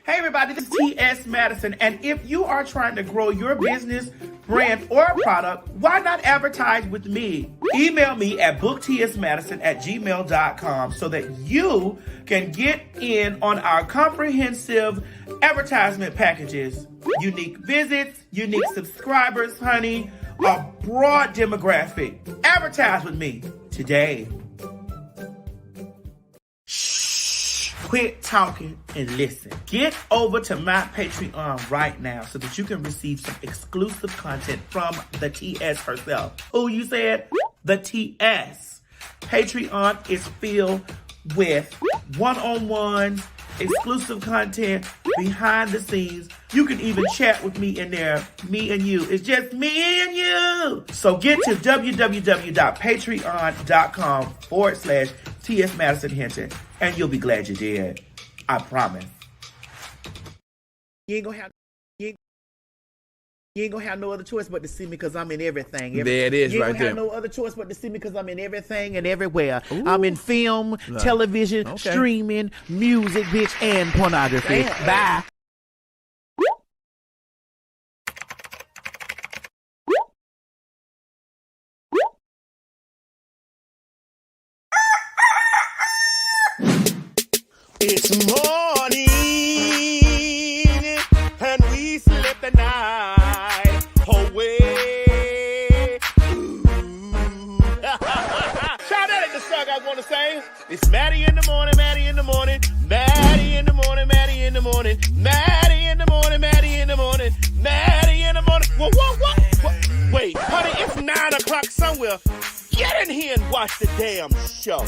Hey everybody, this is T.S. Madison, and if you are trying to grow your business, brand, or product, why not advertise with me? Email me at booktsmadison@gmail.com so that you can get in on our comprehensive advertisement packages. Unique visits, unique subscribers, honey, a broad demographic. Advertise with me today. Quit talking and listen. Get over to my Patreon right now so that you can receive some exclusive content from the TS herself. Who you said? The TS. Patreon is filled with one-on-ones, exclusive content, behind the scenes. You can even chat with me in there. Me and you. It's just me and you. So get to www.patreon.com/TS Madison Hinton. And you'll be glad you did. I promise. You ain't gonna have no other choice but to see me because I'm in everything. There it is, you ain't right gonna there. have no other choice but to see me because I'm in everything and everywhere. Ooh. I'm in film, television, streaming, music, bitch, and pornography. Damn. Bye. It's morning, and we slept the night away. Shout out at the song I want to say. It's Maddie in the morning, Maddie in the morning, Maddie in the morning, Maddie in the morning, Maddie in the morning, Maddie in the morning, Maddie in the morning. What? Wait, honey, it's 9 o'clock somewhere. Get in here and watch the damn show.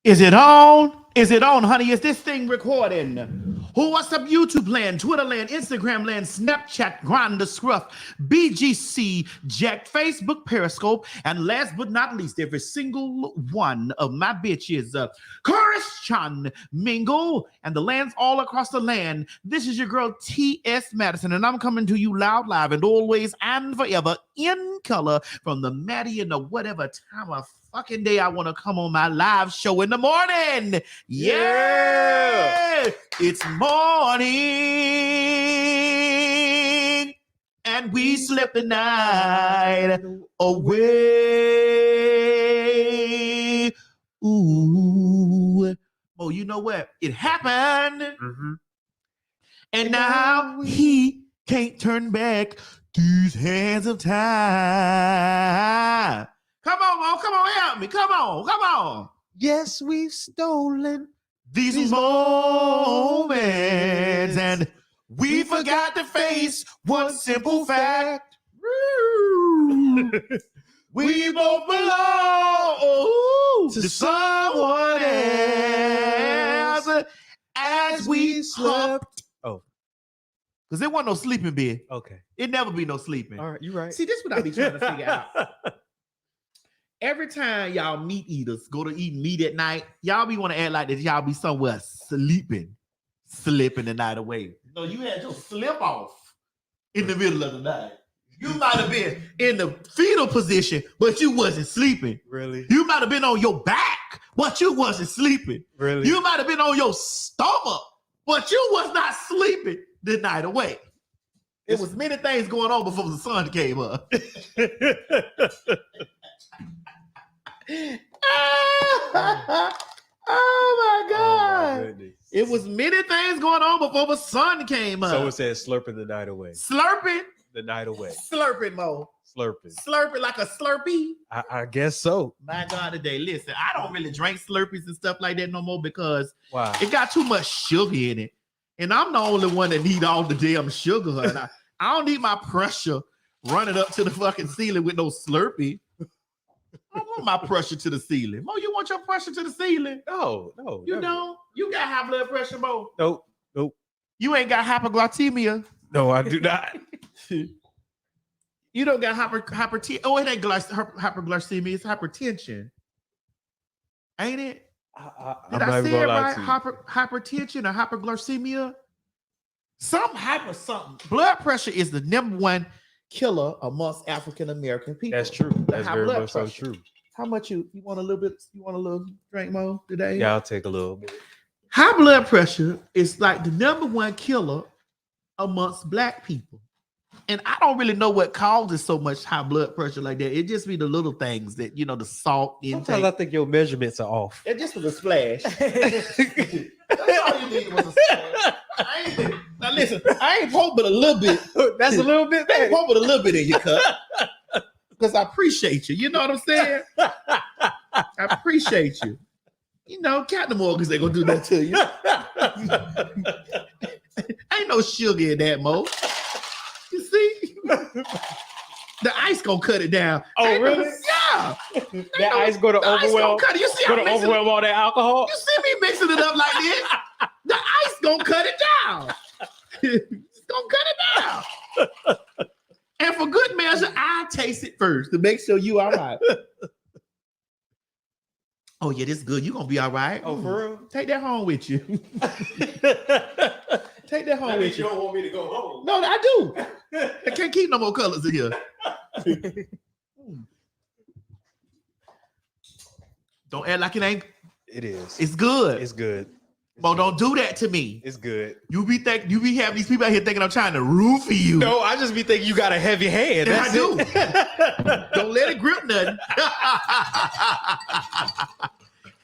Is it on? Is it on, honey? Is this thing recording? Who, what's up, YouTube land, Twitter land, Instagram land, Snapchat, Grindr, Scruff, BGC, Jack, Facebook, Periscope, and last but not least, every single one of my bitches, Chorus Chan, Mingle, and the lands all across the land. This is your girl, T.S. Madison, and I'm coming to you loud, live, and always and forever in color from the Maddie in the whatever time of fucking day I want to come on my live show in the morning. Yeah. It's morning and we slept the night away. Ooh. Oh, you know what? It happened. Mm-hmm. And now he can't turn back these hands of time. Come on, Mo. Come on, help me. Come on. Yes, we've stolen These moments, and we forgot to face one simple fact. We both belong to someone else as we slept. Oh. Because there wasn't no sleeping bed. Okay. It never be no sleeping. All right, you're right. See, this is what I be trying to figure out. Every time y'all meat eaters go to eat meat at night, y'all be want to act like that y'all be somewhere slipping the night away. No, you had your slip off in the middle of the night. You might have been in the fetal position, but you wasn't sleeping. Really? You might have been on your back, but you wasn't sleeping. Really? You might have been on your stomach, but you was not sleeping the night away. It was many things going on before the sun came up. Oh my God. Oh my It was many things going on before the sun came up. So it says slurping the night away. Slurping The night away. Slurping, Mo. Slurping. Slurping like a Slurpee. I guess so. My God, today. Listen, I don't really drink Slurpees and stuff like that no more because Wow. it got too much sugar in it. And I'm the only one that need all the damn sugar. And I don't need my pressure running up to the fucking ceiling with no Slurpee. I want my pressure to the ceiling. Mo, you want your pressure to the ceiling? No. You never. don't? You got high blood pressure, Mo. Nope. You ain't got hyperglycemia. No, I do not. You don't got hypertension. Oh, it ain't hyperglycemia. It's hypertension. Ain't it? Did I say it right? Hypertension or hyperglycemia? Some hyper something. Blood pressure is the number one killer amongst African American people. That's true. The That's high very blood much so pressure. true. How much you want a little bit? You want a little drink more today? Yeah, I'll take a little bit. High blood pressure is like the number one killer amongst Black people. And I don't really know what causes so much high blood pressure like that. It just be the little things that, the salt Sometimes intake. I think your measurements are off. It just was a splash. That's all you need was a splash. Now listen, I ain't pour but a little bit. That's a little bit. I ain't pour but a little bit in your cup. Because I appreciate you. You know what I'm saying? I appreciate you. Count them all because they're going to do that to you. Ain't no sugar in that, Mo. You see? The ice going to cut it down. Oh, really? Yeah. That ice going to overwhelm. Cut it. You see Going to overwhelm all that alcohol. You see me mixing it up like this? The ice going to cut it down. It's going to cut it down. And for good measure, I taste it first to make sure you all right. Oh, yeah, this is good. You're going to be all right. Oh, for real? Take that home with you. Take that home with you. You don't want me to go home. No, I do. I can't keep no more colors in here. Don't act like it ain't. It is. It's good. It's good. But don't do that to me. It's good. You be having these people out here thinking I'm trying to roofie you. No, I just be thinking you got a heavy hand. And That's I do. it. Don't let it grip nothing.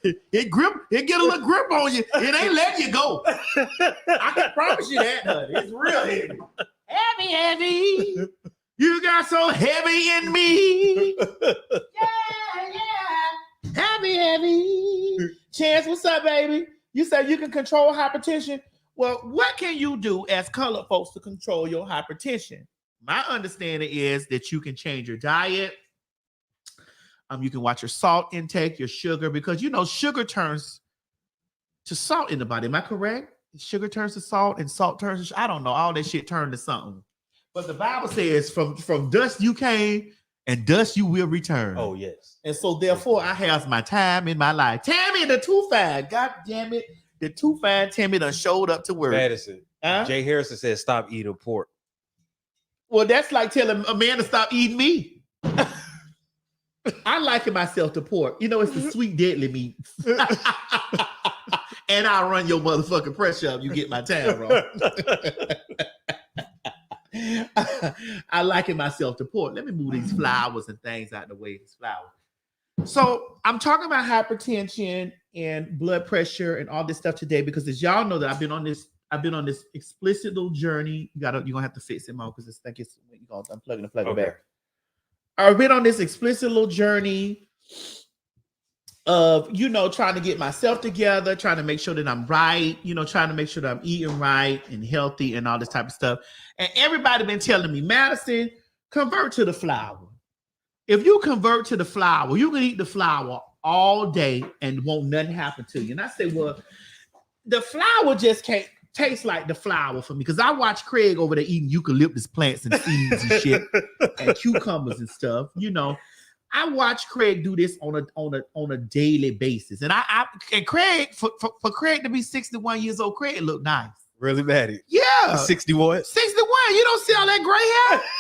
It get a little grip on you. It ain't letting you go. I can promise you that, honey. It's real heavy. Heavy. You got so heavy in me. Yeah. Heavy. Chance, what's up, baby? You say you can control hypertension. Well, what can you do as colored folks to control your hypertension? My understanding is that you can change your diet. You can watch your salt intake, your sugar, because sugar turns to salt in the body. Am I correct? Sugar turns to salt and salt turns to I don't know. All that shit turned to something. But the Bible says from dust you came and dust you will return. Oh, yes. And so therefore I have my time in my life. Tammy, the too fine. God damn it. The too fine Tammy done showed up to work. Madison. Huh? Jay Harrison said stop eating pork. Well, that's like telling a man to stop eating meat. I liken myself to pork. It's the sweet, deadly meat. And I run your motherfucking pressure up. You get my time wrong. I liken myself to pork. Let me move these flowers and things out of the way. These flowers. So I'm talking about hypertension and blood pressure and all this stuff today because, as y'all know, that I've been on this explicit little journey. You're gonna have to fix it, Mo, because this thing is I'm plugging the plug back. I've been on this explicit little journey of, trying to get myself together, trying to make sure that I'm right, trying to make sure that I'm eating right and healthy and all this type of stuff. And everybody been telling me, Madison, convert to the flour. If you convert to the flour, you can eat the flour all day and won't nothing happen to you. And I say, well, the flour just can't taste like the flour for me, because I watch Craig over there eating eucalyptus plants and seeds and shit and cucumbers and stuff. I watch Craig do this on a daily basis, and and Craig for Craig to be 61 years old, Craig look nice. Really, Maddie? Yeah, 61. 61. You don't see all that gray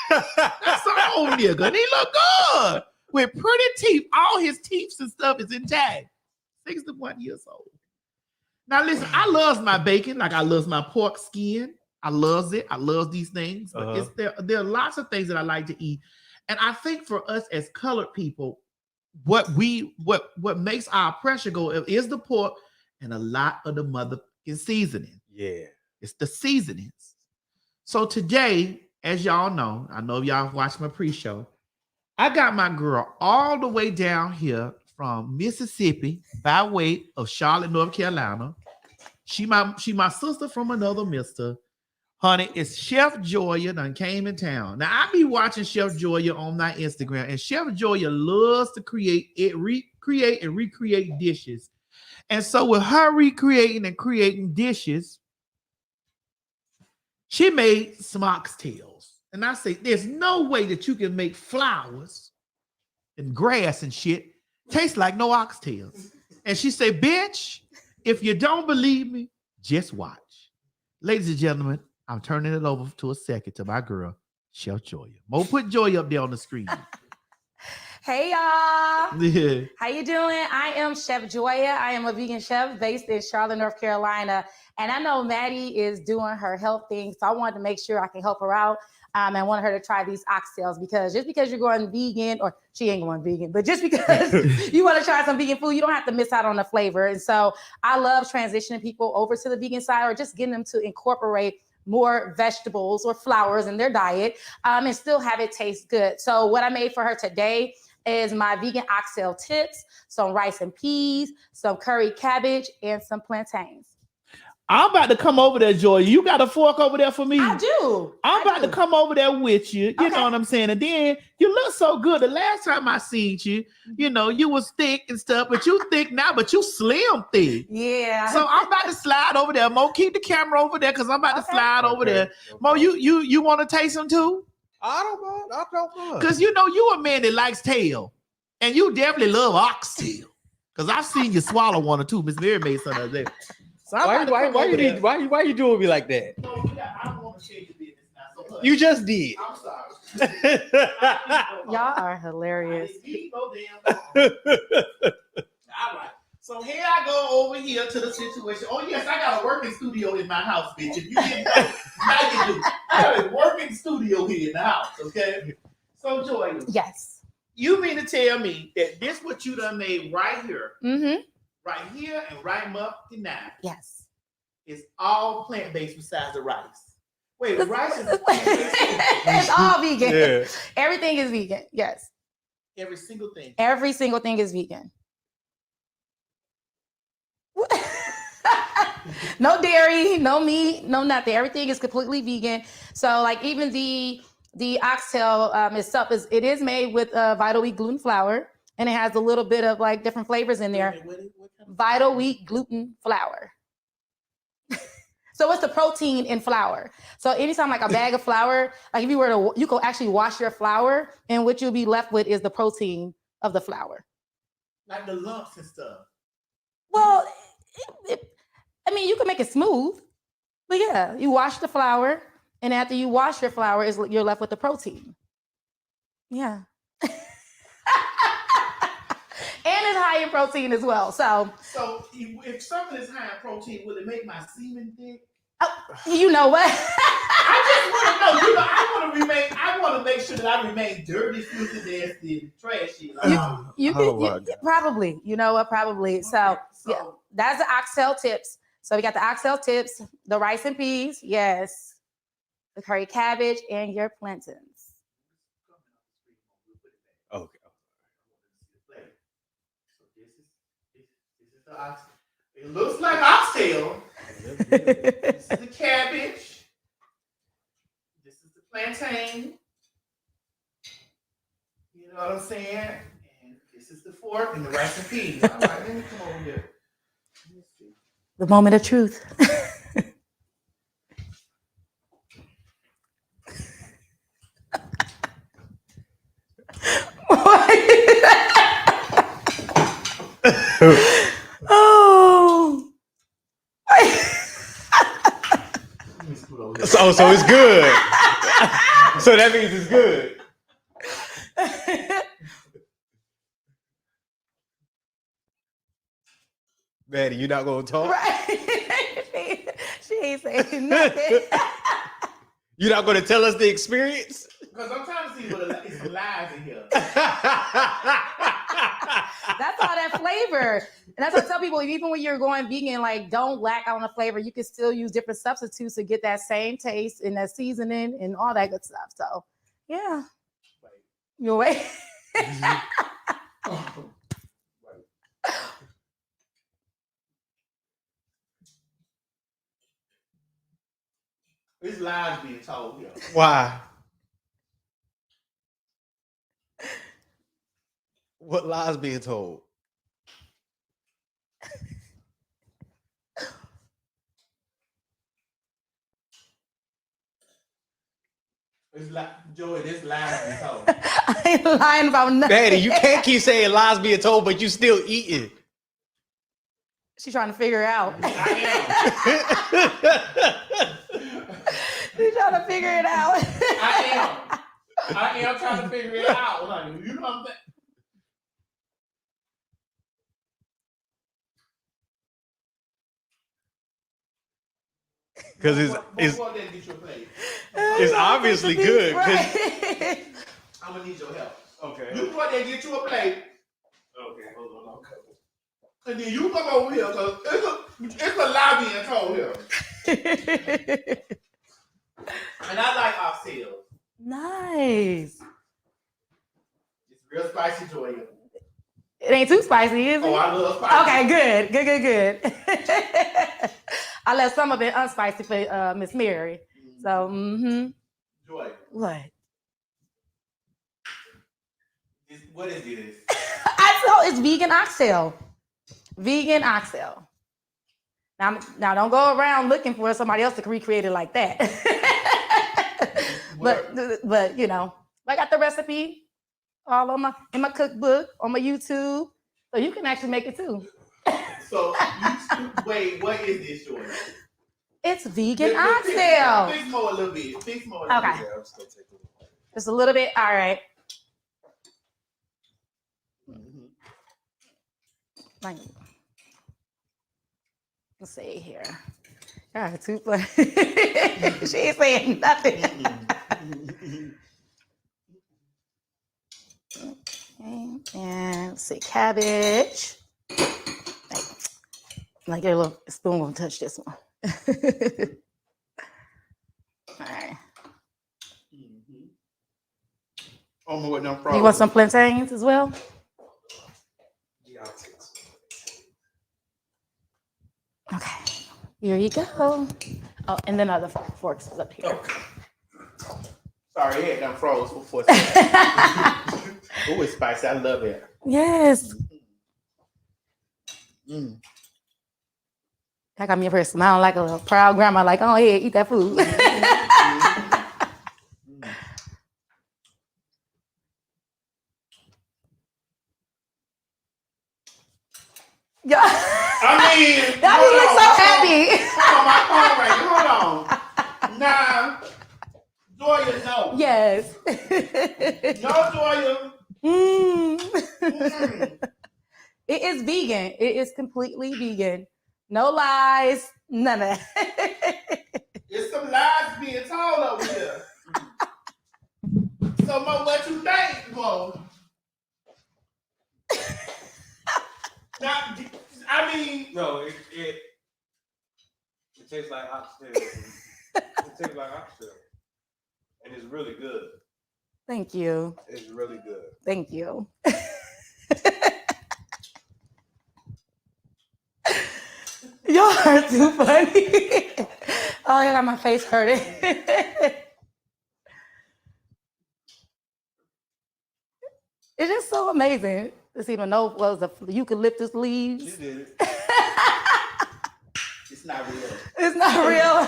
hair? That's an old nigga, and he look good with pretty teeth. All his teeth and stuff is intact. 61 years old. Now listen, I love my bacon, like I love my pork skin. I love it. I love these things. But there are lots of things that I like to eat. And I think for us as colored people, what makes our pressure go is the pork and a lot of the motherfucking seasoning. Yeah. It's the seasonings. So today, as y'all know, I know y'all watched my pre-show, I got my girl all the way down here from Mississippi by way of Charlotte, North Carolina. She my sister from another mister. Honey, it's Chef Joya done came in town. Now, I be watching Chef Joya on my Instagram, and Chef Joya loves to recreate and recreate dishes. And so with her recreating and creating dishes, she made some oxtails. And I say, there's no way that you can make flowers and grass and shit taste like no oxtails. And she said, bitch, if you don't believe me, just watch. Ladies and gentlemen, I'm turning it over to a second to my girl, Chef Joya. Mo, put Joy up there on the screen. Hey y'all, Yeah. how you doing? I am Chef Joya. I am a vegan chef based in Charlotte, North Carolina. And I know Maddie is doing her health thing, so I wanted to make sure I can help her out. And I wanted her to try these oxtails because just because you're going vegan, or she ain't going vegan, but just because you want to try some vegan food, you don't have to miss out on the flavor. And so I love transitioning people over to the vegan side or just getting them to incorporate more vegetables or flowers in their diet and still have it taste good. So what I made for her today is my vegan oxtail tips, some rice and peas, some curry cabbage, and some plantains. I'm about to come over there, Joy. You got a fork over there for me? I do. I'm about to come over there with you. You know what I'm saying? And then you look so good. The last time I seen you, you know, you was thick and stuff, but you thick now, but you slim thick. Yeah. So I'm about to slide over there. Mo, keep the camera over there because I'm about to slide over there. Mo, you want to taste them too? I don't mind. I don't mind. Because you know you a man that likes tail. And you definitely love oxtail. Because I've seen you swallow one or two. Miss Mary made some of that. So why you doing me like that? No, I don't want to share your business now. So You just did. I'm sorry. Y'all are hilarious. All right. So here I go over here to the situation. Oh, yes, I got a working studio in my house, bitch. If you didn't know, now you do. I have a working studio here in the house, okay? So, Joy, Yes. you mean to tell me that this what you done made right here, Mm-hmm. right here, and right up to now Yes. is all plant-based besides the rice? Wait, the rice is plant-based? It's all vegan. Yeah. Everything is vegan. Yes. Every single thing. Every single thing is vegan. No dairy, no meat, no nothing. Everything is completely vegan. So like even the oxtail itself it is made with Vital Wheat gluten flour, and it has a little bit of like different flavors in there. What kind of- Vital Wheat gluten flour. So it's the protein in flour. So anytime like a bag of flour, like if you were to, you could actually wash your flour, and what you'll be left with is the protein of the flour. Like the lumps and stuff. Well, I mean, you can make it smooth, but yeah, you wash the flour, and after you wash your flour, you're left with the protein. Yeah. And it's high in protein as well. So if something is high in protein, will it make my semen thick? you know what? I just want to know. You know, I want to make sure that I remain dirty, filthy, nasty, trashy. Probably. You know what? Probably. So yeah, that's the oxtail tips. So we got the oxtail tips, the rice and peas, yes, the curry cabbage, and your plantains. Okay. So this is the oxtail. It looks like oxtail. This is the cabbage. This is the plantain. You know what I'm saying? And this is the fork and the rice and peas. All right, let me come over here. Let me see. The moment of truth. Oh. So it's good. So that means it's good. Maddie, you not gonna talk? Right. she ain't saying nothing. You not gonna tell us the experience? Because I'm trying to see what is live in here. That's all that flavor. And that's what I tell people, even when you're going vegan, like don't lack out on the flavor. You can still use different substitutes to get that same taste and that seasoning and all that good stuff. So yeah. You wait. This lies being told here. Why? What lies being told? It's like Joey, this lies being told. I ain't lying about nothing. Maddie, you can't keep saying lies being told, but you still eating. She's trying to figure it out. I You trying to figure it out? I am trying to figure it out, honey. You know what I'm saying? Because it's obviously good. Right. I'm gonna need your help. Okay. You go out there and get you a plate. Okay, hold on. Okay. And then you come over here because it's a lobby and cold here. And I like oxtails. Nice. It's real spicy, Joya. It ain't too spicy, is it? Oh, I love spicy. Okay, good. I left some of it unspicy for Miss Mary. So, Joy, What? what is this? I know it's vegan oxtail. Vegan oxtail. Now don't go around looking for somebody else to recreate it like that. but you know, I got the recipe all on in my cookbook on my YouTube, so you can actually make it too. So wait, what is this, Joy? It's vegan oxtail. Fix more a little bit. Okay. Yeah, I'm just gonna take a look. Just a little bit. All right. Like, let's see here. God, too funny. She ain't saying nothing. Okay, and let's see, cabbage. Like, get a little spoon won't touch this one. All right. Oh my God, I'm frozen. You want some plantains as well? Yeah, I'll take some. Okay, here you go. Oh, and then other forks is up here. Okay. Sorry, it done froze before. Oh, it's spicy. I love it. Yes. Mm. That got me up here smiling like a proud grandma, like, oh, yeah, eat that food. Yeah. I mean, That hold on, my phone right. Hold on. Nah, Joya, no. Yes. No, Joya. It is vegan. It is completely vegan. No lies, none of that. There's some lies being told over here. So, Mo, what you think, Mo? Now, I mean, No, it tastes like oxtail. It tastes like oxtail, and it's really good. Thank you. It's really good. Thank you. Y'all are too funny. Oh, I got my face hurting. It's just so amazing to see the eucalyptus leaves. She did it. it's not real. It's not real.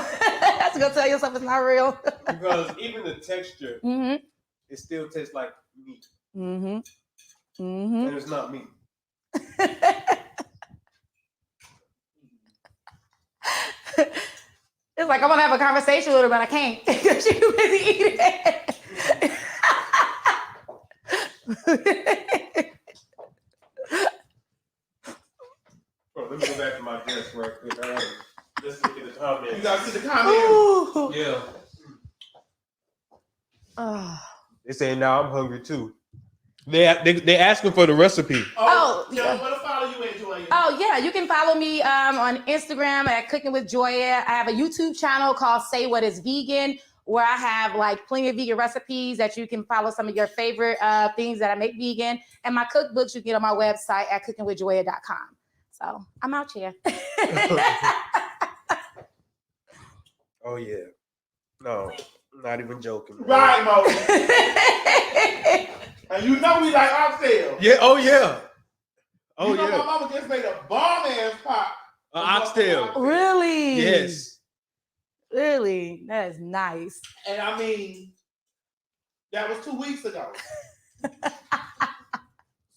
That's gonna tell yourself it's not real. Because even the texture, it still tastes like meat. And it's not meat. It's like I want to have a conversation with her, but I can't because she's too busy eating. Bro, let me go back to my desk right quick. All right. Let's look at the comments. You gotta see the comments. Ooh. Yeah. Oh. They saying now I'm hungry too. They asking for the recipe. Oh, yeah. What to follow you at, Joya? Oh, yeah. You can follow me on Instagram at Cooking with Joya. I have a YouTube channel called Say What Is Vegan, where I have like plenty of vegan recipes that you can follow some of your favorite things that I make vegan. And my cookbooks you can get on my website at cookingwithjoya.com. So I'm out here. Oh, yeah. No, not even joking. Man. Right, Mo. And you know we like oxtail. Yeah, oh, yeah. Oh, you know yeah. my mama just made a bomb-ass pot. Oxtail. Really? Yes. Really? That is nice. And I mean, that was 2 weeks ago.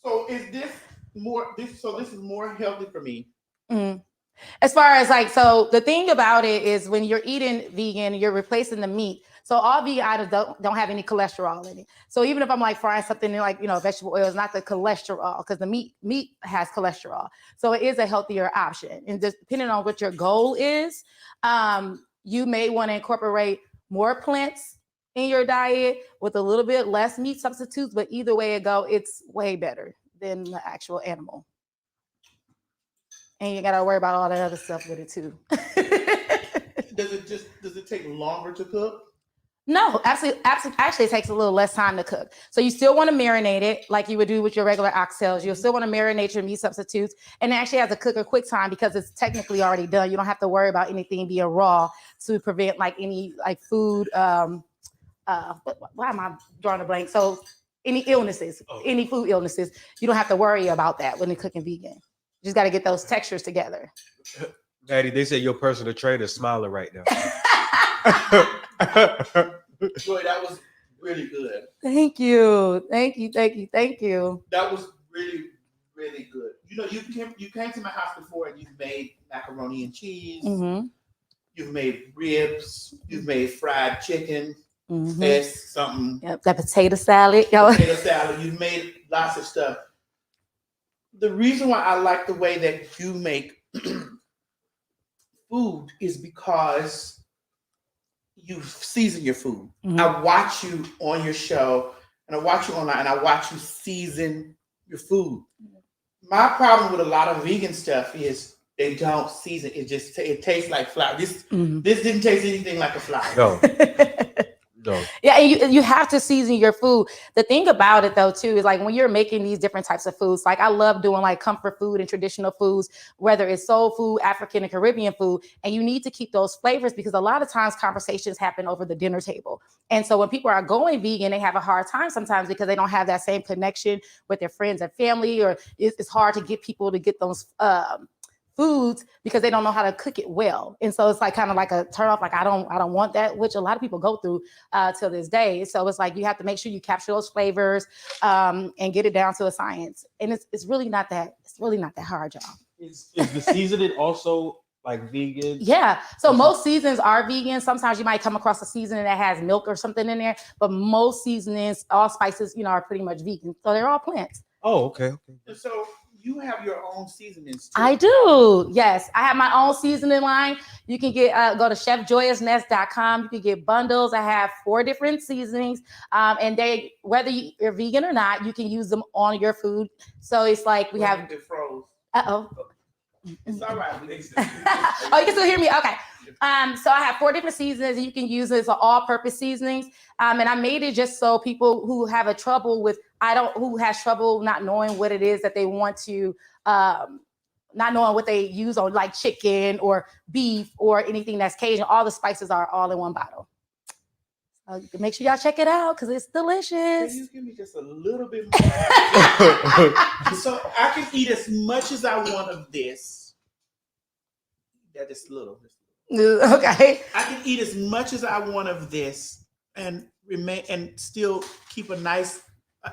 So is this more? This is more healthy for me. As far as like, so the thing about it is when you're eating vegan, you're replacing the meat. So all vegan items don't have any cholesterol in it. So even if I'm like frying something in like, vegetable oil, it's not the cholesterol because the meat has cholesterol. So it is a healthier option. And just depending on what your goal is, you may want to incorporate more plants in your diet with a little bit less meat substitutes, but either way it go, it's way better than the actual animal. And you got to worry about all that other stuff with it too. Does it take longer to cook? No, actually, it takes a little less time to cook. So you still want to marinate it like you would do with your regular oxtails. You'll still want to marinate your meat substitutes. And it actually has a cook or quick time because it's technically already done. You don't have to worry about anything being raw to prevent like any like food. Why am I drawing a blank? So any illnesses, any food illnesses, you don't have to worry about that when you're cooking vegan. You just got to get those textures together. Maddie, they say your personal trainer is smiling right now. Joy, that was really good. Thank you. That was really, really good. You came to my house before and you've made macaroni and cheese. Mm-hmm. You've made ribs. You've made fried chicken. Mm-hmm. That's something. Yep, that potato salad. Potato salad. You've made lots of stuff. The reason why I like the way that you make food is because you season your food. Mm-hmm. I watch you on your show and I watch you online and I watch you season your food. My problem with a lot of vegan stuff is they don't season. It tastes like flour. This didn't taste anything like a flour. No. Yeah, and you have to season your food. The thing about it though too is like when you're making these different types of foods, like I love doing like comfort food and traditional foods, whether it's soul food, African and Caribbean food, and you need to keep those flavors because a lot of times conversations happen over the dinner table. And so when people are going vegan, they have a hard time sometimes because they don't have that same connection with their friends and family, or it's hard to get people to get those foods because they don't know how to cook it well. And so it's like kind of like a turn off, like I don't want that, which a lot of people go through till this day. So it's like you have to make sure you capture those flavors and get it down to a science. And it's really not that hard, y'all. Is the seasoning also like vegan? Yeah. So most seasonings are vegan. Sometimes you might come across a seasoning that has milk or something in there, but most seasonings, all spices, are pretty much vegan. So they're all plants. Oh, okay. So you have your own seasonings too. I do. Yes. I have my own seasoning line. You can go to chefjoyasnest.com. You can get bundles. I have 4 different seasonings. And whether you're vegan or not, you can use them on your food. So it's like we have. It froze. Uh-oh. It's all right. Oh, you can still hear me? Okay. So I have 4 different seasonings and you can use it for all-purpose seasonings. And I made it just so people who have who has trouble not knowing what it is that they want to, not knowing what they use on like chicken or beef or anything that's Cajun, all the spices are all in one bottle. Make sure y'all check it out because it's delicious. Can you give me just a little bit more? So I can eat as much as I want of this. Yeah, just a little. Okay. I can eat as much as I want of this and remain and still keep a nice,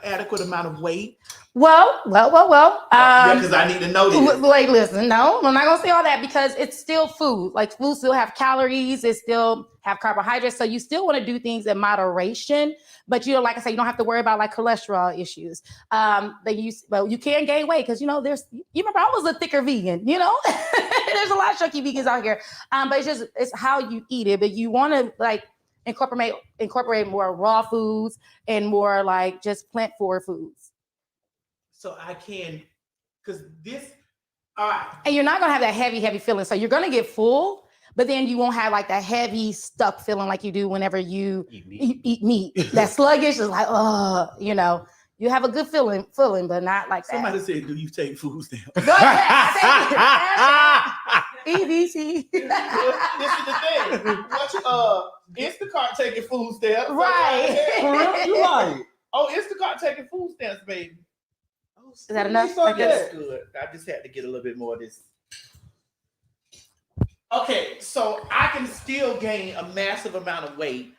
adequate amount of weight. Well. Because I need to know this. Like, listen, no, I'm not gonna say all that because it's still food. Like food still have calories, it still have carbohydrates. So you still want to do things in moderation, but like I said, you don't have to worry about like cholesterol issues. But you can gain weight because you remember I was a thicker vegan, there's a lot of chunky vegans out here. But it's how you eat it. But you want to like incorporate more raw foods and more like just plant forward foods. So I can, because this, all right. And you're not going to have that heavy feeling. So you're going to get full, but then you won't have like that heavy stuck feeling like you do whenever you eat meat. That sluggish is like, you have a good feeling, but not like that. Somebody said, do you take food stamps? Go ahead. EBC. This is the thing. Instacart taking food stamps. Right. You right. Oh, Instacart taking food stamps, baby. Is that enough? That's good. I just had to get a little bit more of this. Okay, so I can still gain a massive amount of weight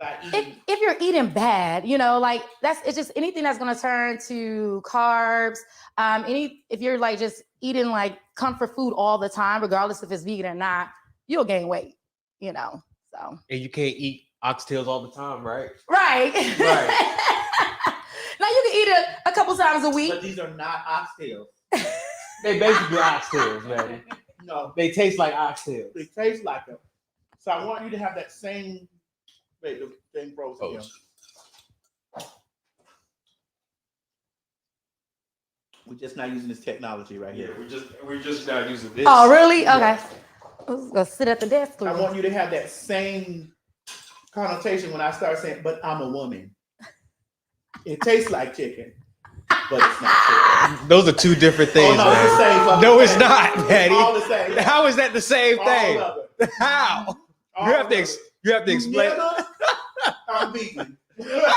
by eating. If you're eating bad, you know, like it's just anything that's going to turn to carbs. If you're like just eating like comfort food all the time, regardless if it's vegan or not, you'll gain weight, you know. So. And you can't eat oxtails all the time, right? Right. Right. Now you can eat it a couple times a week. But these are not oxtails. They basically oxtails, man. No, They taste like oxtails. they taste like them. So I want you to have that same. Wait, the thing froze again. We're just not using this technology right Yeah, here. we're just not using this. Oh, really? Okay. Let's go sit at the desk. I want you to have that same connotation when I start saying, but I'm a woman. It tastes like chicken, but it's not chicken. Those are two different things, Oh, no, it's the man. same fucking No, it's thing. not, Maddie. All the same. How is that the same All thing? of it. How? All You have to of it. you have to explain. Nigga, I'm vegan. What?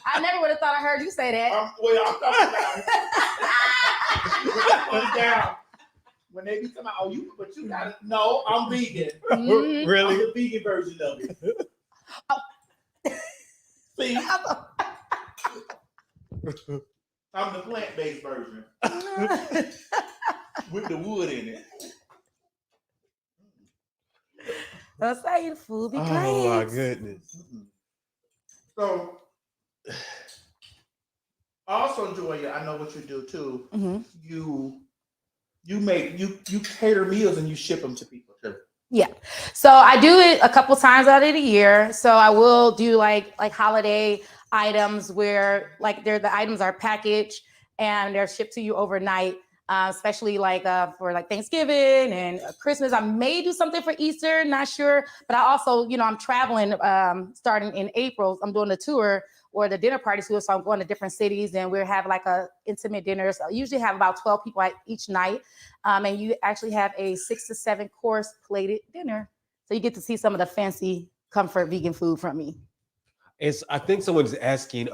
I never would have thought I heard you say that. I'm talking about put it down. When they be talking about, but you got it. No, I'm vegan. Mhm. Really? I'm the vegan version of it. See, I'm the plant-based version with the wood in it. Let's say the food be great. Oh my goodness. So, also, Joya, I know what you do too. Mhm. You cater meals and you ship them to people too. Yeah. So I do it a couple times out of the year. So I will do like holiday items where like the items are packaged and they're shipped to you overnight. Especially like for like Thanksgiving and Christmas. I may do something for Easter, not sure. But I also, you know, I'm traveling starting in April. I'm doing a tour or the dinner party tour. So I'm going to different cities and we'll have like a intimate dinner. So I usually have about 12 people at each night. And you actually have a 6 to 7 course plated dinner. So you get to see some of the fancy comfort vegan food from me. I think someone's asking,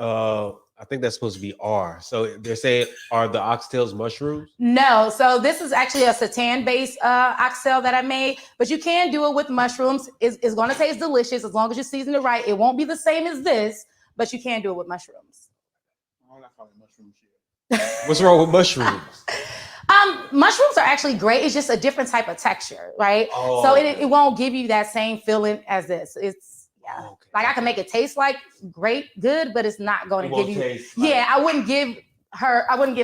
I think that's supposed to be R. So they're saying, are the oxtails mushrooms? No, so this is actually a seitan-based oxtail that I made, but you can do it with mushrooms. It's going to taste delicious as long as you season it right. It won't be the same as this, but you can do it with mushrooms. I'm not calling mushroom shit. What's wrong with mushrooms? Mushrooms are actually great. It's just a different type of texture, right? Oh, So okay. it won't give you that same feeling as this. Yeah. Okay. Like I can make it taste like good, but it's not going It to won't give you. taste like- Yeah, I wouldn't give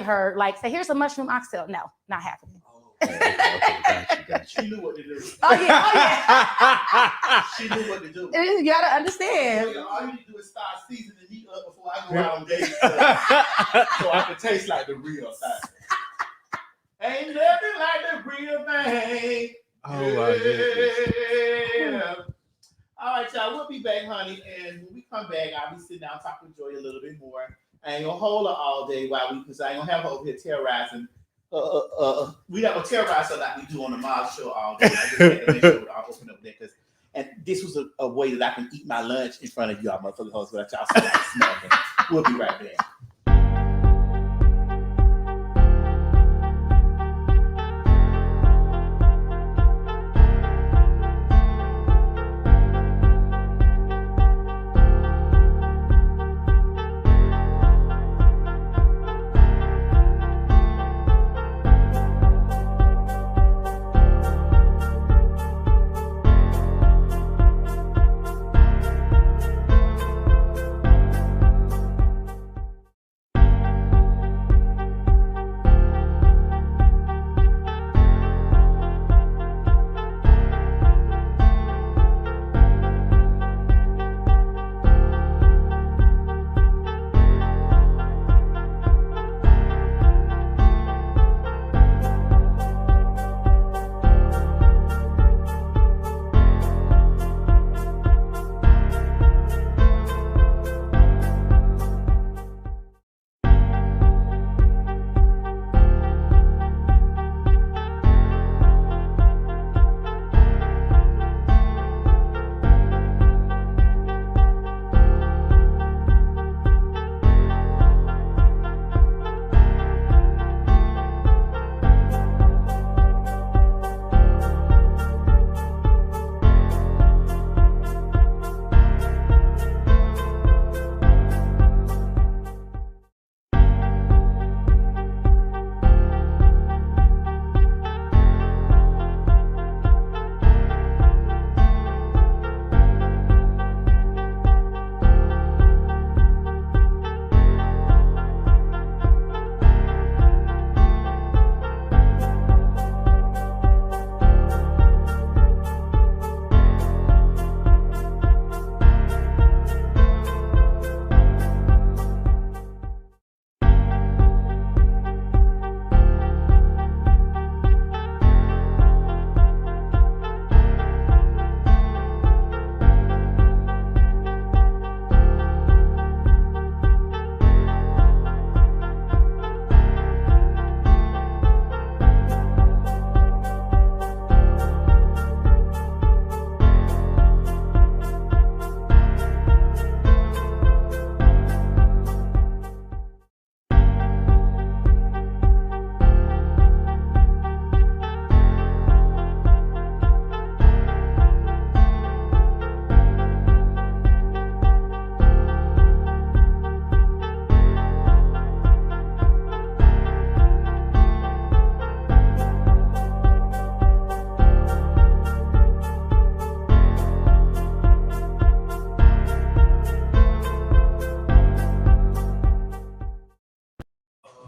her like, say, here's a mushroom oxtail. No, not happening. Okay, got She knew what to do. Oh yeah. She knew what to do. You gotta understand. All you need to do is start seasoning meat up before I go out on dates, so I can taste like the real thing. Ain't nothing like the real thing. Oh my goodness. Yeah. All right, y'all. We'll be back, honey. And when we come back, I'll be sitting down talking to Joy a little bit more. I ain't gonna hold her all day because I ain't gonna have her over here terrorizing. We not gonna terrorize her like we do on the Miles show all day. I just had to make sure I'll open up there and this was a way that I can eat my lunch in front of y'all, motherfucking hosts, without y'all so like smoking. We'll be right back.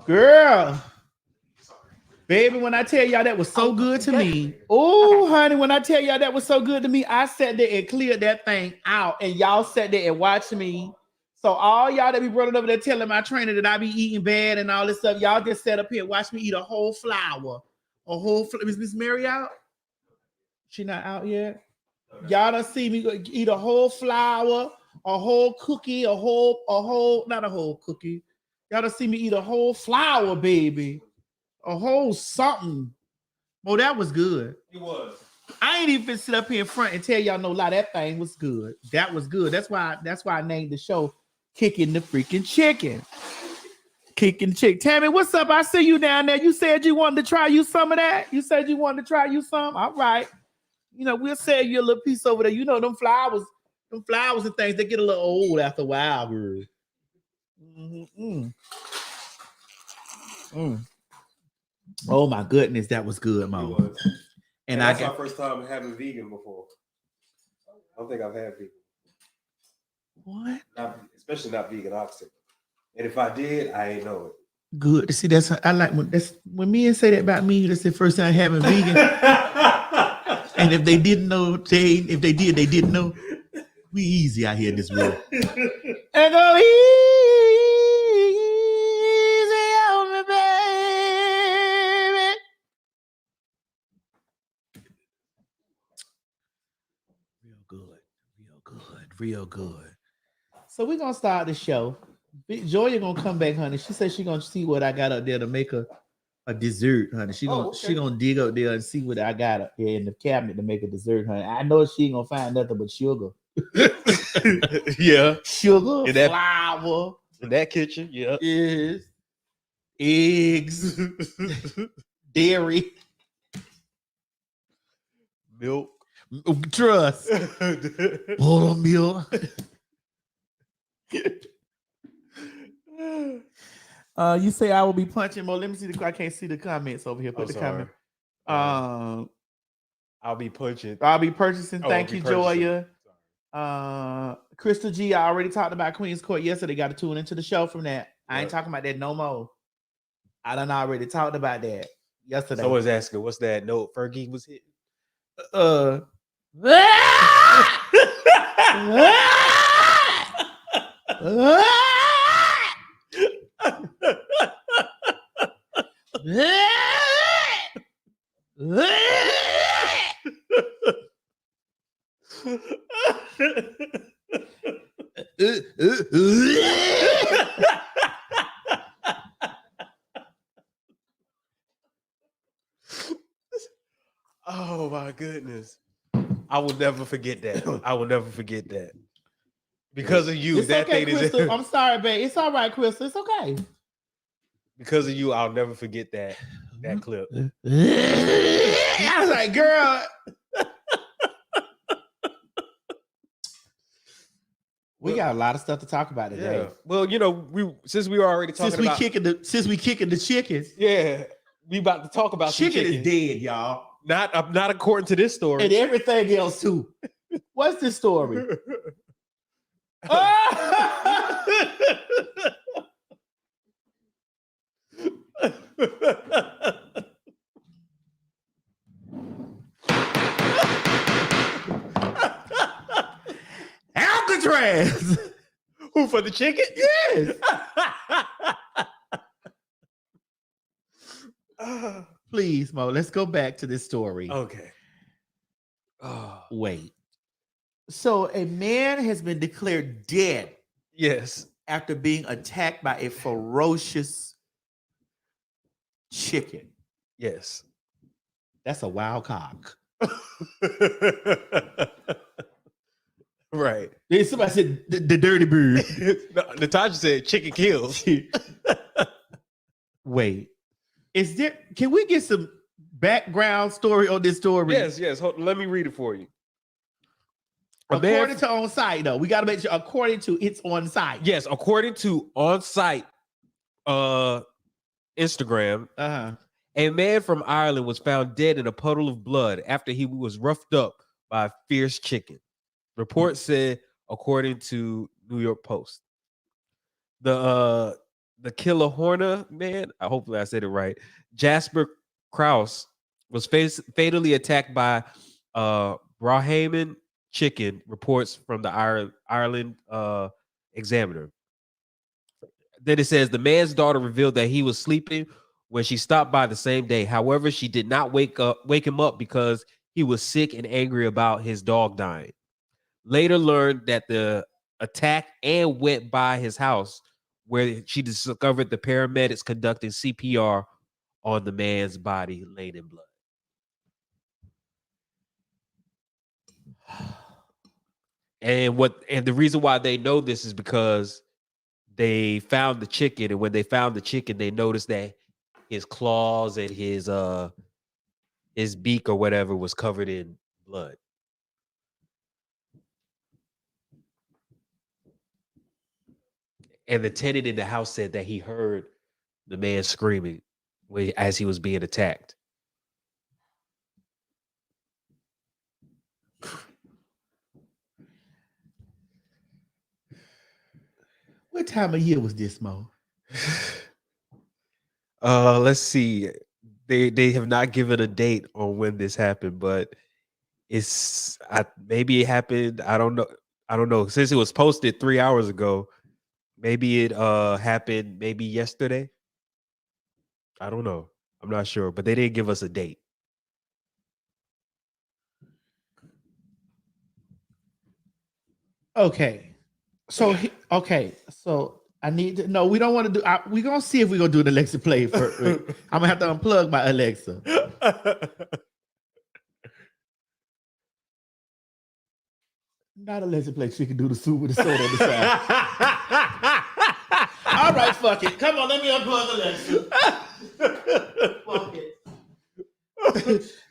Girl. Baby, when I tell y'all that was so good to me. Oh, honey, when I tell y'all that was so good to me, I sat there and cleared that thing out, and y'all sat there and watched me. So all y'all that be running over there telling my trainer that I be eating bad and all this stuff, y'all just sat up here and watch me eat a whole flower. Is Miss Mary out? She not out yet? Y'all done see me eat a whole flower, a whole cookie, not a whole cookie. Y'all done see me eat a whole flower, baby. A whole something. Well, that was good. It was. I ain't even sit up here in front and tell y'all no lie. That thing was good. That was good. That's why I named the show Kicking the Freaking Chicken. Kicking Chick. Tammy, what's up? I see you down there. You said you wanted to try you some of that. You said you wanted to try you some. All right. You know, we'll sell you a little piece over there. You know, them flowers and things, they get a little old after a while, girl. Oh my goodness, that was good, Mom. And that's my first time having vegan before. I don't think I've had vegan. What? Especially not vegan oxen. And if I did, I ain't know it. Good. See, I like when men say that about me. That's the first time having vegan. And if they didn't know, if they did, they didn't know. We easy out here in this world. And go easy on me, baby. Real good. So we're gonna start the show. Joya gonna come back, honey. She said she gonna see what I got up there to make a dessert, honey. She gonna dig up there and see what I got up there in the cabinet to make a dessert, honey. I know she ain't gonna find nothing but sugar. Yeah, sugar, flour in that kitchen. Yeah, is eggs, dairy, milk, trust, buttermilk. You say I will be punching more. Let me see I can't see the comments over here. Put the comment. I'll be punching. I'll be purchasing. Thank you, Joya. Crystal G, I already talked about Queen's Court yesterday. Got to tune into the show from that. I ain't talking about that no more. I done already talked about that yesterday. Someone's asking, what's that note Fergie was hitting? Oh my goodness. I will never forget that. I will never forget that. Because of you, it's that okay, thing Crystal. is. I'm sorry, babe. It's all right, Crystal. It's okay. Because of you, I'll never forget that clip. I was like, girl. We got a lot of stuff to talk about today. Yeah. Well, you know, since we were already talking about since we kicking the chickens. Yeah, we about to talk about chicken is dead, y'all. Not according to this story. And everything else too. What's this story? Alcatraz. Who, for the chicken? Yes. Please, Mo, let's go back to this story. Okay. Wait. So a man has been declared dead. Yes. After being attacked by a ferocious chicken. Yes. That's a wild cock. Right. Somebody said the dirty bird. No, Natasha said chicken kills. Wait. Can we get some background story on this story? Yes. Let me read it for you. According to on site, though, we got to make sure. According to it's on site. Yes, according to on site, Instagram, a man from Ireland was found dead in a puddle of blood after he was roughed up by a fierce chicken. Reports said, according to New York Post, the the killer Horner man, hopefully I said it right, Jasper Krause, was fatally attacked by Brahman chicken, reports from the Ireland Examiner. Then it says the man's daughter revealed that he was sleeping when she stopped by the same day. However, she did not wake him up because he was sick and angry about his dog dying. Later learned that the attack and went by his house, where she discovered the paramedics conducting CPR on the man's body laying in blood. And the reason why they know this is because they found the chicken, and when they found the chicken, they noticed that his claws and his beak or whatever was covered in blood. And the tenant in the house said that he heard the man screaming as he was being attacked. What time of year was this, Mo? Let's see. They have not given a date on when this happened, but maybe it happened. I don't know. Since it was posted 3 hours ago, maybe it happened maybe yesterday. I don't know. I'm not sure, but they didn't give us a date. Okay. So I need to. No, we don't want to do. We're gonna see if we're gonna do an Alexa play for. I'm gonna have to unplug my Alexa. Not Alexa play. She can do the soup with the soda on the side. All right, fuck it. Come on, let me unplug Alexa. Fuck it.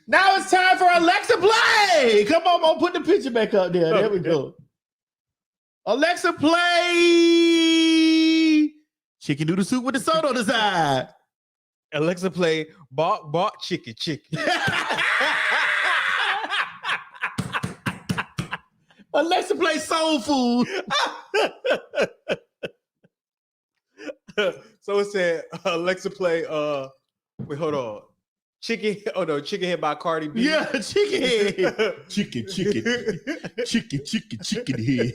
Now it's time for Alexa play. Come on, Mo, put the picture back up there. There we go. Alexa, play chicken noodle soup with the soda on the side. Alexa, play bought chicken. Alexa, play soul food. So it said, Alexa, play. Wait, hold on. Chicken. Oh no, Chicken Head by Cardi B. Yeah, chicken head. chicken head.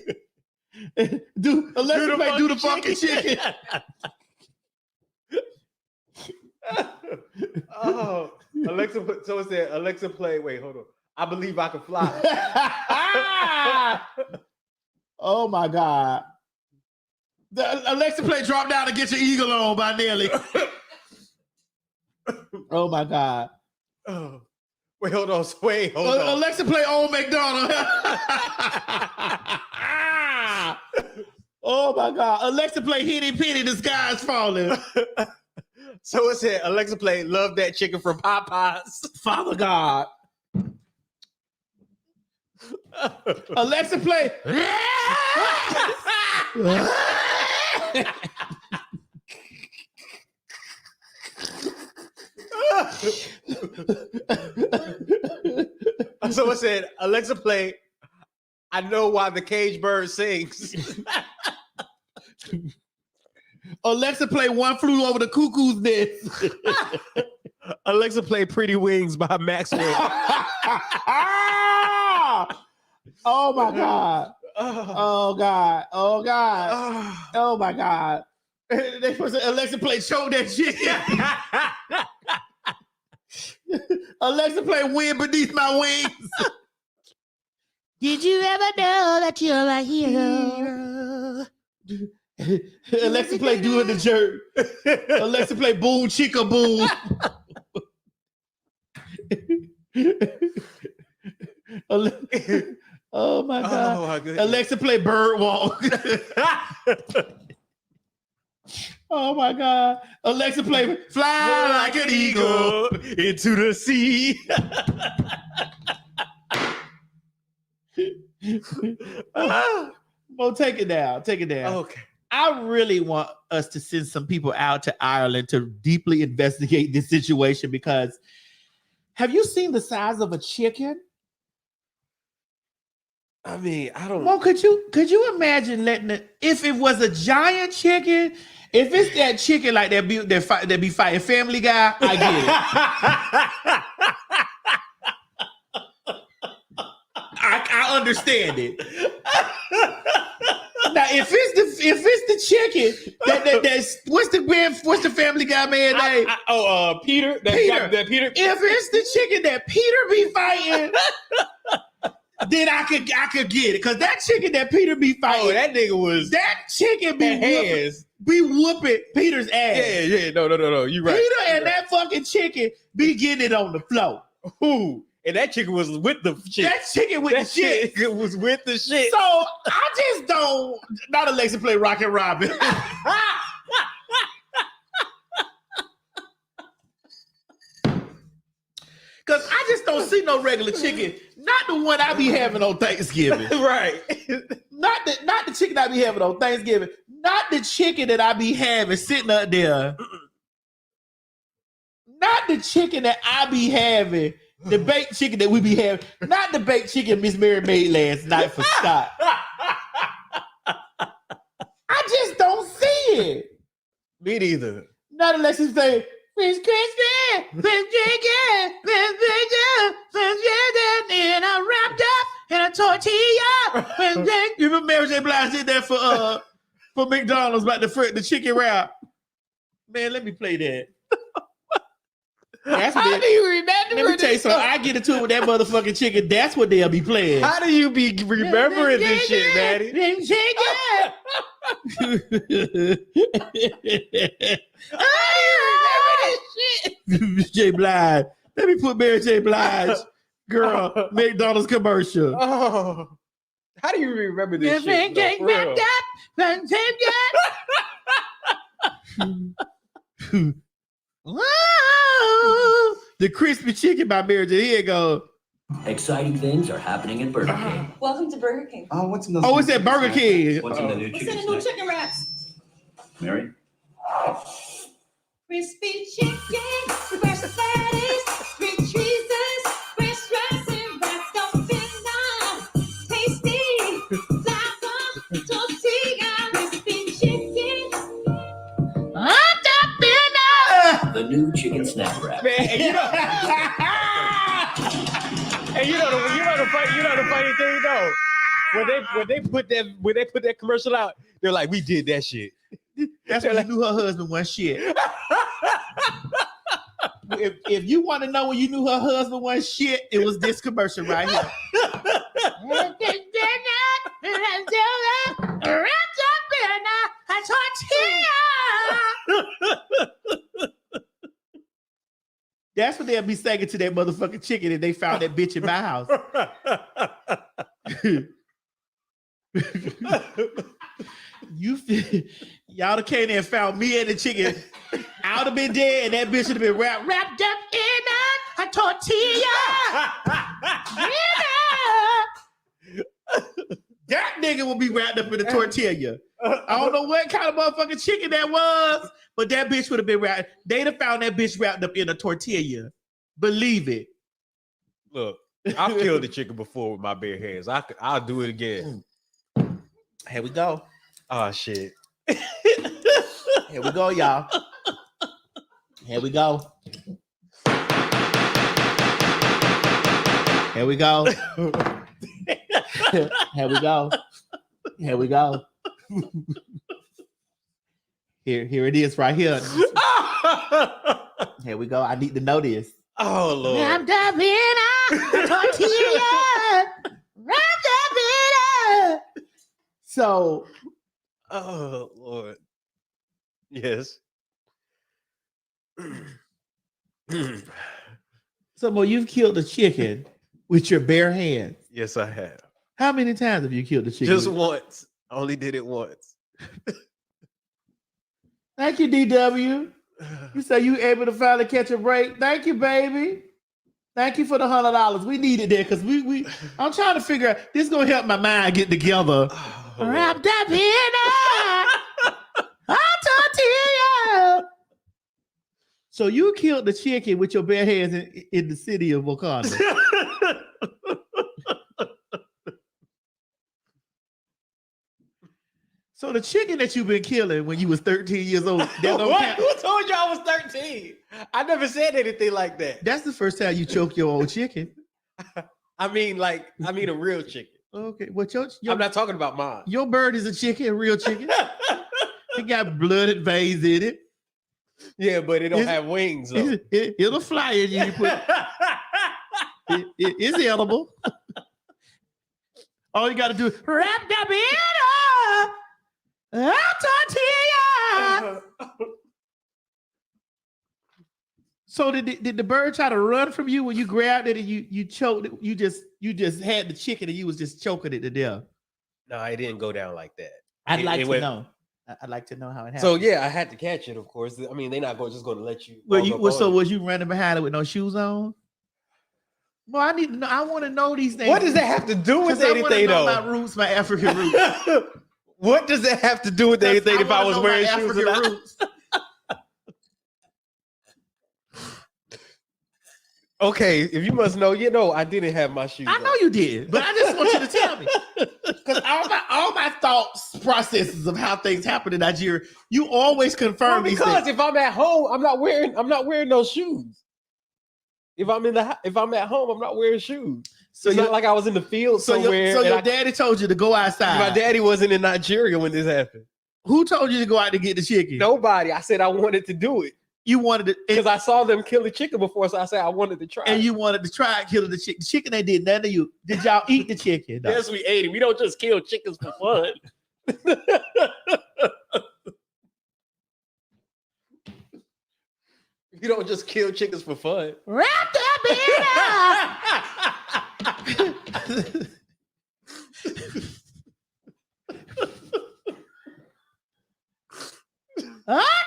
Alexa, play do the fucking chicken. Oh, Alexa. So it said, Alexa, play. Wait, hold on. I believe I can fly. Oh my God. The Alexa, play drop down and get your eagle on by Nelly. Oh my God. Oh. Wait, hold on. Hold on. Alexa, play Old McDonald. Oh my God. Alexa, play Hitty Pitty, the sky's falling. So it said, Alexa, play Love That Chicken from Popeyes. Father God. Alexa, play. So it said, Alexa, play I Know Why the Cage Bird Sings. Alexa, play One Flew Over the Cuckoo's Nest. Alexa, play Pretty Wings by Maxwell. Oh my God. Oh God. Oh God. Oh my God. They supposed to Alexa, play Choke That Chicken. Alexa, play Wind Beneath My Wings. Did you ever know that you're a hero? Alexa, play Doing the Jerk. Alexa, play Boom Chicka Boom. Oh my God. Oh, my goodness. Alexa, play Bird Walk. Oh my God. Alexa, play Fly Like an Eagle into the sea. Well, take it down. Take it down. Okay. I really want us to send some people out to Ireland to deeply investigate this situation, because have you seen the size of a chicken? I mean, I don't. Well, could you imagine letting it, if it was a giant chicken If it's that chicken like that be fighting Family Guy, I get it. I understand it. Now, if it's the chicken that's what's the Family Guy man name? Peter. Peter. That Peter. If it's the chicken that Peter be fighting, then I could get it. Cause that chicken that Peter be fighting, that nigga was that chicken be hands. whooping Peter's ass. Yeah. No. You right. Peter and that fucking chicken be getting it on the floor. Ooh. And that chicken was with the shit. That chicken with the shit. It was with the shit. So I just don't. Not Alexa play Rocket Robin. Cause I just don't see no regular chicken. Not the one I be having on Thanksgiving. Right. Not the chicken I be having on Thanksgiving. Not the chicken that I be having sitting up there. Not the chicken that I be having. The baked chicken that we be having. Not the baked chicken Miss Mary made last night for Scott. I just don't see it. Me neither. Not unless you say, Miss Christy, Miss Chicken, Miss Chicken, Miss Chicken, and I'm wrapped up in a tortilla. You remember Mary J. Blige did that for McDonald's about the chicken wrap? Man, let me play that. That's How do you remember? Let me tell you something. I get into it with that motherfucking chicken. That's what they'll be playing. How do you be remembering this shit, Maddie? J. Blige. Let me put Mary J. Blige, girl, McDonald's commercial. Oh, how do you remember this shit? The crispy chicken by Mary J. Here it go. Exciting things are happening at Burger King. Welcome to Burger King. Oh, what's in those? Oh, it's at Burger King. What's in the new What's chicken? in the new snack? chicken wraps? Mary? Crispy chicken, fresh patties, sweet cheeses, fresh dressing, wrapped up in tasty, flavor, tortilla, crispy chicken. Wrapped up in The new chicken snack wrap. Man, and you know the funny thing though. When they put that commercial out, they're like, we did that shit. That's when you knew her husband was shit. If you want to know when you knew her husband was shit, it was this commercial right here. That's what they'll be saying to that motherfucking chicken if they found that bitch in my house. Y'all done came there and found me and the chicken. I would have been dead and that bitch would have been wrapped up in a tortilla. That nigga will be wrapped up in a tortilla. I don't know what kind of motherfucking chicken that was, but that bitch would have been wrapped. They'd have found that bitch wrapped up in a tortilla. Believe it. Look, I've killed the chicken before with my bare hands. I'll do it again. Here we go. Oh shit. Here we go, y'all. Here we go. Here we go. Here we go. Here we go. Here it is right here. Here we go. I need to know this. Oh Lord. Wrapped up in a tortilla. Wrapped up in a. So. Oh Lord. Yes. So, boy, you've killed a chicken with your bare hands. Yes, I have. How many times have you killed a chicken? Just once. I only did it once. Thank you, DW. You say you able to finally catch a break. Thank you, baby. Thank you for the $100. We needed that because I'm trying to figure out. This is gonna help my mind get together. Oh, Wrapped up in a tortilla. So you killed the chicken with your bare hands in the city of Wakanda. So the chicken that you've been killing when you was 13 years old, that don't What? count. Who told you I was 13? I never said anything like that. That's the first time you choke your own chicken. I mean a real chicken. Okay, what your I'm not talking about mine. your bird is a chicken, a real chicken. It got blooded veins in it. Yeah, but it don't It's- have wings though. It'll fly in you. You put it's edible. All you got to do is wrap that in tortilla. So did the bird try to run from you when you grabbed it and you choked it? You just had the chicken and you was just choking it to death. No, it didn't go down like that. I'd It- like it to went- know. I'd like to know how it happened. So yeah, I had to catch it, of course. I mean, they're not just going to let you. Well, walk up on so it. was you running behind it with no shoes on? Well, I need to know. I want to know these things. What does that have to do with 'Cause I wanna anything, know though? my roots, my African roots. What does that have to do with anything if I was wearing shoes or not? roots. Okay, if you must know, I didn't have my shoes I on. know you did, but I just want you to tell me. Because all my thoughts processes of how things happen in Nigeria, you always confirm Well, these because things. if I'm at home, I'm not wearing those shoes. If I'm at home, I'm not wearing shoes. So It's you- not like I was in the field So somewhere. your and daddy told you to go outside. my daddy wasn't in Nigeria when this happened. Who told you to go out to get the chicken? Nobody. I said I wanted to do it You wanted to, because I saw them kill the chicken before, so I said I wanted to try. and it. you wanted to try killing the chicken. The chicken they did nothing to you. Did y'all eat the chicken? No. Yes, we ate it. We don't just kill chickens for fun. You don't just kill chickens for fun. Wrap that bitch.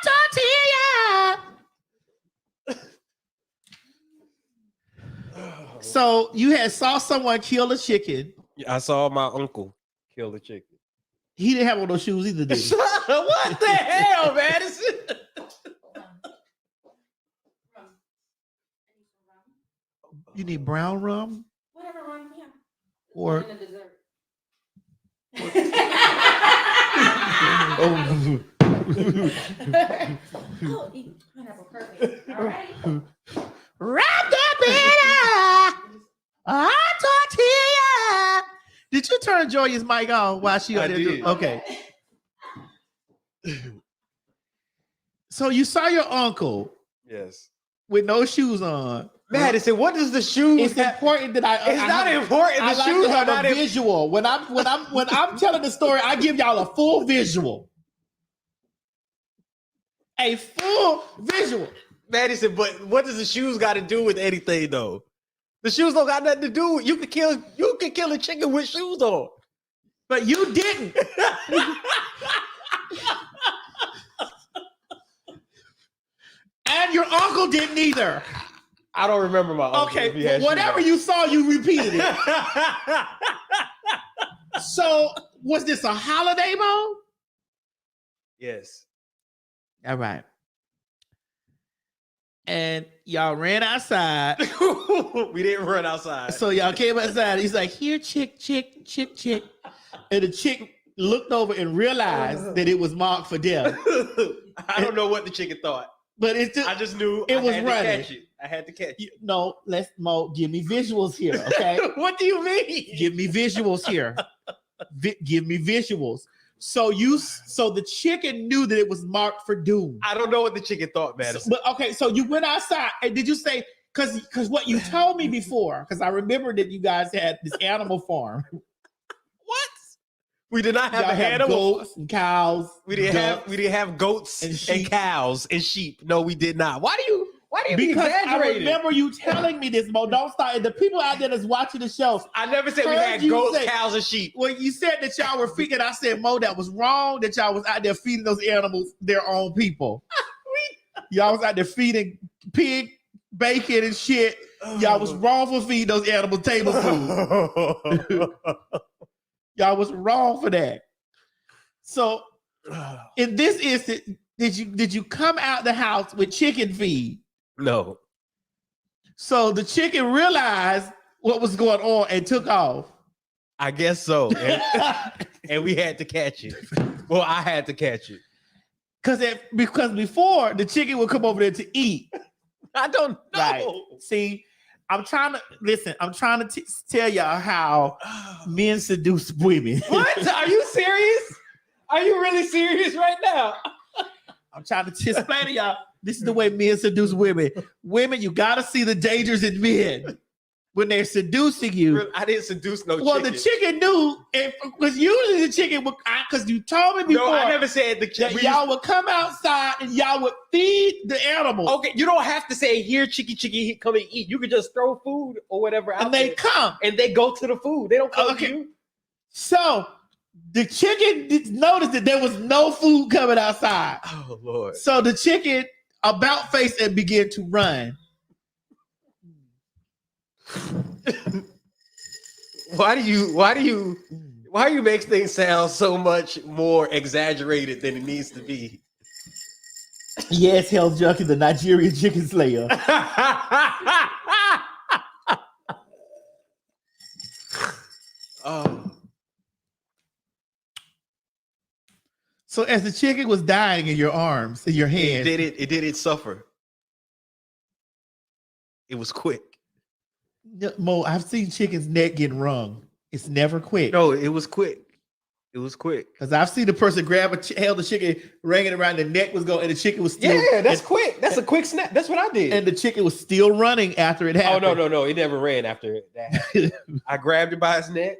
Tortilla. So you had saw someone kill a chicken. I saw my uncle kill the chicken. He didn't have on those shoes either, did he? What the hell, Madison? You need brown rum Whatever rum, yeah. or In the dessert. oh, Oh, eat pineapple, perfect. All right. wrap that bitch. Tortilla. Did you turn Joya's mic on while she I up there? did. Okay. So you saw your uncle Yes. with no shoes on. Madison, what does the shoes It's have? important that I. It's I not have- important. The I like shoes to are have not a important. visual. When I'm telling the story, I give y'all a full visual. A full visual. Madison, but what does the shoes got to do with anything though? The shoes don't got nothing to do with you can kill a chicken with shoes on. But you didn't. And your uncle didn't either. I don't remember my uncle if he Okay, had whatever shoes you saw, you repeated it. on. So was this a holiday mode? Yes. All right. And y'all ran outside. We didn't run outside. So y'all came outside. He's like, here, chick. And the chick looked over and realized that it was marked for death. I don't know what the chicken thought. But it's just, I just knew It I was had running. to catch it. I had to catch it. no, let's Mo, give me visuals here, okay? What do you mean? Give me visuals here. Give me visuals. So the chicken knew that it was marked for doom. I don't know what the chicken thought, Madison. But okay, so you went outside and did you say because what you told me before, because I remember that you guys had this animal farm. What? We did not have Y'all an had animal. goats and cows. We didn't ducks. have goats and and, sheep. cows and sheep. No, we did not. Why do you be Because I exaggerating? remember you telling me this, Mo. Don't start. And the people out there that's watching the show, I never said we Heard had you goats, say- cows, and sheep. well, you said that y'all were feeding. I said, Mo, that was wrong. That y'all was out there feeding those animals their own people. Y'all was out there feeding pig bacon and shit. Y'all was wrong for feeding those animals table food. Y'all was wrong for that. So in this instance, did you come out the house with chicken feed? No. So the chicken realized what was going on and took off. I guess so. And we had to catch it. Well, I had to catch it. Because before the chicken would come over there to eat. I don't know. Right. See, I'm trying to tell y'all how men seduce women. What? Are you serious? Are you really serious right now? I'm trying to explain to y'all. This is the way men seduce women. Women, you gotta see the dangers in men when they're seducing you. I didn't seduce no Well, chicken. the chicken knew, because usually the chicken would, because you told me before. No, I never said the that chicken. y'all would come outside and y'all would feed the animal. Okay, you don't have to say here, chicky, come and eat. You can just throw food or whatever out And they there, come. and they go to the food. They don't come Okay. to you. So the chicken noticed that there was no food coming outside. Oh Lord. So the chicken about face and began to run. Why do you make things sound so much more exaggerated than it needs to be? Yes, Hell's Junkie, the Nigerian chicken slayer. Oh. So as the chicken was dying in your arms, in your hands, It did suffer. It was quick. Mo, I've seen chicken's neck getting wrung. It's never quick. No, it was quick. It was quick. Because I've seen the person grab held the chicken, ring it around, the neck was going, and the chicken was still. Yeah, that's quick. That's a quick snap. That's what I did. And the chicken was still running after it Oh happened. no! It never ran after that happened. I grabbed it by his neck.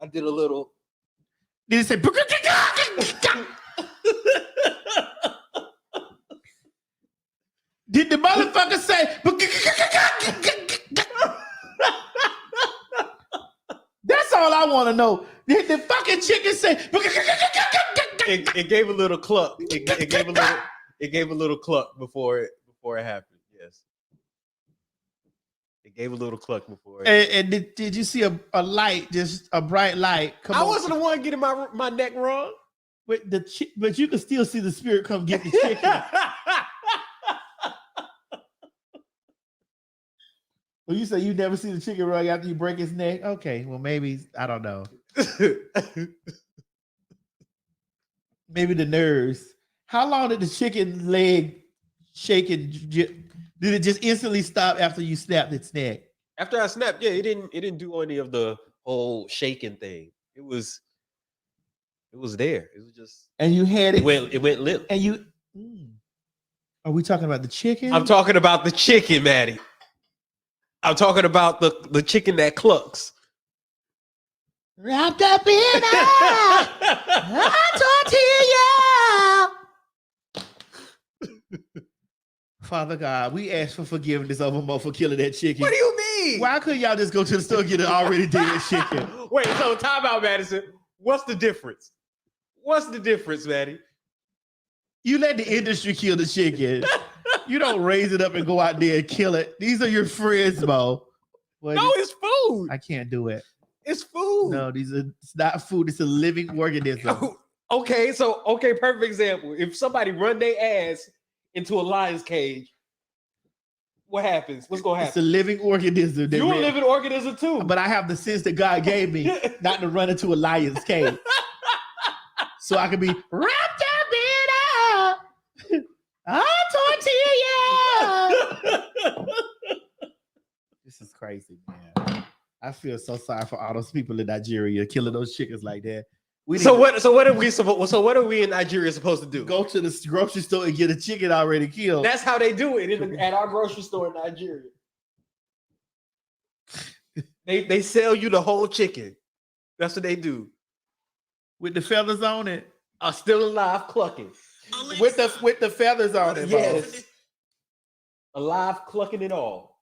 I did a little. Did it say? Did the motherfucker say? That's all I want to know. Did the fucking chicken say? It gave a little cluck. It gave a little cluck before it happened. Yes. It gave a little cluck before it. And did you see a light, just a bright light? Come I on. wasn't the one getting my neck wrong. But you can still see the spirit come get the chicken. Well, you say you never see the chicken run after you break his neck? Okay, well maybe I don't know. Maybe the nerves. How long did the chicken leg shake and did it just instantly stop after you snapped its neck? After I snapped, yeah, it didn't do any of the whole shaking thing. It was there. It was just And you had it. it went limp. And you. Are we talking about the chicken? I'm talking about the chicken, Maddie. I'm talking about the chicken that clucks. Wrapped up in a tortilla. Father God, we ask for forgiveness over Mo for killing that chicken. What do you mean? Why couldn't y'all just go to the store and get an already dead chicken? Wait, so time out, Madison. What's the difference? What's the difference, Maddie? You let the industry kill the chicken. You don't raise it up and go out there and kill it. These are your friends, Mo. Well, No, it's food. I can't do it. It's food. No, it's not food. It's a living organism. Okay, perfect example. If somebody run their ass into a lion's cage, what happens? What's gonna It's a happen? living organism. that You're a ran- living organism too. But I have the sense that God gave me not to run into a lion's cage. So I can be wrapped up in a tortilla. This is crazy, man. I feel so sorry for all those people in Nigeria killing those chickens like that. So what are we in Nigeria supposed to do? Go to the grocery store and get a chicken already killed. That's how they do it at our grocery store in Nigeria. They sell you the whole chicken. That's what they do. With the feathers on it. Are still alive clucking. With the feathers on it. Yes. Alive clucking it all.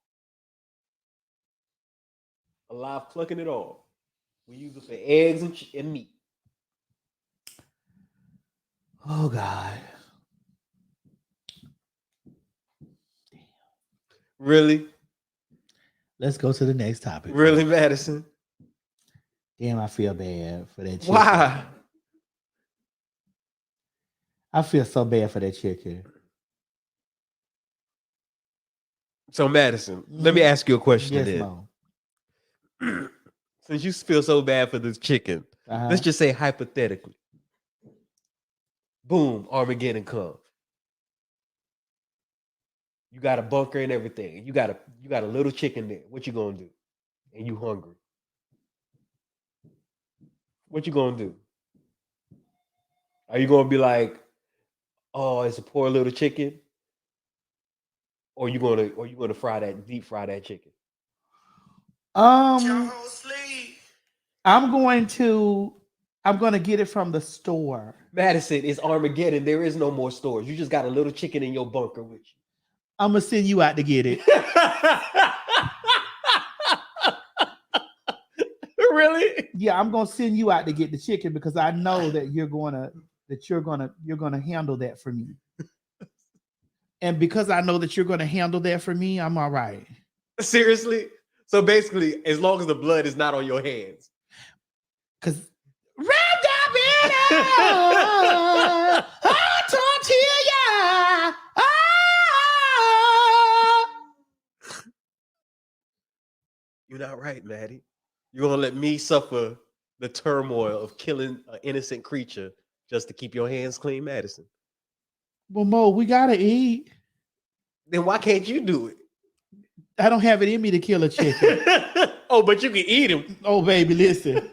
Alive clucking it all. We use it for eggs and meat. Oh God. Really? Let's go to the next topic. Really, Madison? Damn, I feel bad for that chicken. Why? I feel so bad for that chicken. So, Madison, let me ask you a question Yes, then. Mo. Since you feel so bad for this chicken, Uh-huh. let's just say hypothetically, Boom, Armageddon come. You got a bunker and everything. And you got a little chicken there. What you gonna do? And you hungry. What you gonna do? Are you gonna be like, oh, it's a poor little chicken? Or you gonna deep fry that chicken? I'm going to get it from the store. Madison, it's Armageddon. There is no more stores. You just got a little chicken in your bunker with you. I'm gonna send you out to get it. Really? Yeah, I'm gonna send you out to get the chicken because I know that you're gonna handle that for me. And because I know that you're gonna handle that for me, I'm all right. Seriously? So basically, as long as the blood is not on your hands. Cause wrapped up in a tortilla. You're not right, Maddie. You're gonna let me suffer the turmoil of killing an innocent creature just to keep your hands clean, Madison. Well, Mo, we gotta eat. Then why can't you do it? I don't have it in me to kill a chicken. Oh, but you can eat him. Oh, baby, listen.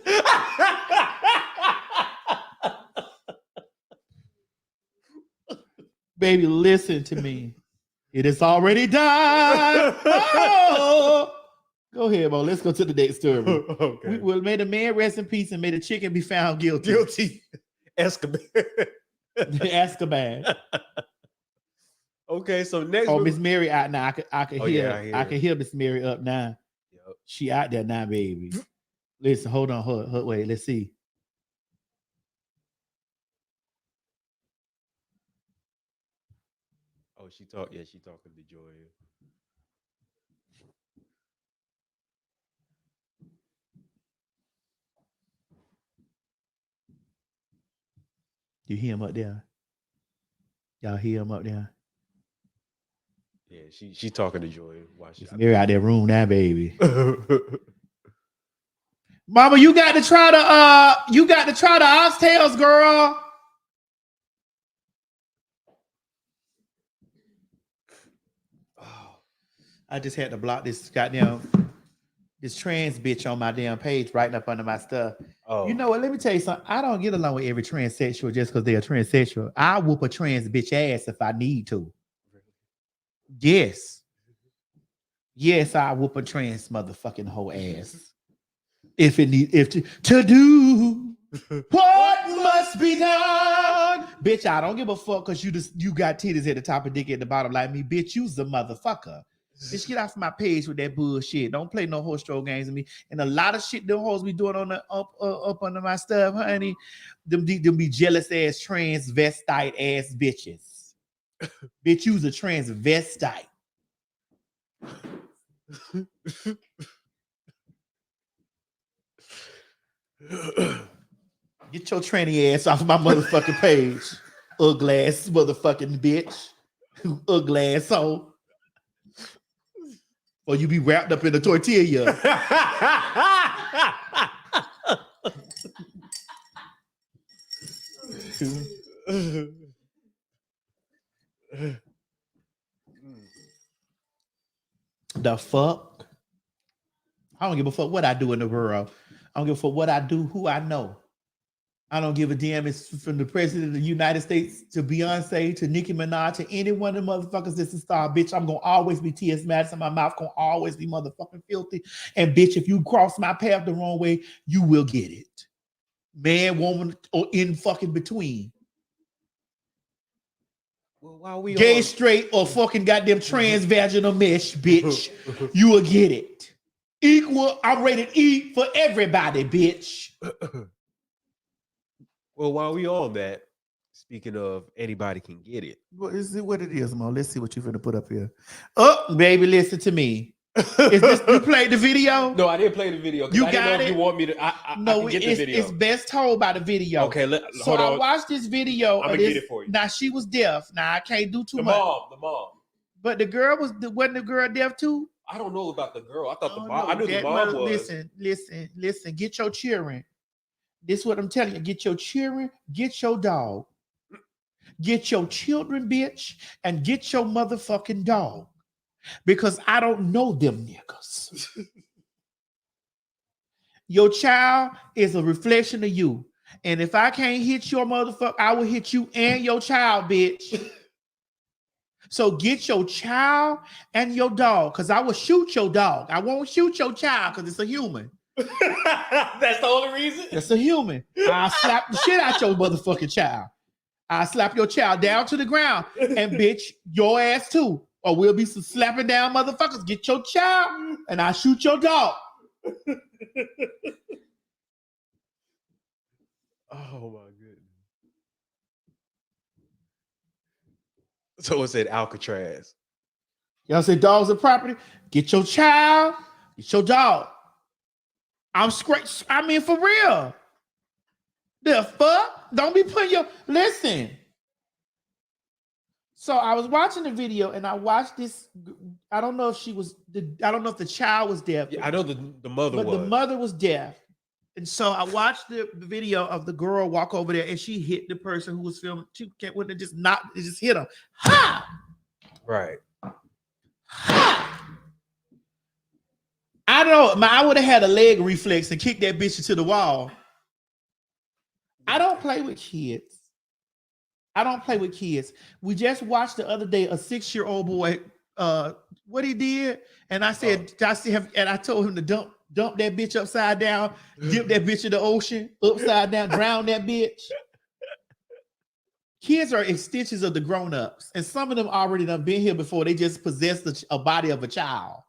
Baby, listen to me. It is already done. Oh! Go ahead, Mo. Let's go to the next story. Okay. Well, may the man rest in peace and may the chicken be found guilty. Guilty. Escobar. Azkaban. Okay, so next. Oh, Miss Mary out now. I can Oh, hear. yeah, I hear I it. can hear Miss Mary up now. Yep. She out there now, baby. Listen, hold on, wait. Let's see. Oh, she talking to Joya. You hear him up there? Y'all hear him up there? Yeah, she talking to Joya. Watch Miss Mary out there room now, baby. Mama, you got to try the oxtails, girl. I just had to block this trans bitch on my damn page right up under my stuff. Oh, You know what? Let me tell you something. I don't get along with every transsexual just because they're transsexual. I whoop a trans bitch ass if I need to. Yes. Yes, I whoop a trans motherfucking whole ass. If to do what must be done. Bitch, I don't give a fuck because you got titties at the top and dick at the bottom like me. Bitch, you's the motherfucker. Bitch, get off my page with that bullshit. Don't play no horse troll games with me. And a lot of shit them hoes be doing on the up under my stuff, honey. Them be jealous ass transvestite ass bitches. Bitch, you's a transvestite. Get your tranny ass off my motherfucking page. Ugly ass motherfucking bitch. Ugly ass hoe. Or you be wrapped up in a tortilla. The fuck? I don't give a fuck what I do in the world. I don't give a fuck what I do, who I know. I don't give a damn. It's from the president of the United States to Beyonce to Nicki Minaj to any one of the motherfuckers that's a star. Bitch, I'm going to always be T.S. Madison. My mouth going to always be motherfucking filthy. And bitch, if you cross my path the wrong way, you will get it. Man, woman, or in fucking between. well, while we Gay, on- straight, or fucking goddamn transvaginal mesh, bitch. You will get it. Equal, I'm rated E for everybody, bitch. Well, while we on that, speaking of anybody can get it. What is it? What it is, Mo? Let's see what you finna put up here. Oh, baby, listen to me. Is this you played the video? No, I didn't play the video. 'Cause You I didn't got know if it? you want me to. I No, can get the video. it's best told by the video. Okay, So hold I on. watched this video. I'ma of get this. it for you. Now she was deaf. Now I can't do too The much. mom. But the girl wasn't the girl deaf too? I don't know about the girl. I thought the Oh, mom. no, I knew the that mom mother- was. Listen. Get your cheering. This is what I'm telling you. Get your cheering. Get your dog. get your children, bitch, and get your motherfucking dog. Because I don't know them niggas. Your child is a reflection of you. And if I can't hit your motherfucker, I will hit you and your child, bitch. So get your child and your dog, because I will shoot your dog. I won't shoot your child because it's a human. That's the only reason? That's a human. I'll slap the shit out your motherfucking child. I'll slap your child down to the ground and bitch your ass too. Or we'll be some slapping down motherfuckers. Get your child and I'll shoot your dog. Oh my goodness. So it said Alcatraz. Y'all say dogs are property? Get your child, get your dog. I'm straight. I mean, for real. The fuck? Don't be putting your listen. So I was watching the video and I watched this. I don't know if she was. I don't know if the child was deaf. Yeah, I know the mother but was. the mother was deaf. And so I watched the video of the girl walk over there and she hit the person who was filming. She wouldn't have just knocked. It just hit him. Ha! Right. Ha! I don't know. I would have had a leg reflex and kicked that bitch into the wall. I don't play with kids. I don't play with kids. We just watched the other day a 6-year-old boy. What he did, and I said, I see him, and I told him to dump that bitch upside down, dip that bitch in the ocean, upside down, drown that bitch. Kids are extensions of the grown-ups, and some of them already done been here before. They just possess a body of a child.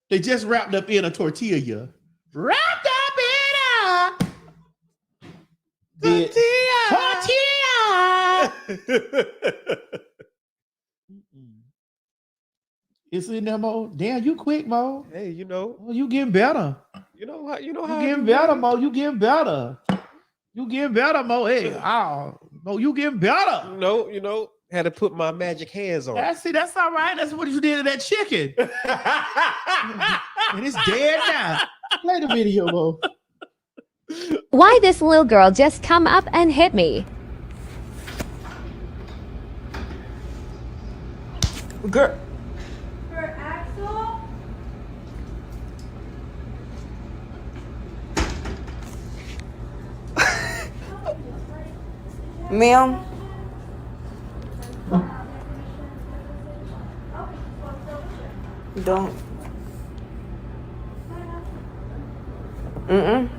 They just wrapped up in a tortilla. Wrapped up in a tortilla. It's in there, Mo. Damn, you quick, Mo. Hey, you know. Oh, you getting better. You know how You getting better, Mo. You getting better. You getting better, Mo. Hey, Mo, you getting better. You know, had to put my magic hands on. That's all right. That's what you did to that chicken. And it's dead now. Play the video, Mo. Why this little girl just come up and hit me? Girl. Her axle? Ma'am. Don't.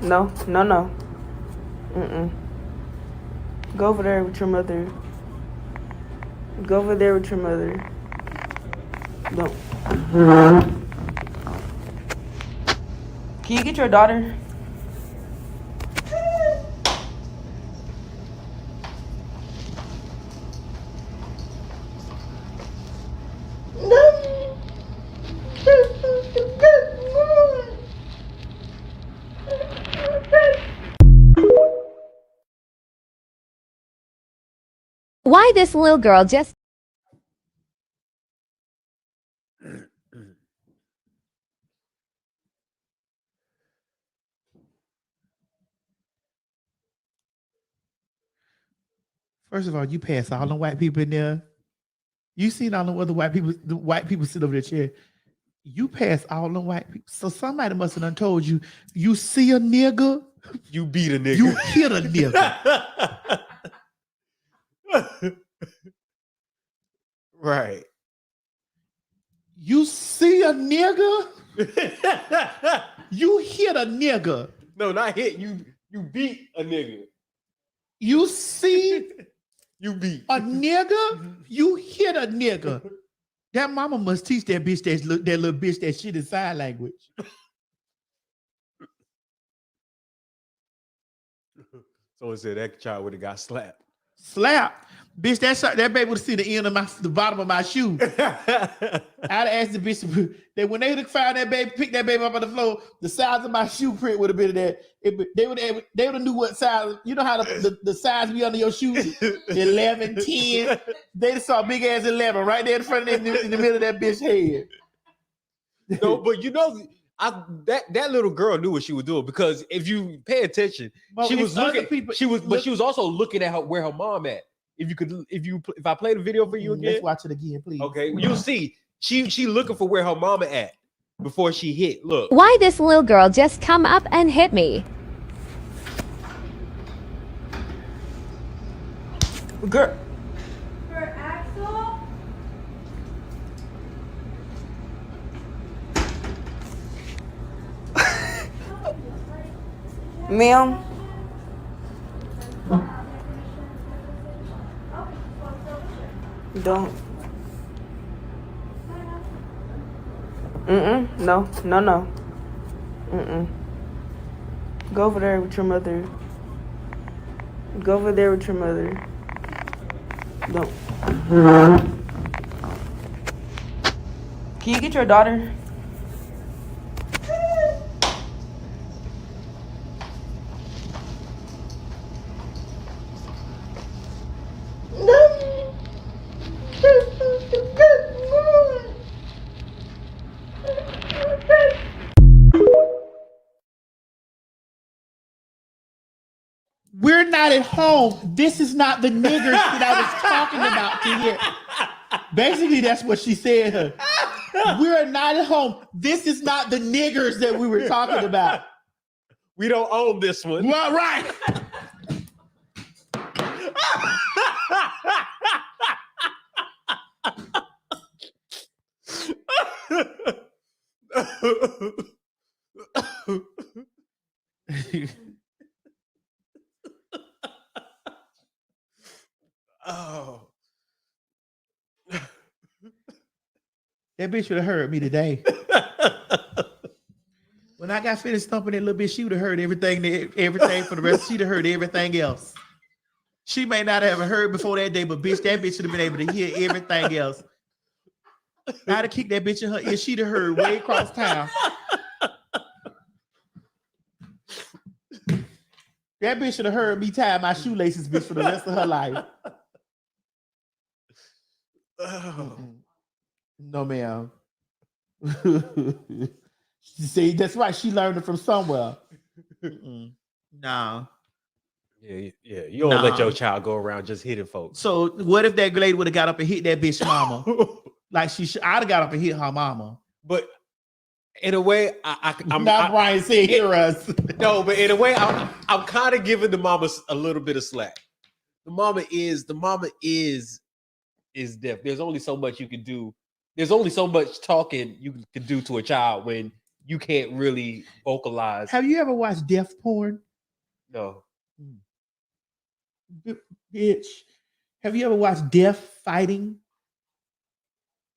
No. Go over there with your mother. Go over there with your mother. Don't. Can you get your daughter? Why this little girl just First of all, you pass all the white people in there. You seen all the other white people sit over their chair. You pass all the white people. So somebody must have done told you, you see a nigga, You beat a nigga. you hit a nigga. Right. You see a nigga, you hit a nigga. No, not hit. You beat a nigga. You see You beat. a nigga, you hit a nigga. That mama must teach that bitch that little bitch that shit in sign language. Someone said that child would have got slapped. Slap. Bitch, that baby would see the end of the bottom of my shoe. I'd ask the bitch that when they would have found that baby, pick that baby up on the floor, the size of my shoe print would have been that. They would have knew what size. You know how the size be under your shoes? 11, 10. They just saw big ass 11 right there in front of them in the middle of that bitch head. No, but you know, that little girl knew what she was doing because if you pay attention, Well, she it's was other looking. people- She was, but look- she was also looking at where her mom at. If I play the video for you again, let's watch it again, please. okay, you'll see she looking for where her mama at before she hit. Look, Why this little girl just come up and hit me? Girl. For Axel? Ma'am. Don't. No. Go over there with your mother. Go over there with your mother. Don't. Can you get your daughter? We're not at home. This is not the niggers that I was talking about to hear. Basically, that's what she said. We're not at home. This is not the niggers that we were talking about. we don't own this one. Well, right. Oh, That bitch would have heard me today. When I got finished thumping that little bitch, she would have heard everything for the rest. She'd have heard everything else. She may not have heard before that day, but bitch, that bitch should have been able to hear everything else. I'd have kicked that bitch in her ear. She'd have heard way across town. That bitch should have heard me tie my shoelaces, bitch, for the rest of her life. oh. No, ma'am. See, that's right. She learned it from somewhere. No. Yeah. You don't let your child go around just hitting folks. So what if that lady would have got up and hit that bitch mama? Like I'd have got up and hit her mama. But in a way, I'm not Brian said hear us. No, but in a way, I'm kind of giving the mama a little bit of slack. The mama is deaf. There's only so much you can do. There's only so much talking you can do to a child when you can't really vocalize. Have you ever watched deaf porn? No. Bitch. Have you ever watched deaf fighting?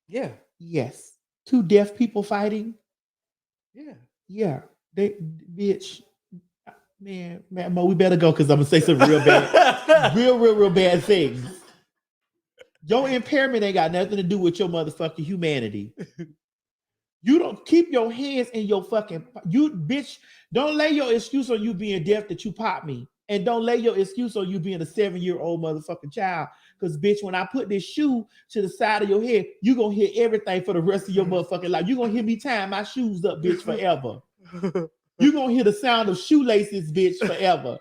Yeah. Yes. Two deaf people fighting? Yeah. Yeah. They bitch. Man, Mo, we better go because I'm gonna say some real bad, real bad things. Your impairment ain't got nothing to do with your motherfucking humanity. You don't keep your hands in your fucking you bitch. Don't lay your excuse on you being deaf that you pop me. And don't lay your excuse on you being a 7-year-old motherfucking child. Because bitch, when I put this shoe to the side of your head, you gonna hear everything for the rest of your motherfucking life. You gonna hear me tying my shoes up, bitch, forever. You gonna hear the sound of shoelaces, bitch, forever.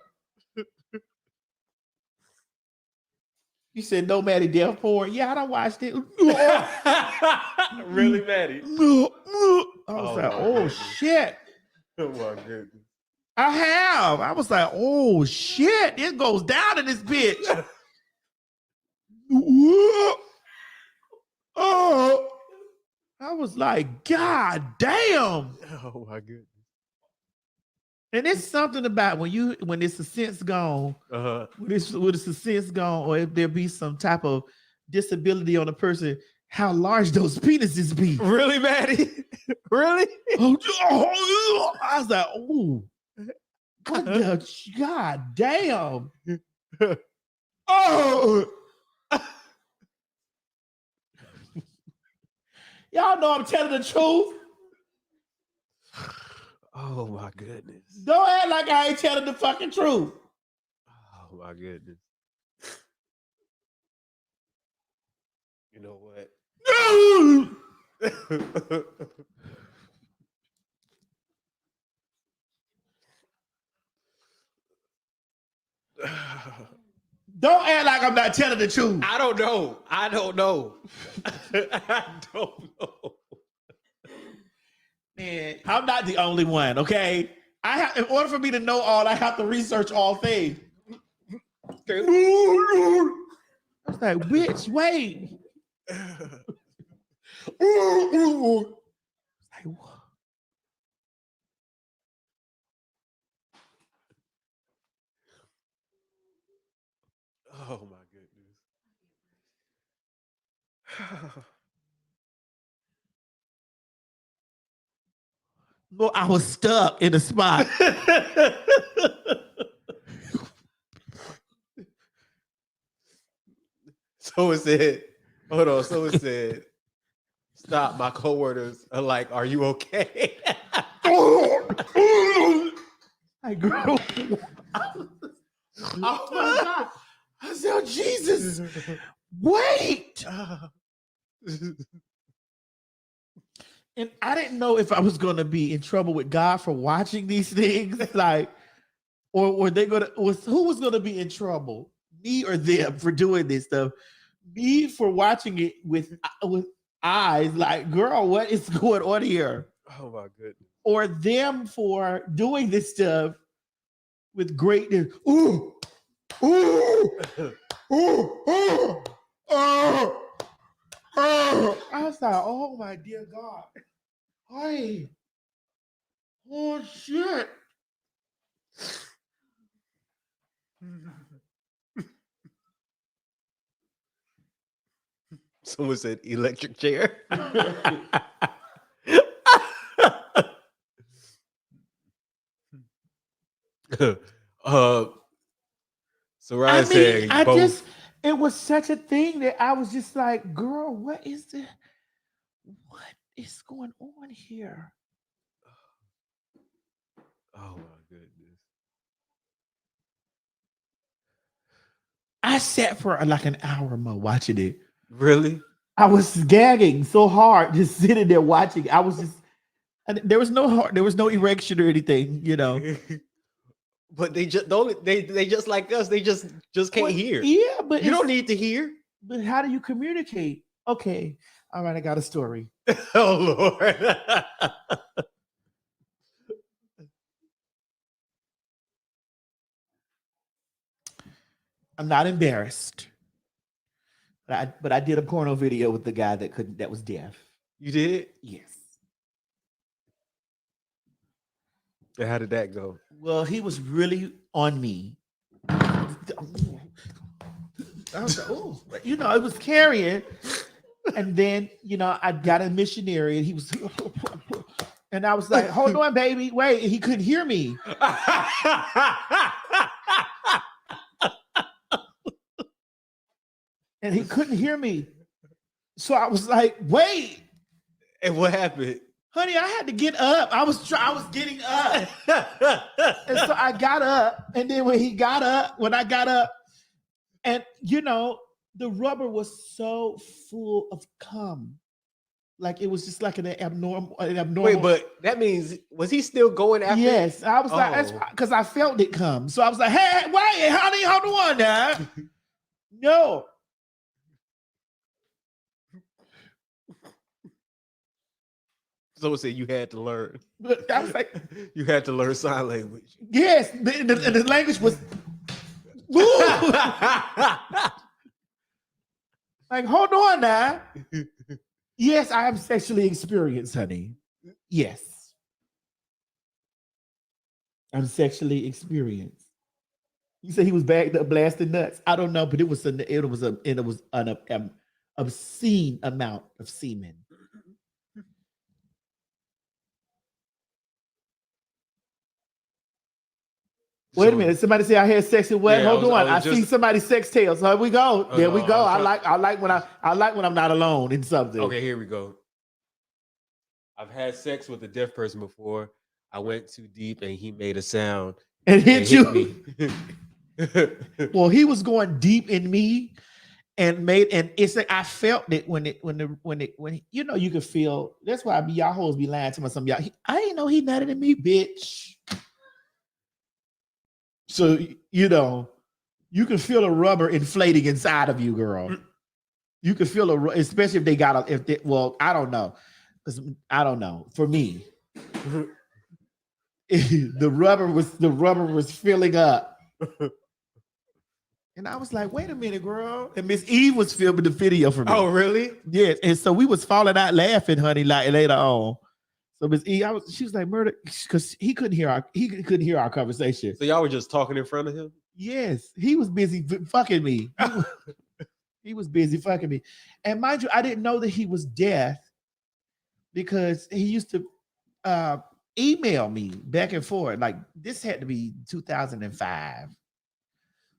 You said no Maddie deaf porn. Yeah, I done watched it. Really, Maddie? I was like, oh shit. Oh my goodness. I have. I was like, oh shit. It goes down in this bitch. Oh. I was like, God damn. Oh my goodness. And it's something about when it's a sense gone, when it's a sense gone, or if there be some type of disability on a person, how large those penises be. Really, Maddie? Really? Oh, I was like, oh, God damn. Oh. Y'all know I'm telling the truth. Oh my goodness. Don't act like I ain't telling the fucking truth. Oh my goodness. You know what? Don't act like I'm not telling the truth. I don't know. I don't know. Man, I'm not the only one, okay? I have, in order for me to know all, I have to research all things. I was like, bitch, wait. Like, what? Oh my goodness. Well, I was stuck in the spot. So it said, hold on. So it said, stop. My coworkers are like, are you okay? I grew. Oh my God. I said, oh, Jesus, wait. And I didn't know if I was going to be in trouble with God for watching these things. Like, or were they going to, who was going to be in trouble? Me or them for doing this stuff? Me for watching it with eyes like, girl, what is going on here? Oh my goodness. Or them for doing this stuff with greatness. Ooh, ooh, ooh, ooh, oh, oh. I was like, oh my dear God. Hey. Oh shit. Someone said electric chair. So Ryan said, it was such a thing that I was just like, girl, what is going on here? oh my goodness. I sat for like an hour more watching it. Really? I was gagging so hard, just sitting there watching. I was just, and there was no erection or anything, you know. But they just don't. They just like us. They just can't hear. Yeah, but you don't need to hear. But how do you communicate? Okay, all right, I got a story. Oh Lord. I'm not embarrassed, but I did a porno video with the guy that was deaf. You did? Yes. And how did that go? Well, he was really on me. I was like, oh, you know, it was carrying. And then, you know, I got a missionary and he was, and I was like, hold on, baby, wait. And he couldn't hear me. And he couldn't hear me. So I was like, wait. And what happened? Honey, I had to get up. I was getting up. And so I got up. And then when I got up, and you know, the rubber was so full of cum. Like it was just like an abnormal. Wait, but that means, was he still going after? Yes. I was like, that's because I felt it come. So I was like, hey, wait, honey, hold on now. No. Someone said you had to learn. But I was like, you had to learn sign language. Yes, the language was like, hold on now. Yes, I am sexually experienced, honey. Yes, I'm sexually experienced. You said he was bagged up blasting nuts. I don't know, but it was an obscene amount of semen. Wait a minute. Somebody say I had sex with what? Yeah, Hold on. I see somebody's sex tail. So here we go. There we go. I like when I'm not alone in something. Okay, here we go. I've had sex with a deaf person before. I went too deep and he made a sound and hit you. Me. Well, he was going deep in me and it's like I felt it when you know, you could feel. That's why y'all hoes be lying to me. Some y'all. I ain't know he nutted in me, bitch. So, you know, You can feel a rubber inflating inside of you, girl. You can feel especially if they got well, I don't know. Because I don't know. For me, the rubber was filling up. And I was like, wait a minute, girl. And Miss Eve was filming the video for me. Oh, really? Yes. And so we was falling out laughing, honey, like later on. So Miss Eve, she was like, murder, because he couldn't hear our conversation. So y'all were just talking in front of him? Yes, he was busy fucking me. He was busy fucking me. And mind you, I didn't know that he was deaf because he used to email me back and forth. Like this had to be 2005.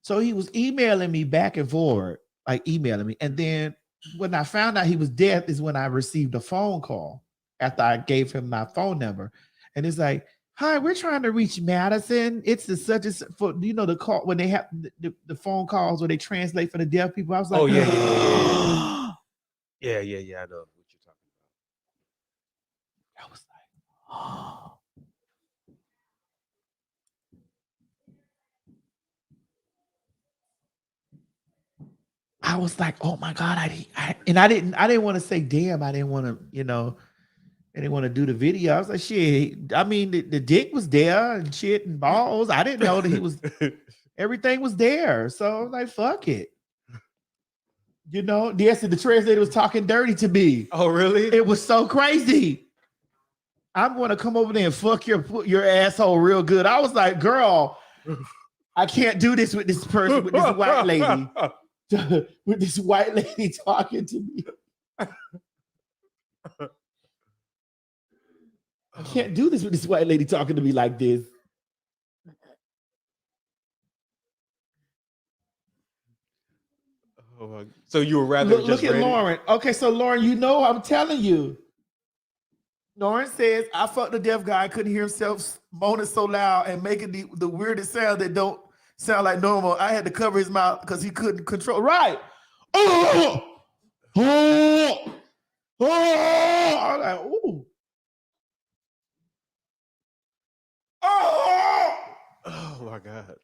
So he was emailing me back and forth, like emailing me. And then when I found out he was deaf is when I received a phone call after I gave him my phone number. And it's like, hi, we're trying to reach Madison. It's the such as for the call when they have the phone calls where they translate for the deaf people. I was like, oh yeah. Yeah. I know what you're talking about. I was like, oh. I was like, oh my God, I didn't want to say damn. I didn't want to, I didn't want to do the video. I was like, shit. I mean, the dick was there and shit and balls. I didn't know that he was. Everything was there. So I was like, fuck it. Yes, the translator was talking dirty to me. Oh, really? It was so crazy. I'm going to come over there and fuck your asshole real good. I was like, girl, I can't do this with this person, with this white lady. With this white lady talking to me. I can't do this with this white lady talking to me like this. Oh, so you were rather look at Lauren. Okay, so Lauren, I'm telling you. Lauren says, I fucked the deaf guy, couldn't hear himself moaning so loud and making the weirdest sound that don't sound like normal. I had to cover his mouth because he couldn't control. Right. Oh, oh, oh. I'm like, ooh. Oh my God.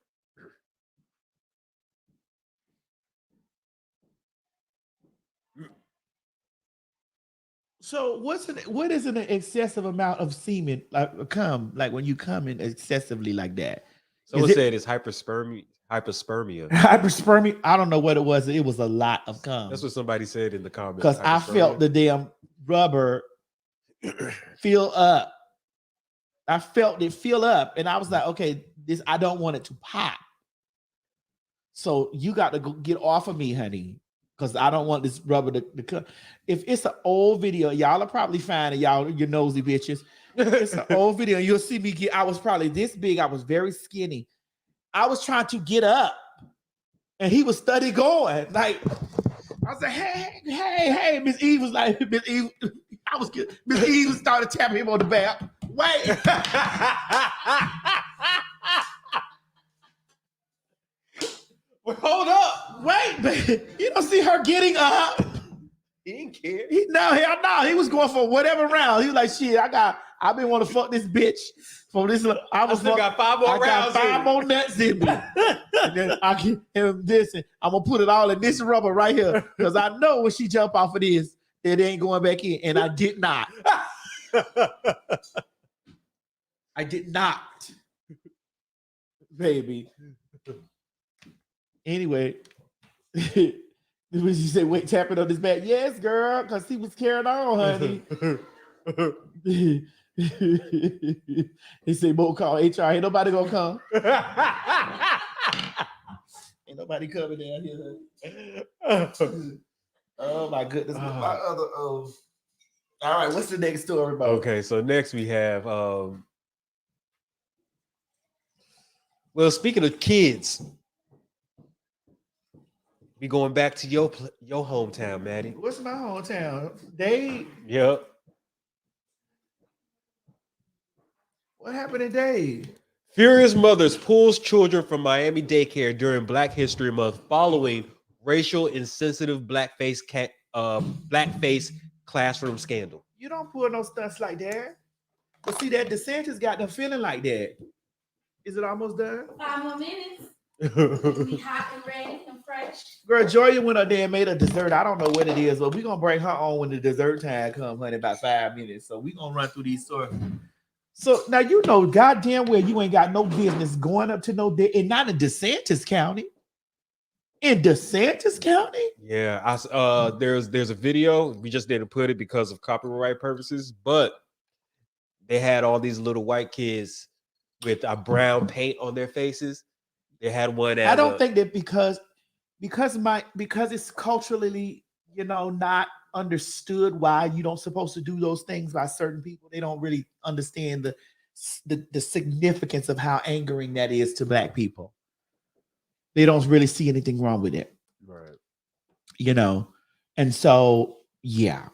So what is an excessive amount of semen like when you come in excessively like that? Someone said it's hyperspermia. Hyperspermia. I don't know what it was. It was a lot of cum. That's what somebody said in the comments. Because I felt the damn rubber fill up. I felt it fill up, and I was like, okay, I don't want it to pop. So you got to go get off of me, honey, because I don't want this rubber to come. If it's an old video, y'all are probably fine, and you nosy bitches. It's an old video, and you'll see me I was probably this big. I was very skinny. I was trying to get up, and he was steady going. Like, I was like, hey, Miss Eve was like, Miss Eve, I was good. Miss Eve started tapping him on the back. Wait. Well, hold up. Wait, baby. You don't see her getting up. He didn't care. No, he was going for whatever round. He was like, shit, I've been wanting to fuck this bitch for this. I still got 5 more rounds. Got 5 more nuts in me. And then I give him this, and I'm gonna put it all in this rubber right here. Because I know when she jump off of this, it ain't going back in. And I did not. I did not. Baby. Anyway. When she said, wait, tapping on his back. Yes, girl, because he was carrying on, honey. He said, "Mo call HR. Ain't nobody gonna come. Ain't nobody coming down here." Oh my goodness! All right, what's the next story about? Okay, so next we have. Well, speaking of kids, we going back to your hometown, Maddie. What's my hometown? Yep. What happened today? Furious mothers pulls children from Miami daycare during Black History Month following racial insensitive blackface classroom scandal. You don't pull no stunts like that. But see, that DeSantis got them feeling like that. Is it almost done? 5 more minutes. Be hot and ready and fresh. Girl, Joya went up there and made a dessert. I don't know what it is, but we're gonna bring her on when the dessert time comes, honey, about 5 minutes. So we're gonna run through these stories. So now you know goddamn well you ain't got no business going up to no day and not in DeSantis County. In DeSantis County? Yeah, there's a video. We just didn't put it because of copyright purposes, but they had all these little white kids with a brown paint on their faces. They had one. I don't think that because it's culturally, not understood why you don't supposed to do those things by certain people. They don't really understand the significance of how angering that is to Black people. They don't really see anything wrong with it. Right. And so, yeah.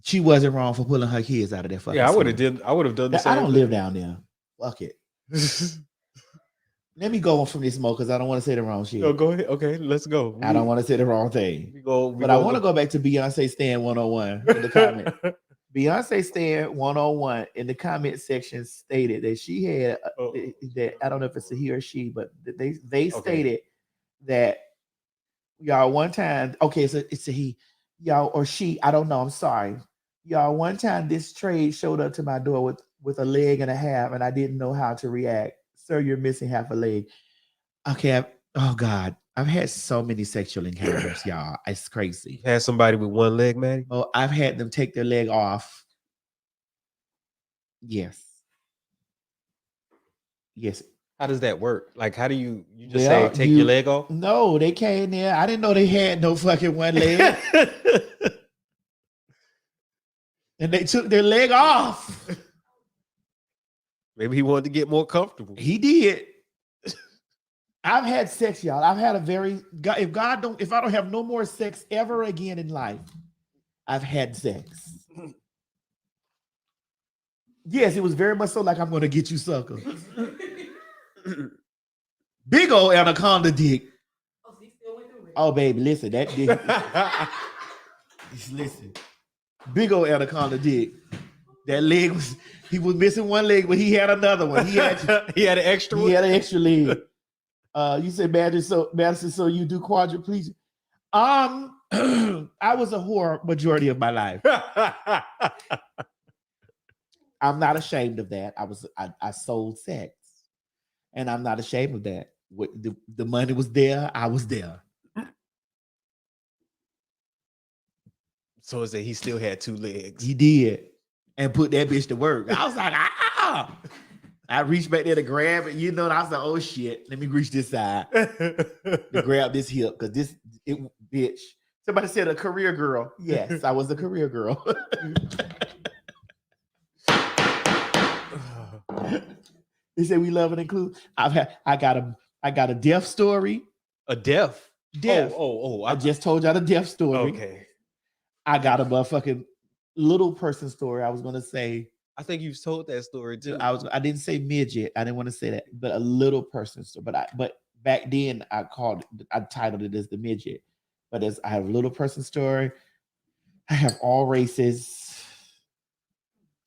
She wasn't wrong for pulling her kids out of that fucking Yeah, I would school. have done the same. I don't live down there. Fuck it. Let me go on from this more because I don't want to say the wrong shit. No, go ahead. Okay, let's go. I don't want to say the wrong thing. I want to go back to Beyonce Stan 101 in the comment. Beyonce Stan 101 in the comment section stated that she had that I don't know if it's a he or she, but they stated that y'all one time. Okay, so it's a he, y'all or she. I don't know. I'm sorry, y'all. One time this trade showed up to my door with a leg and a half, and I didn't know how to react. Sir, you're missing half a leg. Okay. Oh God, I've had so many sexual encounters, y'all. It's crazy. You had somebody with one leg, Maddie? Oh, I've had them take their leg off. Yes. How does that work? Like, how do you just say take your leg off? No, they came there. I didn't know they had no fucking one leg. And they took their leg off. Maybe he wanted to get more comfortable. He did. I've had sex, y'all. I've had if I don't have no more sex ever again in life, I've had sex. Yes, it was very much so like I'm gonna get you, sucker. Big old anaconda dick. Oh, baby, listen, that dick. Listen, big old anaconda dick. That leg he was missing one leg, but he had another one. He had an extra one. He had an extra leg. You said Madison, so you do quadriplegia. I was a whore majority of my life. I'm not ashamed of that. I sold sex, and I'm not ashamed of that. The money was there. I was there. So is that he still had two legs? He did, and put that bitch to work. I was like, ah. I reached back there to grab it, and I was like, oh shit, let me reach this side to grab this hip because bitch. Somebody said a career girl. Yes, I was a career girl. He said we love and include. I got a death story. A death? Death. Oh. I just told y'all the death story. Okay. I got a motherfucking little person story. I was gonna say. I think you've told that story too. I didn't say midget. I didn't want to say that, but a little person story. But back then I titled it as the midget. But I have a little person story. I have all races.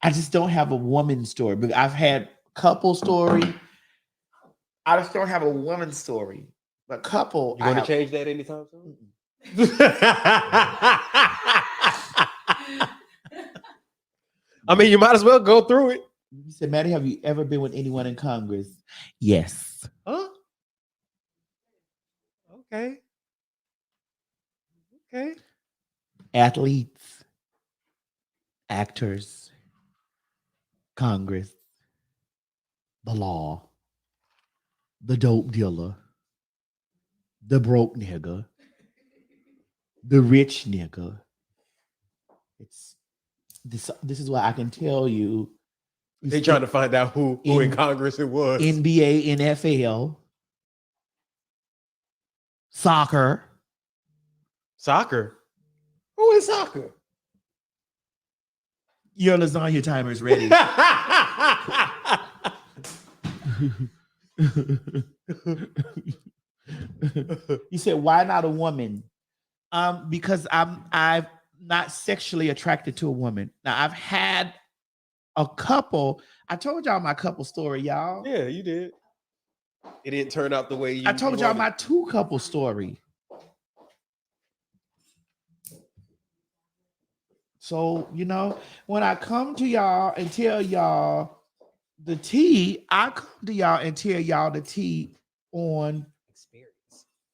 I just don't have a woman story. But I've had couple story. I just don't have a woman story. But couple. You want to change that anytime soon? I mean, you might as well go through it. You said, Maddie, have you ever been with anyone in Congress? Yes. Huh? Okay. Athletes, actors, Congress, the law, the dope dealer, the broke nigga, the rich nigga. This is why I can tell you. They trying to find out who in Congress it was. NBA, NFL, soccer. Soccer? Who is soccer? Your lasagna timer is ready. You said, why not a woman? Because I'm not sexually attracted to a woman. Now I've had a couple. I told y'all my couple story, y'all. Yeah, you did. It didn't turn out the way you. I told you y'all wanted. my 2-couple story. So, you know, when I come to y'all and tell y'all the tea, I come to y'all and tell y'all the tea on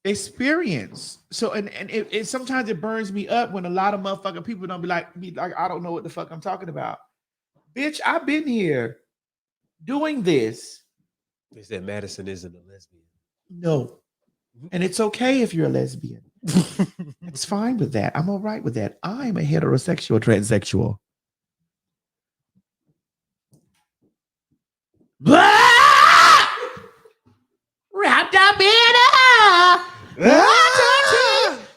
experience. So, and it sometimes it burns me up when a lot of motherfucking people don't be like, I don't know what the fuck I'm talking about. Bitch, I've been here doing this. They said Madison isn't a lesbian. No. And it's okay if you're a lesbian. It's fine with that. I'm all right with that. I'm a heterosexual transsexual. Wrapped up in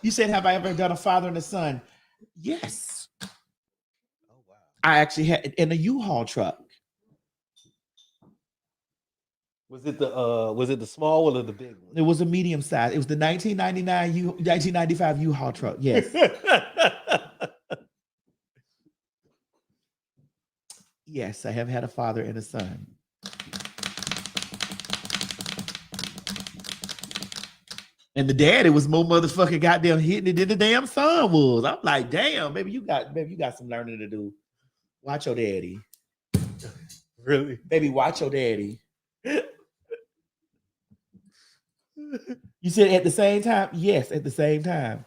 You said, have I ever done a father and a son? Yes. Oh wow. I actually had in a U-Haul truck. Was it the small one or the big one? It was a medium size. It was the 1995 U-Haul truck. Yes. Yes, I have had a father and a son. And the daddy was more motherfucking goddamn hitting it than the damn son was. I'm like, damn, baby, you got some learning to do. Watch your daddy. Really? Baby, watch your daddy. You said at the same time? Yes, at the same time.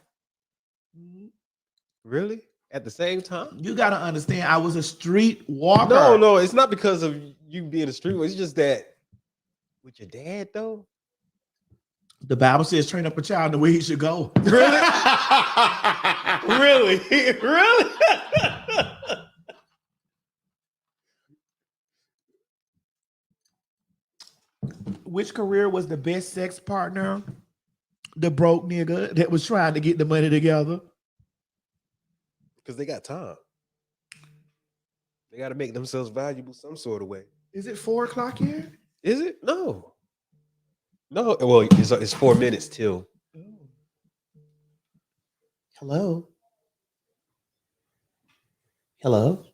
Really? At the same time? You got to understand, I was a street walker. No, it's not because of you being a street walker. It's just that with your dad, though. The Bible says train up a child the way he should go. Really? Really? Really? Which career was the best sex partner? The broke nigga that was trying to get the money together. Because they got time. They got to make themselves valuable some sort of way. Is it 4:00 yet? Is it? No. No. Well, it's 4 minutes till. Hello? Hello?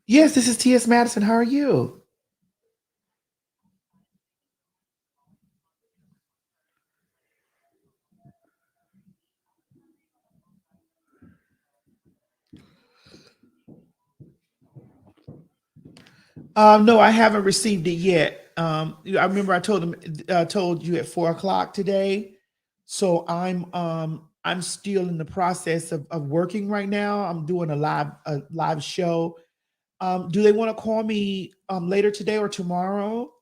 Yes, this is T.S. Madison. How are you? No, I haven't received it yet. I remember I told you at 4:00 today. So I'm still in the process of working right now. I'm doing a live show. Do they want to call me later today or tomorrow?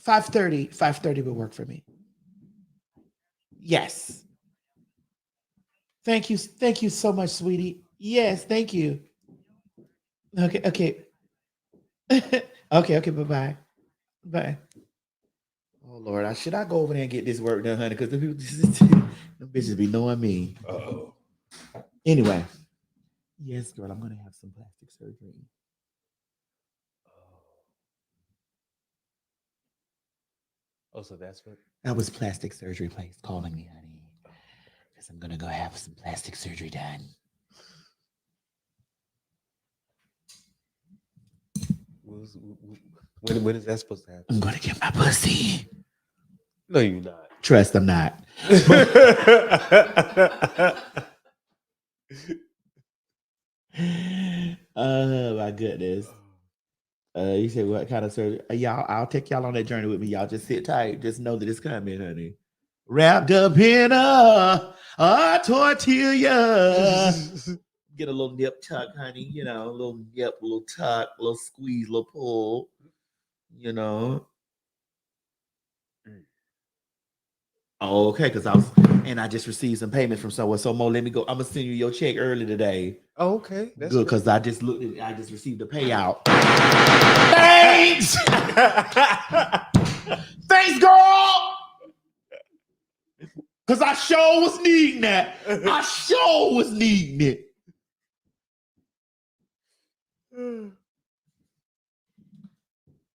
5:30 would work for me. Yes. Thank you so much, sweetie. Yes, thank you. Okay. Okay, bye-bye. Bye. Oh Lord, should I go over there and get this work done, honey? Because the people, them bitches be knowing me. Uh-oh. Anyway. Yes, girl, I'm gonna have some plastic surgery. Oh, so that's what? That was plastic surgery place calling me, honey. Because I'm gonna go have some plastic surgery done. When is that supposed to happen? I'm gonna get my pussy. No, you're not. Trust, I'm not. Oh my goodness. You said what kind of surgery? Y'all, I'll take y'all on that journey with me. Y'all just sit tight. Just know that it's coming, honey. Wrapped up in a tortilla. Get a little nip tuck, honey. You know, a little nip, a little tuck, a little squeeze, a little pull. You know. Oh, okay, because I just received some payment from someone. So Mo, let me go. I'm gonna send you your check early today. Oh, okay. That's good, because I just received a payout. Thanks! Thanks, girl! Because I sure was needing that. I sure was needing it.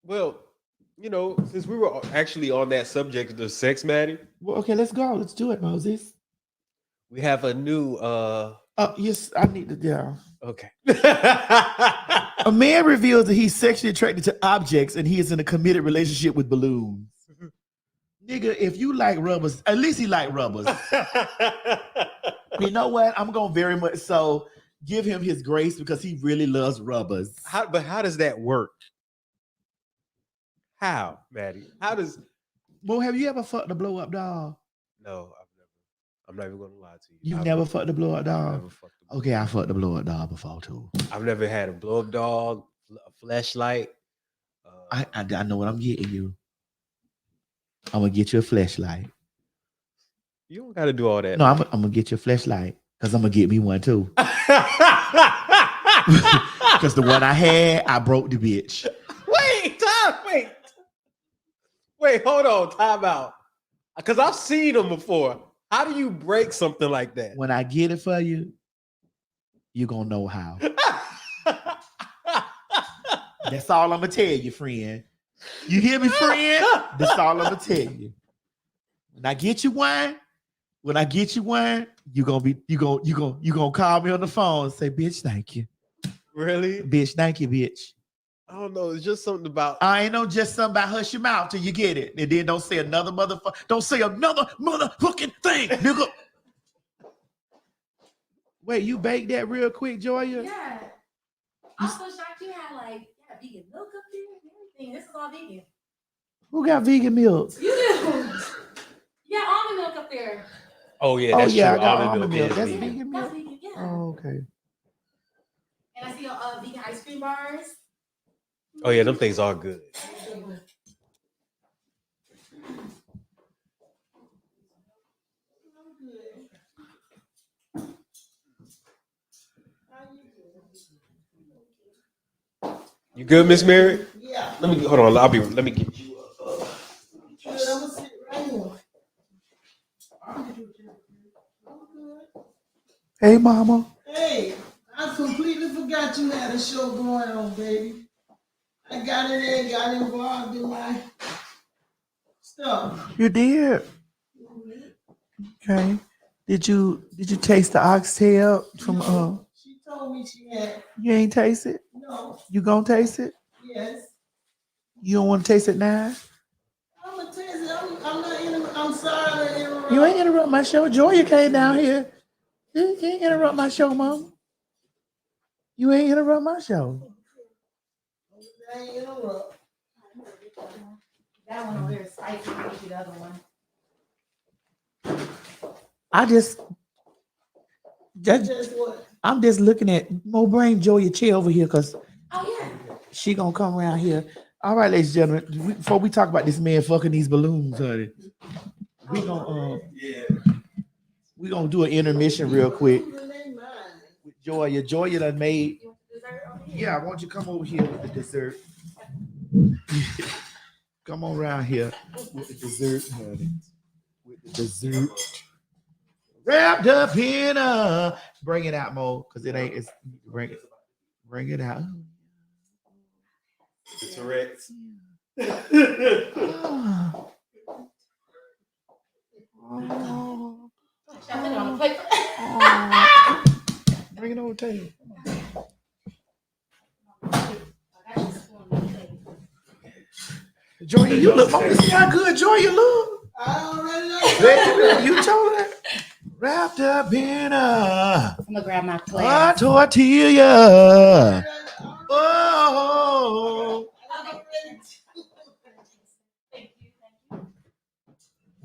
Well, you know, since we were actually on that subject of sex, Maddie. Well, okay, let's go. Let's do it, Moses. We have a new Yes, I need to. Yeah. Okay. A man reveals that he's sexually attracted to objects and he is in a committed relationship with balloons. Nigga, if you like rubbers, at least he like rubbers. You know what? I'm gonna very much so give him his grace because he really loves rubbers. But how does that work? How, Maddie? How does? Well, have you ever fucked a blow up doll? No, I've never. I'm not even gonna lie to you. You've never fucked a blow up doll? Never fucked a Okay, I fucked a blow up doll before too. I've never had a blow up doll, a flashlight. I know what I'm getting you. I'm gonna get you a flashlight. You don't gotta do all that. No, I'm gonna get you a flashlight because I'm gonna get me one too. Because the one I had, I broke the bitch. Wait, hold on, time out. Because I've seen them before. How do you break something like that? When I get it for you, you're gonna know how. That's all I'm gonna tell you, friend. You hear me, friend? That's all I'm gonna tell you. When I get you one, you gonna call me on the phone and say, bitch, thank you. Really? Bitch, thank you, bitch. I don't know. It's just something about. I ain't know just something about hush your mouth till you get it. And then don't say another motherfucking thing, nigga. Wait, you baked that real quick, Joya? Yeah. I'm so shocked you had vegan milk up there and everything. This is all vegan. Who got vegan milk? You do. Yeah, almond milk up there. Oh yeah, that's I true. got Almond almond milk. is That's vegan. vegan milk. That's vegan, yeah. Oh, okay. And I see vegan ice cream bars. Oh yeah, them things are good. You good, Miss Mary? Yeah. Let me hold on. Let me get you. I'm gonna sit right here. Hey, mama. Hey, I completely forgot you had a show going on, baby. I got in there and got involved in my stuff. You did. Okay. Did you taste the oxtail from She told me she had. You ain't taste it? No. You gonna taste it? Yes. You don't want to taste it now? I'm gonna taste it. I'm not. I'm sorry to interrupt. You ain't interrupt my show. Joya came down here. You can't interrupt my show, mom. You ain't interrupt my show. I ain't interrupt. That one over there is spicy. I'll give you the other one. I'm just looking at Mo. Bring Joya chair over here because Oh yeah. she gonna come around here. All right, ladies and gentlemen, before we talk about this man fucking these balloons, honey, we gonna do an intermission real quick. With Joya. Joya done made. Yeah, why don't you come over here with the dessert? Come on around here with the dessert, honey. With the dessert. Wrapped up in bring it out, Mo, because it ain't. It's bring it out. The Tourette's. Bring it over to you. Joya, you look. Oh, see how good Joya look. I already know. You told her. Wrapped up in I'm gonna grab my plate. tortilla. Oh.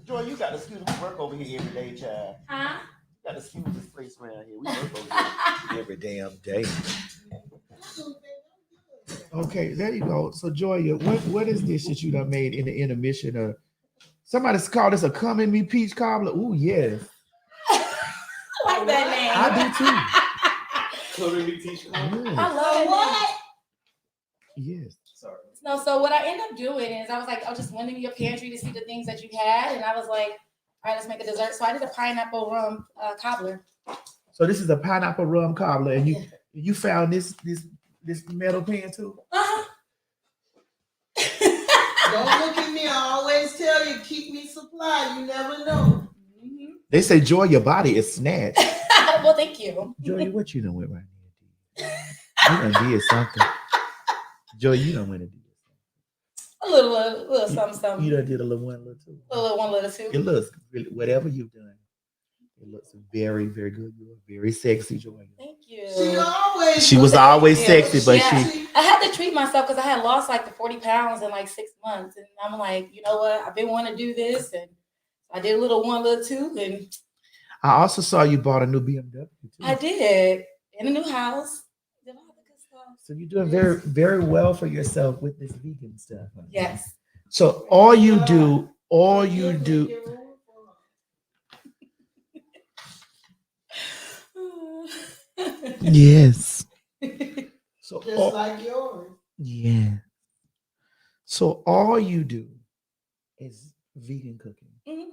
Joy, you got to excuse me work over here every day, child. Huh? You got to excuse this place around here. We work over here every damn day. Okay, there you go. So, Joya, what is this that you done made in the intermission? Somebody's called this a come in me peach cobbler. Ooh, yes. I like that name. I do too. Come in me peach cobbler. Yes. I love that Yes. Sorry. name. No, so what I ended up doing is I was like, I was just went into your pantry to see the things that you had, and I was like, all right, let's make a dessert. So I did a pineapple rum cobbler. So this is a pineapple rum cobbler, and you found this metal pan too? Uh-huh. Don't look at me. I always tell you, keep me supplied. You never know. They say, Joy, your body is snatched. Well, thank you. Joya, what you done with right now? You done did something. Joya, you done went and did A little something, something. You done did a little one, little two. A little one, little two. It looks really, whatever you've done. It looks very, very good. You are very sexy, Joya. Thank you. She was always sexy, but she. I had to treat myself because I had lost like the 40 pounds in like 6 months, and I'm like, you know what? I've been wanting to do this, and I did a little one, little two, and I also saw you bought a new BMW too. I did in a new house. Did all the good stuff. So you're doing very, very well for yourself with this vegan stuff. Huh? Yes. So all you do. Yes. So Just like yours. Yeah. So all you do is vegan cooking. Mm-hmm.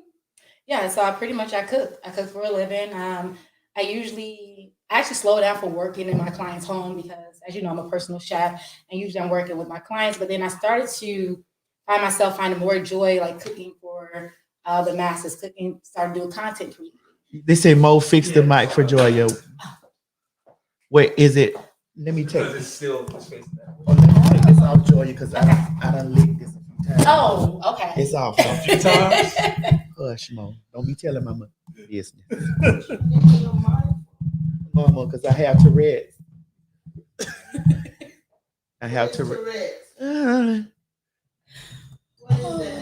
Yeah, so I cook. I cook for a living. I actually slow down for working in my client's home because, as you know, I'm a personal chef, and usually I'm working with my clients. But then I started to find myself finding more joy, like cooking for the masses. Started doing content creating. They say Mo fixed the mic for Joya. Wait, is it? Let me take. It's still facing that way. Oh, let me take this off, Joya, because I done licked this a few times. Oh, okay. It's off a few times. Hush, Mo. Don't be telling my business. Mama, because I have Tourette's. I have Tourette's.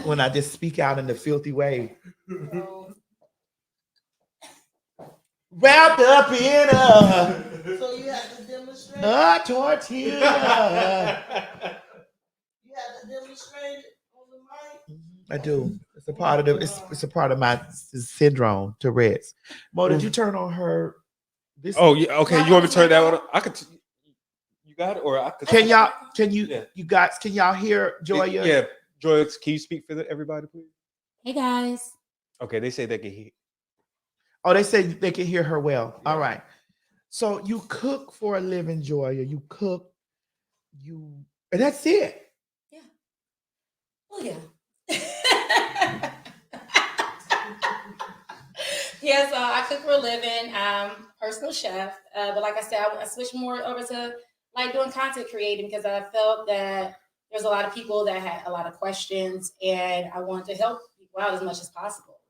When I just speak out in the filthy way. Wrapped up in a So you have to demonstrate. Tortilla. You have to demonstrate it on the mic. I do. It's a part of it's a part of my syndrome, Tourette's. Mo, did you turn on her? This. Oh yeah. Okay. You want me to turn that one? I could. You got it, or I could. Can y'all? Can you? Yeah. You guys? Can y'all hear Joya? Yeah. Joya, can you speak for everybody, please? Hey guys. Okay. They say they can hear. Oh, they say they can hear her well. Yeah. All right. So you cook for a living, Joya. You cook. And that's it. Yeah. Oh yeah. Yes, I cook for a living. Personal chef, but like I said, I switched more over to like doing content creating because I felt that there's a lot of people that had a lot of questions, and I wanted to help people out as much as possible.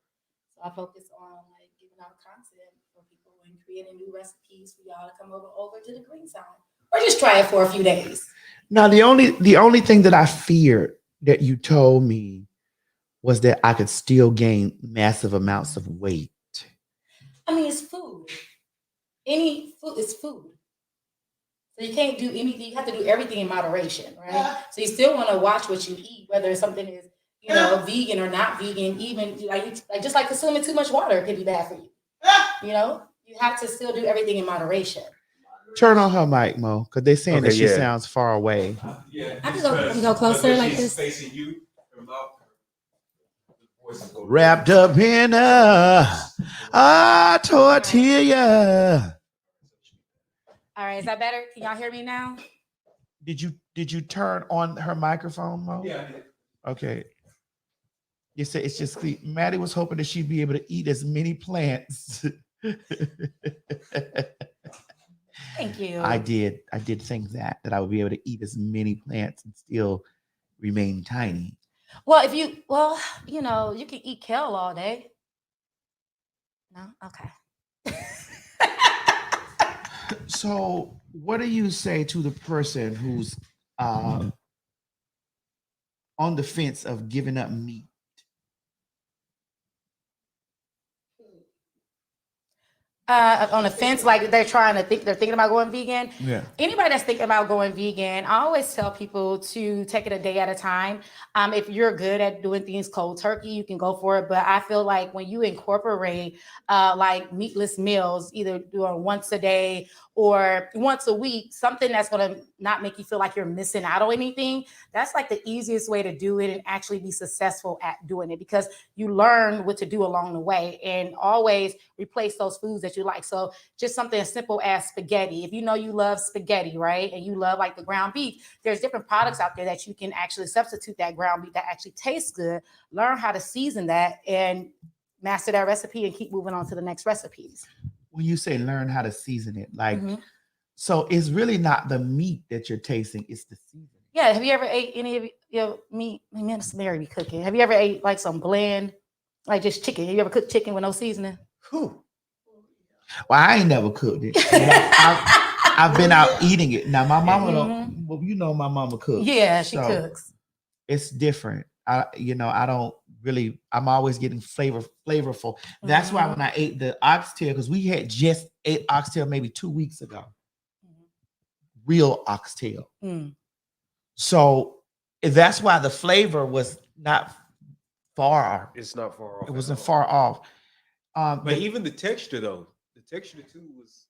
So I focus on like giving out content for people and creating new recipes for y'all to come over to the green side, or just try it for a few days. Now, the only thing that I feared that you told me was that I could still gain massive amounts of weight. I mean, it's food. Any food is food. So you can't do anything. You have to do everything in moderation, right? So you still want to watch what you eat, whether something is, vegan or not vegan. Even just like consuming too much water can be bad for you. You have to still do everything in moderation. Turn on her mic, Mo, because they're saying that she sounds far away. Yeah, I can go closer like this. Facing you. Wrapped up in a tortilla. All right, is that better? Can y'all hear me now? Did you turn on her microphone, Mo? Yeah, I did. Okay. You said it's just Maddie was hoping that she'd be able to eat as many plants. Thank you. I did think that I would be able to eat as many plants and still remain tiny. Well, you can eat kale all day. No? Okay. So what do you say to the person who's on the fence of giving up meat? On the fence, like they're thinking about going vegan. Yeah. Anybody that's thinking about going vegan, I always tell people to take it a day at a time. If you're good at doing things cold turkey, you can go for it. But I feel like when you incorporate like meatless meals, either doing once a day or once a week, something that's going to not make you feel like you're missing out on anything, that's like the easiest way to do it and actually be successful at doing it, because you learn what to do along the way and always replace those foods that you like. So just something as simple as spaghetti. If you know you love spaghetti, right, and you love like the ground beef, there's different products out there that you can actually substitute that ground beef that actually tastes good. Learn how to season that and master that recipe and keep moving on to the next recipes. when you say learn how to season it, like, Mhm. so it's really not the meat that you're tasting, it's the seasoning. Yeah. Have you ever ate any of your meat? My man, Mary be cooking. Have you ever ate like some bland, like just chicken? Have you ever cooked chicken with no seasoning? Whew. Well, I ain't never cooked it. I've been out eating it. Now my mama don't. Well, you know my mama cooks. Yeah, she so cooks. It's different. I don't really. I'm always getting flavorful. That's why when I ate the oxtail, because we had just ate oxtail maybe 2 weeks ago. Real oxtail. Mm. So that's why the flavor was not far off. It's not far off. It wasn't far off. But even the texture though, the texture too was.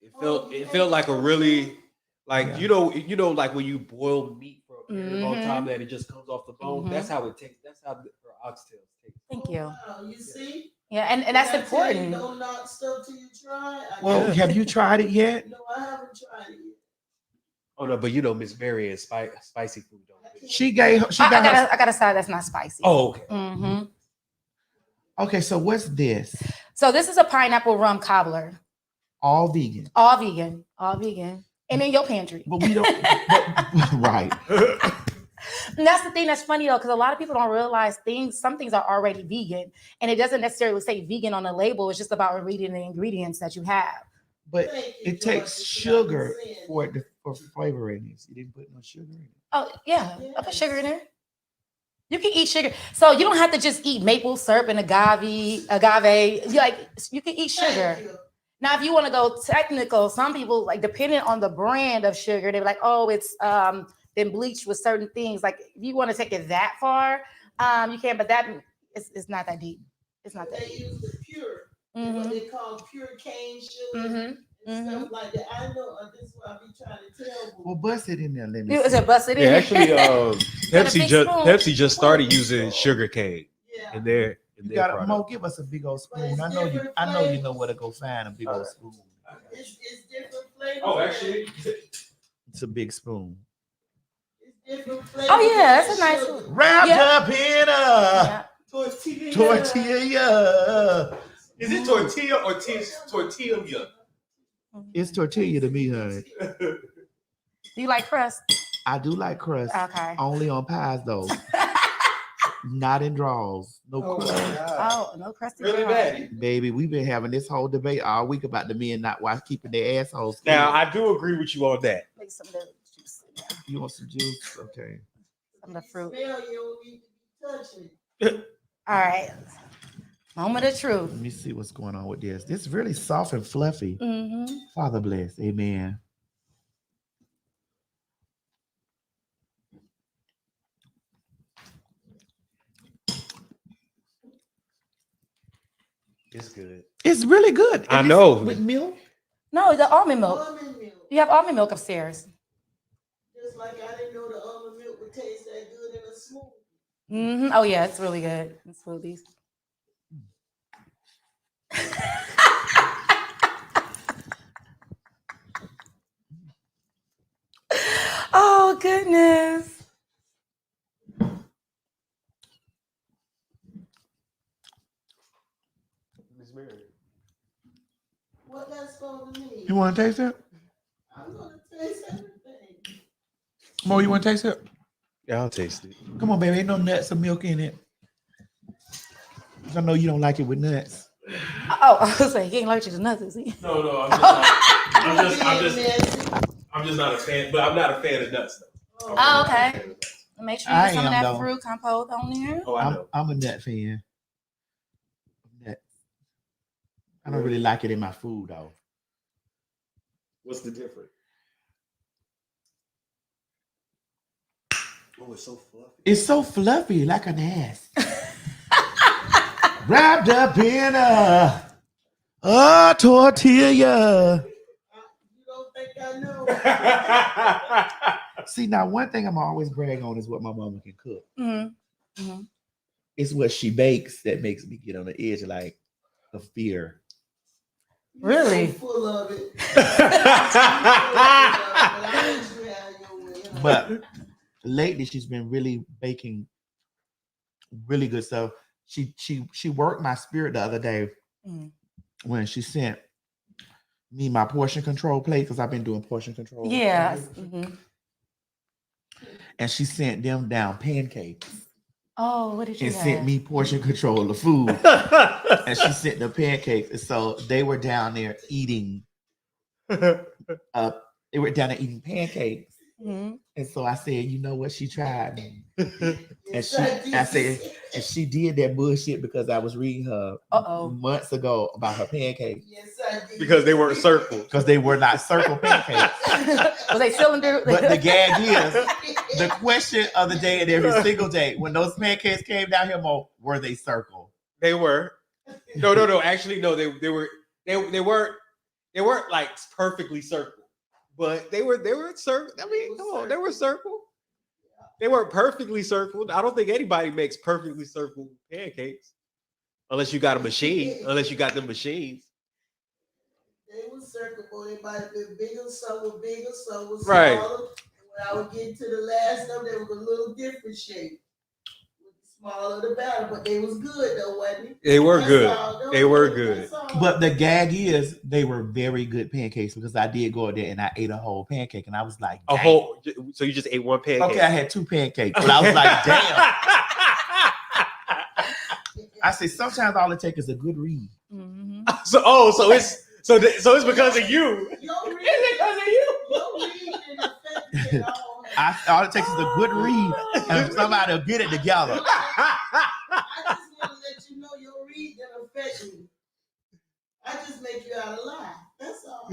It felt like a really like you know like when you boil meat for a very long time that it just comes off the bone. That's how it tastes. That's how her oxtail tastes. Thank you. Wow, you see? Yeah, and that's important. Don't knock stuff till you try. Well, have you tried it yet? No, I haven't tried it yet. Oh no, but Miss Mary and spicy food don't. I got a side that's not spicy. Oh, okay. Mm-hmm. Okay, so what's this? So this is a pineapple rum cobbler. All vegan. All vegan. All vegan. And in your pantry. But we don't. Right. And that's the thing that's funny though, because a lot of people don't realize some things are already vegan, and it doesn't necessarily say vegan on the label. It's just about reading the ingredients that you have. But it takes sugar for flavor in this. You didn't put no sugar in it. Oh yeah, I put sugar in there. You can eat sugar, so you don't have to just eat maple syrup and agave. You can eat sugar. Now, if you want to go technical, some people like depending on the brand of sugar, they're like, oh, it's been bleached with certain things. Like if you want to take it that far, you can, but that it's not that deep. It's not that deep. They use the pure, what they call pure cane sugar and stuff like that. I know this is what I be trying to tell you. Well, bust it in there. Let me. You said bust it in. Yeah, actually, Pepsi just started using sugar cane in their product. Mo, give us a big old spoon. I know you know where to go find a big old spoon. It's different flavors. Oh, actually, it's a big spoon. It's different flavors. Oh yeah, that's a nice one. Wrapped up in a tortilla. Is it tortilla or tortilla? It's tortilla to me, honey. Do you like crust? I do like crust. Okay. Only on pies though. Not in draws. No crust. No crust. Really, Maddie? Baby, we've been having this whole debate all week about the men not keeping their assholes. Now, I do agree with you on that. Make some of the juice in there. You want some juice? Okay. Some of the fruit. You don't need to be touching. All right. Moment of truth. Let me see what's going on with this. This is really soft and fluffy. Mm-hmm. Father bless. Amen. It's good. It's really good. I know. With milk? No, the almond milk. Almond milk. You have almond milk upstairs. Just like I didn't know the almond milk would taste that good in a smoothie. Mm-hmm. Oh yeah, it's really good in smoothies. Oh goodness. Miss Mary. What that's supposed to mean? You want to taste it? I'm gonna taste everything. Mo, you want to taste it? Yeah, I'll taste it. Come on, baby. Ain't no nuts or milk in it. I know you don't like it with nuts. Oh, I was like, he ain't allergic to nuts, is he? No, I'm just not a fan, but I'm not a fan of nuts though. Oh, okay. Make sure you I get some of am, that though. fruit compote on there. Oh, I know. I'm a nut fan. Nut. I don't really like it in my food though. What's the difference? Oh, it's so fluffy. It's so fluffy, like an ass. Wrapped up in a tortilla. You don't think I know? See, now one thing I'm always brag on is what my mama can cook. Mm-hmm. Mm-hmm. It's what she bakes that makes me get on the edge like of fear. Really? So full of it. But lately she's been really baking really good stuff. She worked my spirit the other day when she sent Me, my portion control plate, because I've been doing portion control. Yeah. Mhm. And she sent them down pancakes. Oh, what did you And have? sent me portion control of food. And she sent the pancakes. And so they were down there eating. They were down there eating pancakes. Mhm. And so I said, you know what? She tried me. And she did that bullshit because I was reading her months ago about her pancakes. Yes, I did. Because they weren't circle. Because they were not circle pancakes. Was they cylinder? But the gag is the question of the day and every single day, when those pancakes came down here, Mo, were they circle? They were. No. Actually, no. They weren't like perfectly circle, but they were circle. I mean, come on, they were circle. They weren't perfectly circled. I don't think anybody makes perfectly circled pancakes unless you got a machine. Unless you got the machines. They were circle. They might have been bigger. Some were bigger. Some were smaller. Right. When I would get to the last of them, they were a little different shape. The smaller the better, but they was good though, wasn't it? They were That's good. all. They were good. That's all. But the gag is they were very good pancakes because I did go there and I ate a whole pancake and I was like, A damn. whole. So you just ate one pancake? Okay, I had 2 pancakes, but I was like, damn. I say sometimes all it takes is a good read. Mhm. So it's because of you. Your read, It's because of you. your read didn't affect me at all. All it takes is a good read and somebody will get it together. I just want to let you know your read didn't affect me. I just make you out a lie. That's all.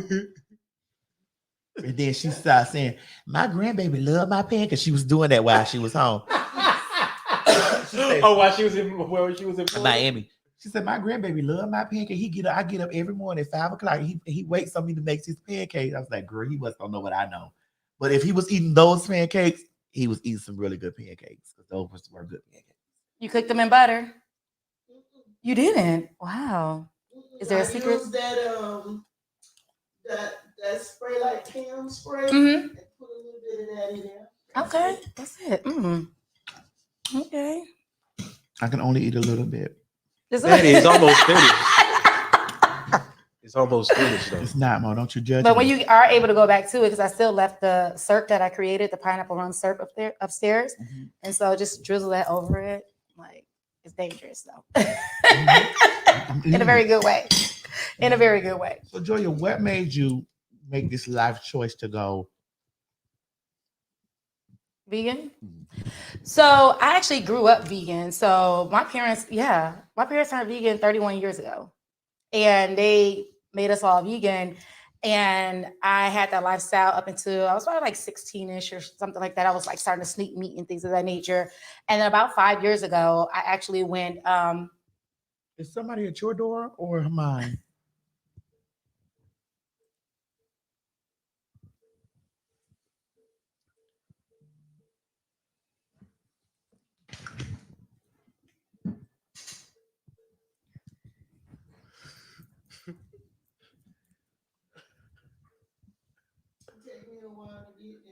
And then she started saying, my grandbaby loved my pancakes. She was doing that while she was home. While she was in Florida? Miami. She said, my grandbaby loved my pancake. I get up every morning at 5 o'clock. He waits on me to make his pancakes. I was like, girl, he must don't know what I know. But if he was eating those pancakes, he was eating some really good pancakes. Because those were good pancakes. You cooked them in butter? You didn't? Wow. Is there a secret? Use that that spray like cam spray Mhm. and put a little bit of that in there. Okay, that's it. Okay. I can only eat a little bit. That is almost finished. It's almost finished though. It's not, Mo. Don't you judge But me. when you are able to go back to it, because I still left the syrup that I created, the pineapple rum syrup upstairs, Mhm. and so just drizzle that over it. Like it's dangerous though, I'm in a very good way. In a very good way. So, Joya, what made you make this life choice to go Vegan. So I actually grew up vegan. So my parents turned vegan 31 years ago, and they made us all vegan. And I had that lifestyle up until I was probably like 16-ish or something like that. I was like starting to sneak meat and things of that nature. And then about 5 years ago, I actually went. Is somebody at your door or mine? Take me a while to get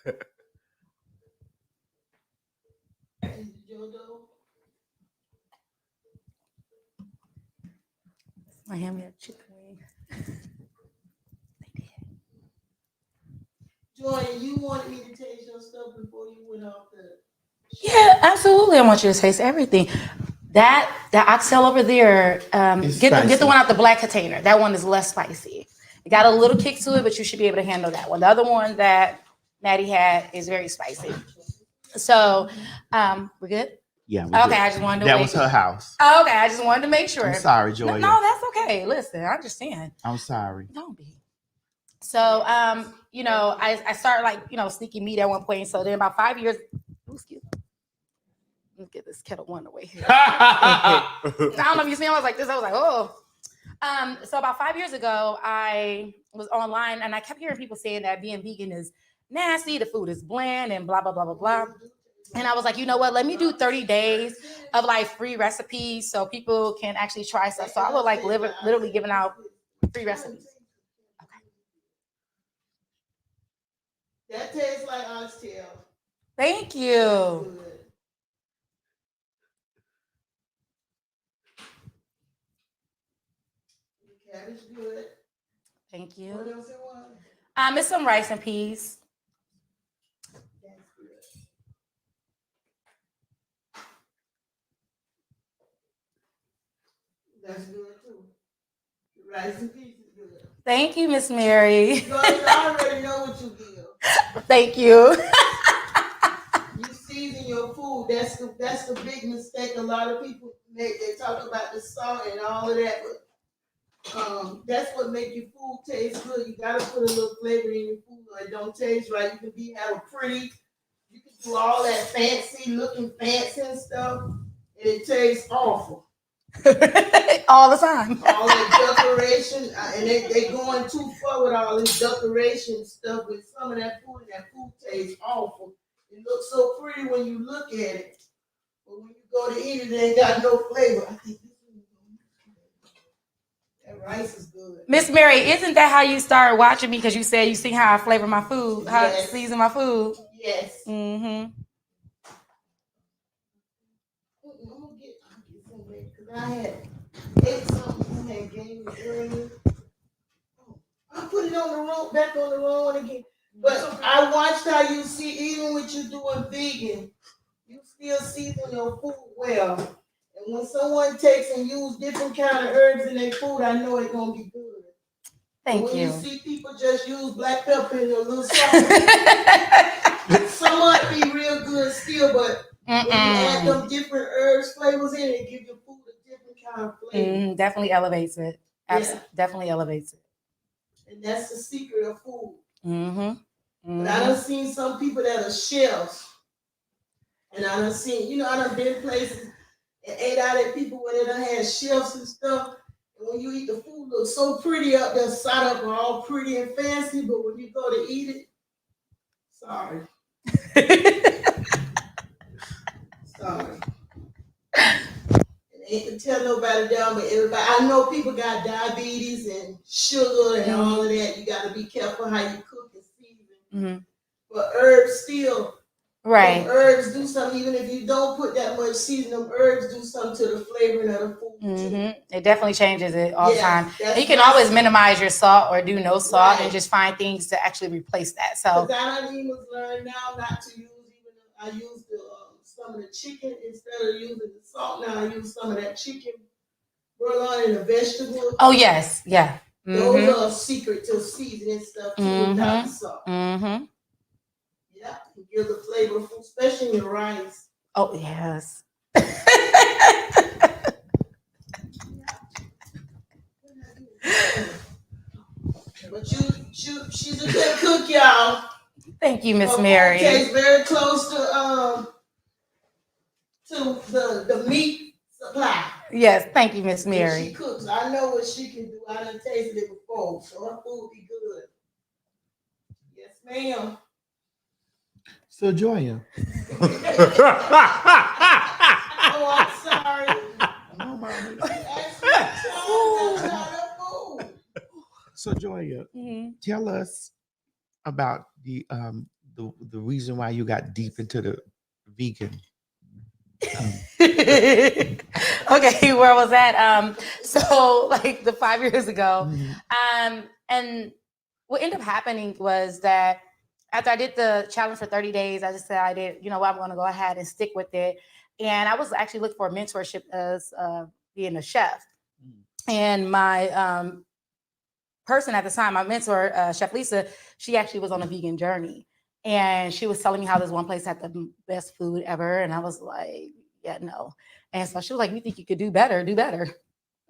there. Is it your door? I ham your chicken wing. Joy, you wanted me to taste your stuff before you went off the. Yeah, absolutely. I want you to taste everything. That oxtail over there, get the one out the black container. That one is less spicy. It got a little kick to it, but you should be able to handle that one. The other one that Maddie had is very spicy. So, we're good? Yeah. Okay, I just wanted to That wait. was her house. Okay, I just wanted to make sure. I'm sorry, Joya. No, that's okay. Listen, I understand. I'm sorry. Don't be. So, I started sneaking meat at one point. So then about 5 years, excuse me. Let's get this kettle one away here. I don't know if you see, I was like this. I was like, oh. So about 5 years ago, I was online and I kept hearing people saying that being vegan is nasty, the food is bland, and blah, blah, blah, blah, blah. And I was like, you know what? Let me do 30 days of like free recipes so people can actually try stuff. So I was like literally giving out free recipes. That tastes like oxtail. Thank you. Good. Okay. Thank What you. else it was? It's some rice and peas. That's good. That's good too. Rice and peas is good. Thank you, Miss Mary. You already know what you give. Thank you. You season your food. That's the big mistake a lot of people make. They talk about the salt and all of that, but that's what make your food taste good. You gotta put a little flavor in your food, or it don't taste right. You can have a pretty. You can do all that fancy looking fancy and stuff, and it tastes awful. All the time. All that decoration, and they going too far with all this decoration stuff with some of that food, and that food tastes awful. It looks so pretty when you look at it, but when you go to eat it, it ain't got no flavor. I think that rice is good. Miss Mary, isn't that how you started watching me? Because you said you see how I flavor my food, how I season my food. Yes. Mm-hmm. I'm gonna get some later because I had ate something that gave me earlier. I put it on the road, back on the road again. But I watched how you see, even with you doing vegan, you still season your food well. And when someone takes and use different kind of herbs in their food, I know it's gonna be good. Thank when you. You see people just use black pepper and a little salt, some might be real good still, but when you add them different herbs, flavors in it gives your food a different kind of flavor. Definitely elevates it. Definitely elevates it. And that's the secret of food. But I done seen some people that are chefs. And I done seen, I done been places and ate out at people where they done had chefs and stuff. And when you eat the food, looks so pretty up there, side up all pretty and fancy, but when you go to eat it, sorry. Sorry. And ain't to tell nobody down, but everybody, I know people got diabetes and sugar and all of that. You got to be careful how you cook and season. But herbs still, right? Herbs do something, even if you don't put that much seasoning. Them herbs do something to the flavoring of the food too. It definitely changes it all the time. And you can always minimize your salt or do no salt and just find things to actually replace that. So I don't even learn now not to use I use some of the chicken instead of using the salt. Now I use some of that chicken bouillon and the vegetables. Oh yes, yeah. Those are a secret to seasoning stuff too without the salt. Yeah, you give the flavor of food, especially in your rice. Oh yes. But she's a good cook, y'all. Thank you, Miss Mary. Tastes very close to the meat supply. Yes, thank you, Miss Mary. She cooks. I know what she can do. I done tasted it before, so her food be good. Yes, ma'am. So Joya. Oh, I'm sorry. No, mommy. So Joya, tell us about the reason why you got deep into the vegan. Okay, where was that? So like the 5 years ago, and what ended up happening was that after I did the challenge for 30 days, I decided, you know what, I'm going to go ahead and stick with it. And I was actually looking for a mentorship as being a chef. And my person at the time, my mentor, Chef Lisa, she actually was on a vegan journey. And she was telling me how this one place had the best food ever. And I was like, yeah, no. And so she was like, you think you could do better? Do better.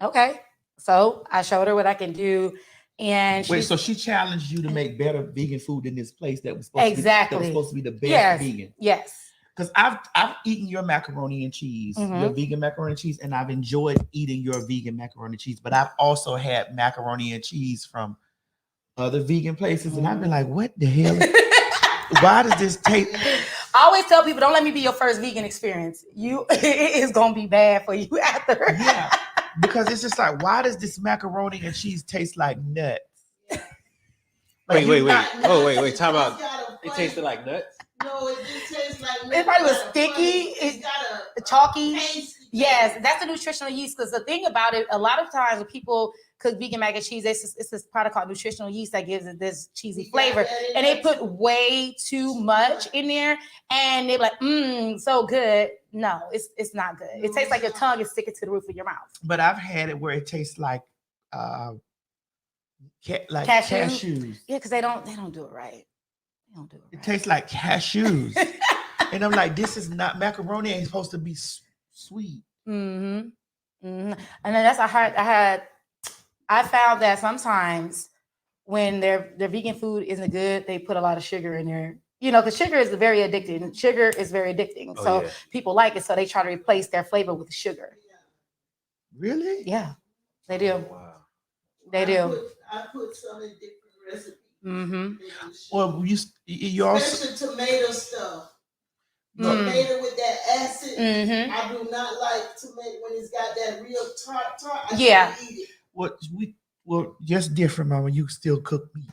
Okay. So I showed her what I can do. And so she challenged you to make better vegan food in this place that was supposed to be the best vegan. Yes. Because I've eaten your macaroni and cheese, your vegan macaroni and cheese, and I've enjoyed eating your vegan macaroni and cheese. But I've also had macaroni and cheese from other vegan places, and I've been like, what the hell? Why does this taste? I always tell people, don't let me be your first vegan experience. It is gonna be bad for you after. Yeah, because it's just like, why does this macaroni and cheese taste like nuts? Like wait. Time out. It tasted like nuts? No, it just tastes like nuts. It probably was sticky. It's got a chalky. taste. Yes, that's the nutritional yeast. Because the thing about it, a lot of times when people cook vegan mac and cheese, it's this product called nutritional yeast that gives it this cheesy flavor. And they put way too much in there, and they're like, so good. No, it's not good. It tastes like your tongue is sticking to the roof of your mouth. But I've had it where it tastes like cashews. Yeah, because they don't do it right. They don't do it right. It tastes like cashews. And I'm like, this is not macaroni. Ain't supposed to be sweet. And then that's I found that sometimes when their vegan food isn't good, they put a lot of sugar in there. You know, because sugar is very addicting. Sugar is very addicting. So people like it, so they try to replace their flavor with sugar. Really? Yeah, they do. Wow. They do. I put some in different recipes. Well, you also especially tomato stuff. Tomato with that acid. I do not like tomato when it's got that real tart. I can't eat it. Well, just different, Mama. You still cook meat.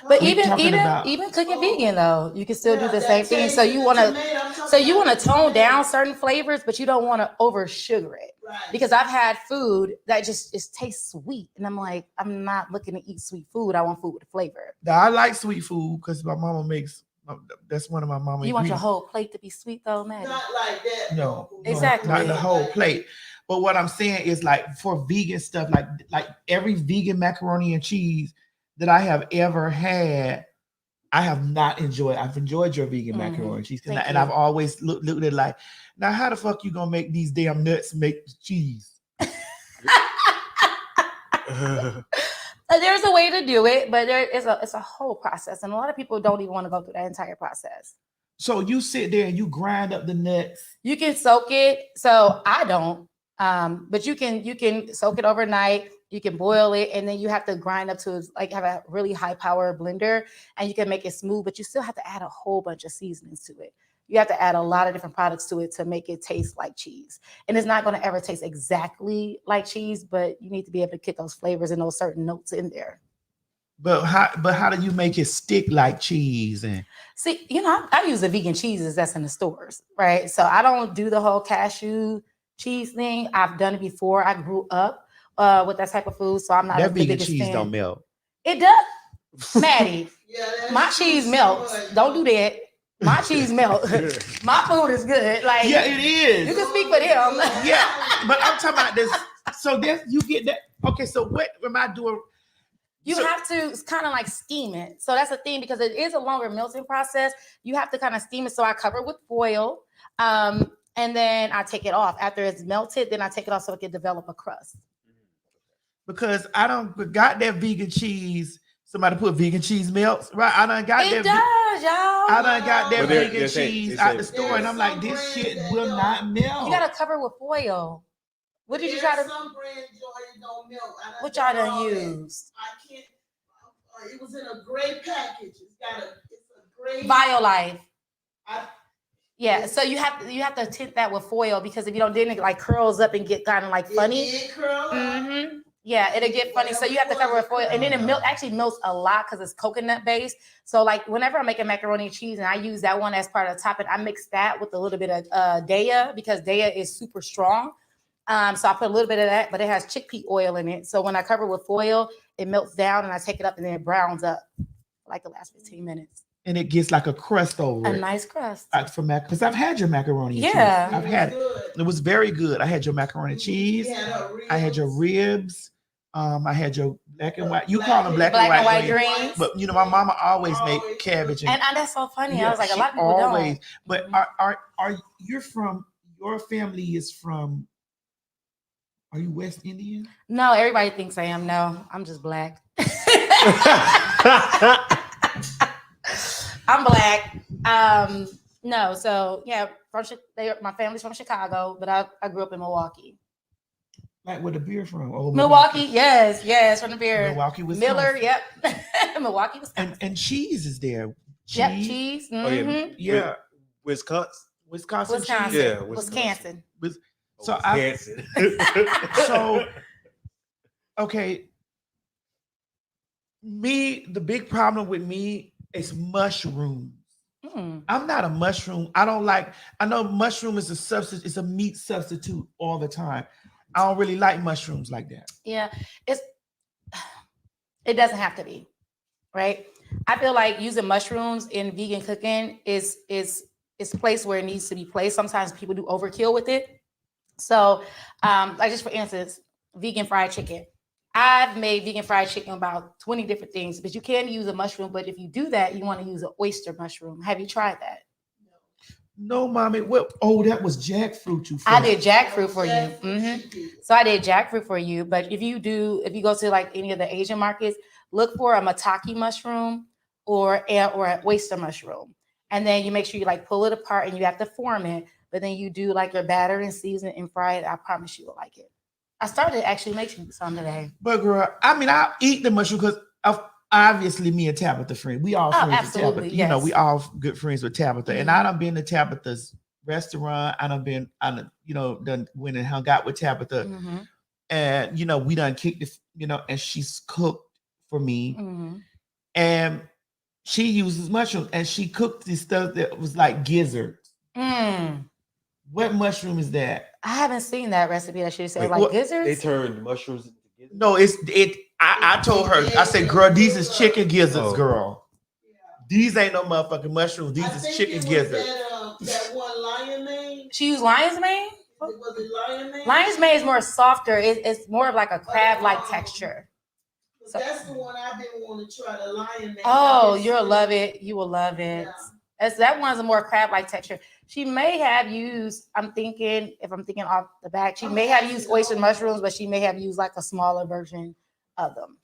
But even cooking vegan though, you can still do the same thing. So you want to tone down certain flavors, but you don't want to over sugar it. Right. Because I've had food that just tastes sweet, and I'm like, I'm not looking to eat sweet food. I want food with flavor. Now, I like sweet food because my mama makes. That's one of my mama. You want your whole plate to be sweet though, Maddie? Not like that. No, exactly. Not the whole plate. But what I'm saying is, like, for vegan stuff, like every vegan macaroni and cheese that I have ever had, I have not enjoyed. I've enjoyed your vegan macaroni and cheese, and I've always looked at it like, now how the fuck you gonna make these damn nuts make cheese? There's a way to do it, but it's a whole process, and a lot of people don't even want to go through that entire process. So you sit there and you grind up the nuts. You can soak it. So I don't, but you can soak it overnight. You can boil it, and then you have to grind up to like have a really high power blender, and you can make it smooth. But you still have to add a whole bunch of seasonings to it. You have to add a lot of different products to it to make it taste like cheese. And it's not going to ever taste exactly like cheese, but you need to be able to get those flavors and those certain notes in there. But how do you make it stick like cheese? And see, I use the vegan cheeses that's in the stores, right? So I don't do the whole cashew cheese thing. I've done it before. I grew up with that type of food, so I'm not that the vegan biggest cheese fan. don't melt. It does, Maddie. My cheese melts. Don't do that. My cheese melts. My food is good. Like, yeah, it is. You can speak for them. Yeah, but I'm talking about this. So that you get that. Okay, so what am I doing? You have to kind of like steam it. So that's the thing, because it is a longer melting process. You have to kind of steam it. So I cover it with foil, and then I take it off. After it's melted, then I take it off so it can develop a crust. Because I don't got that vegan cheese. Somebody put vegan cheese melts, right? I done got it does, y'all. I done got that vegan cheese out the store, and I'm like, this shit will not melt. You gotta cover it with foil. What did you try to? Some brand Jordan don't melt. What y'all done use? I can't. It was in a gray package. It's a gray. BioLife. Yeah, so you have to tint that with foil, because if you don't, then it like curls up and get kind of like funny. It curl up. Yeah, it'll get funny. So you have to cover it with foil, and then it actually melts a lot because it's coconut based. So like whenever I'm making macaroni and cheese and I use that one as part of the topping, I mix that with a little bit of Daya, because Daya is super strong. So I put a little bit of that, but it has chickpea oil in it. So when I cover it with foil, it melts down, and I take it up, and then it browns up like the last 15 minutes. And it gets like a crust over it. A nice crust. Because I've had your macaroni and cheese. I've had it. It was very good. I had your macaroni and cheese. I had your ribs. I had your black and white. You call them black and white greens. But my mama always made cabbage. And that's so funny. Yeah, I was like, a lot of people don't. But are you from? Your family is from? Are you West Indian? No, everybody thinks I am. No, I'm just black. I'm black. No, so yeah, my family's from Chicago, but I grew up in Milwaukee. Like where the beer from? Oh, Milwaukee, yes, from the beer. Milwaukee, Wisconsin. Miller, yep. Milwaukee, Wisconsin. And cheese is there. Yep, cheese. Mm-hmm. Oh, yeah. Wisconsin. Cheese. Yeah, Wisconsin. So okay. The big problem with me is mushrooms. I'm not a mushroom. I know mushroom is a substitute. It's a meat substitute all the time. I don't really like mushrooms like that. Yeah, It doesn't have to be, right? I feel like using mushrooms in vegan cooking is a place where it needs to be placed. Sometimes people do overkill with it. So, like just for instance, vegan fried chicken. I've made vegan fried chicken about 20 different things, but you can use a mushroom. But if you do that, you want to use an oyster mushroom. Have you tried that? No, mommy. What? Oh, that was jackfruit. I did jackfruit for you. So I did jackfruit for you. But if you go to like any of the Asian markets, look for a maitake mushroom or an oyster mushroom, and then you make sure you like pull it apart and you have to form it. But then you do like your batter and season and fry it. I promise you will like it. I started actually making some today. But girl, I mean, I eat the mushroom because obviously me and Tabitha friends. We all friends with Tabitha. Yes. You know, we all good friends with Tabitha. And I done been to Tabitha's restaurant. I done went and hung out with Tabitha. Mm-hmm. And we done kicked this, and she's cooked for me. Mm-hmm. And she uses mushrooms and she cooked this stuff that was like gizzards. What mushroom is that? I haven't seen that recipe that she said like gizzards. They turned mushrooms into gizzards. No, I told her, I said, girl, these is chicken gizzards, girl. These ain't no motherfucking mushrooms. These is chicken gizzards. That one lion mane. She used lion's mane? Was it lion mane? Lion's mane is more softer. It's more of like a crab-like texture. So that's the one I've been wanting to try, the lion mane. Oh, you'll love it. You will love it. Yeah. That one's a more crab-like texture. She may have used, if I'm thinking off the back, she may have used oyster mushrooms, but she may have used like a smaller version of them.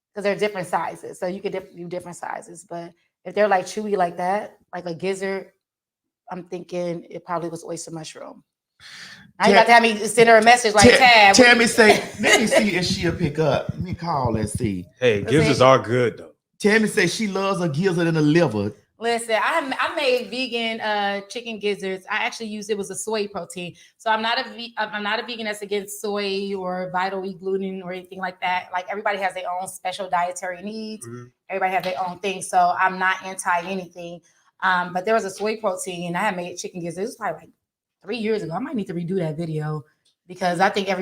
Because they're different sizes. So you could do different sizes. But if they're like chewy like that, like a gizzard, I'm thinking it probably was oyster mushroom. Now you got to have me send her a message like, Tab. Tammy say, let me see if she'll pick up. Let me call and see. Hey, gizzards are good though. Tammy say she loves a gizzard and a liver. Listen, I made vegan chicken gizzards. I actually used it was a soy protein. So I'm not a vegan that's against soy or vital wheat gluten or anything like that. Like everybody has their own special dietary needs. Mm-hmm. Everybody has their own thing. So I'm not anti anything. But there was a soy protein. I had made chicken gizzards. It was probably like 3 years ago. I might need to redo that video because I think I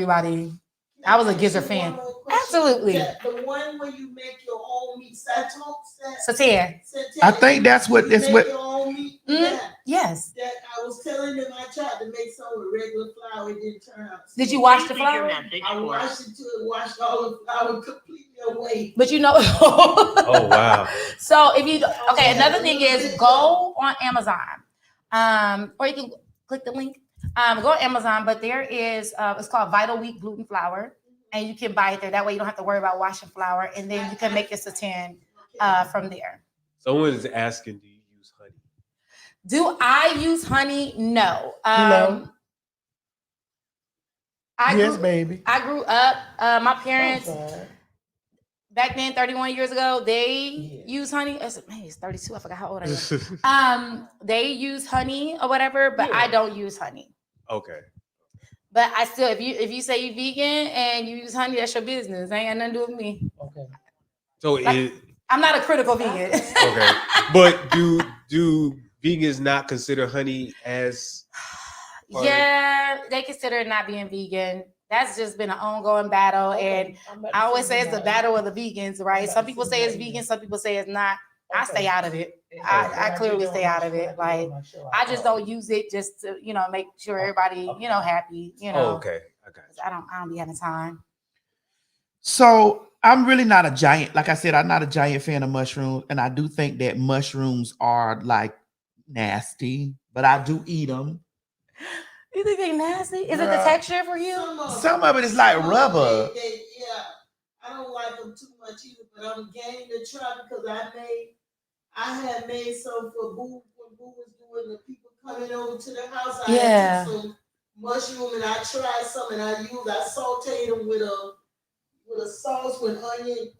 was a gizzard fan. Absolutely. The one where you make your own meat, Satan. I think that's what your own meat. Mm-hmm. Yes. That I was telling them I tried to make some with regular flour. It didn't turn out. Did you wash the flour? I washed it till it washed all the flour completely away. But oh wow. So another thing is go on Amazon. Or you can click the link. Go on Amazon, but there is it's called Vital Wheat Gluten Flour, and you can buy it there. That way you don't have to worry about washing flour, and then you can make your satan from there. Someone is asking, do you use honey? Do I use honey? No. Baby. I grew up. My parents back then, 31 years ago, they use honey. It's 32. I forgot how old I am. They use honey or whatever, but I don't use honey. Okay. But I still, if you say you're vegan and you use honey, that's your business. Ain't got nothing to do with me. Okay. So I'm not a critical vegan. Okay. But do vegans not consider honey as Yeah, they consider it not being vegan. That's just been an ongoing battle. And I always say it's a battle of the vegans, right? Some people say it's vegan, some people say it's not. I stay out of it. I clearly stay out of it. Like I just don't use it just to, make sure everybody, happy, Oh, okay. I got you. I don't be having time. So I'm really not a giant, like I said, I'm not a giant fan of mushrooms. And I do think that mushrooms are like nasty, but I do eat them. You think they're nasty? Is it the texture for you? Some of it is like rubber. I don't like them too much either, but I'm game to try because I had made some for Boo when Boo was doing the people coming over to the house. I had some mushroom and I tried some and I sauteed them with a sauce with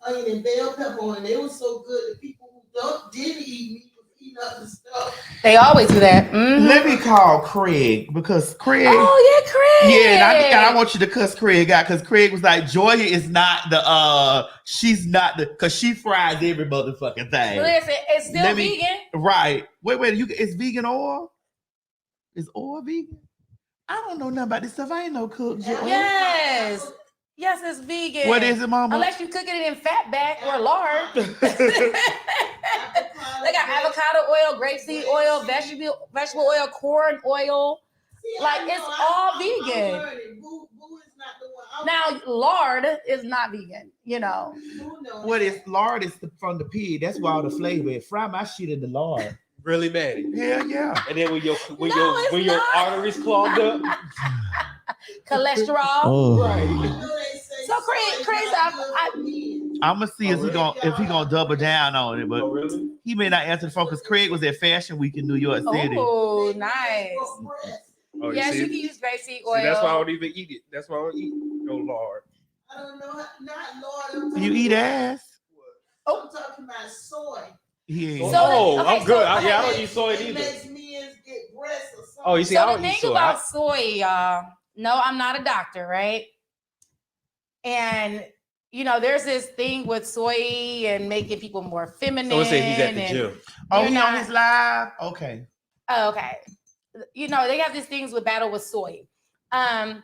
onion and bell pepper on it. They were so good. The people who didn't eat meat was eating up the stuff. They always do that. Mm-hmm. Let me call Craig because Craig. Oh yeah, Craig. Yeah, and I want you to cuss Craig out because Craig was like, Joya is not she's not because she fries every motherfucking thing. Listen, it's still vegan. Right. Wait, it's vegan oil? Is oil vegan? I don't know nothing about this stuff. I ain't no cook. Yes. Yes, it's vegan. What is it, Mama? Unless you cook it in fat back or lard. They got avocado oil, grapeseed oil, vegetable oil, corn oil. Like it's all vegan. Boo is not the one. Now lard is not vegan, What is lard? Is from the pig. That's why all the flavor. Is. Fry my shit in the lard. Really, Maddie? Hell yeah. And then when your arteries clogged up, cholesterol. Oh. right? So Chris, I'm gonna see if he gonna double down on it, but Oh, really? he may not answer the phone because Craig was at Fashion Week in New York City. Oh, nice. Oh, Yes, see? you can use grapeseed See, oil. that's why I don't even eat it. That's why I don't eat no lard. I don't know, not lard. You eat ass? I'm talking about soy. Yeah. So I'm good. I don't eat soy It either. makes men get breasts or something. Oh, you see, So I the don't eat thing soy. about soy, y'all. No, I'm not a doctor, right? And there's this thing with soy and making people more feminine. Someone said he's at the and- gym. Oh, You're he not- on his live? Okay. Oh, okay. They have these things with battle with soy. I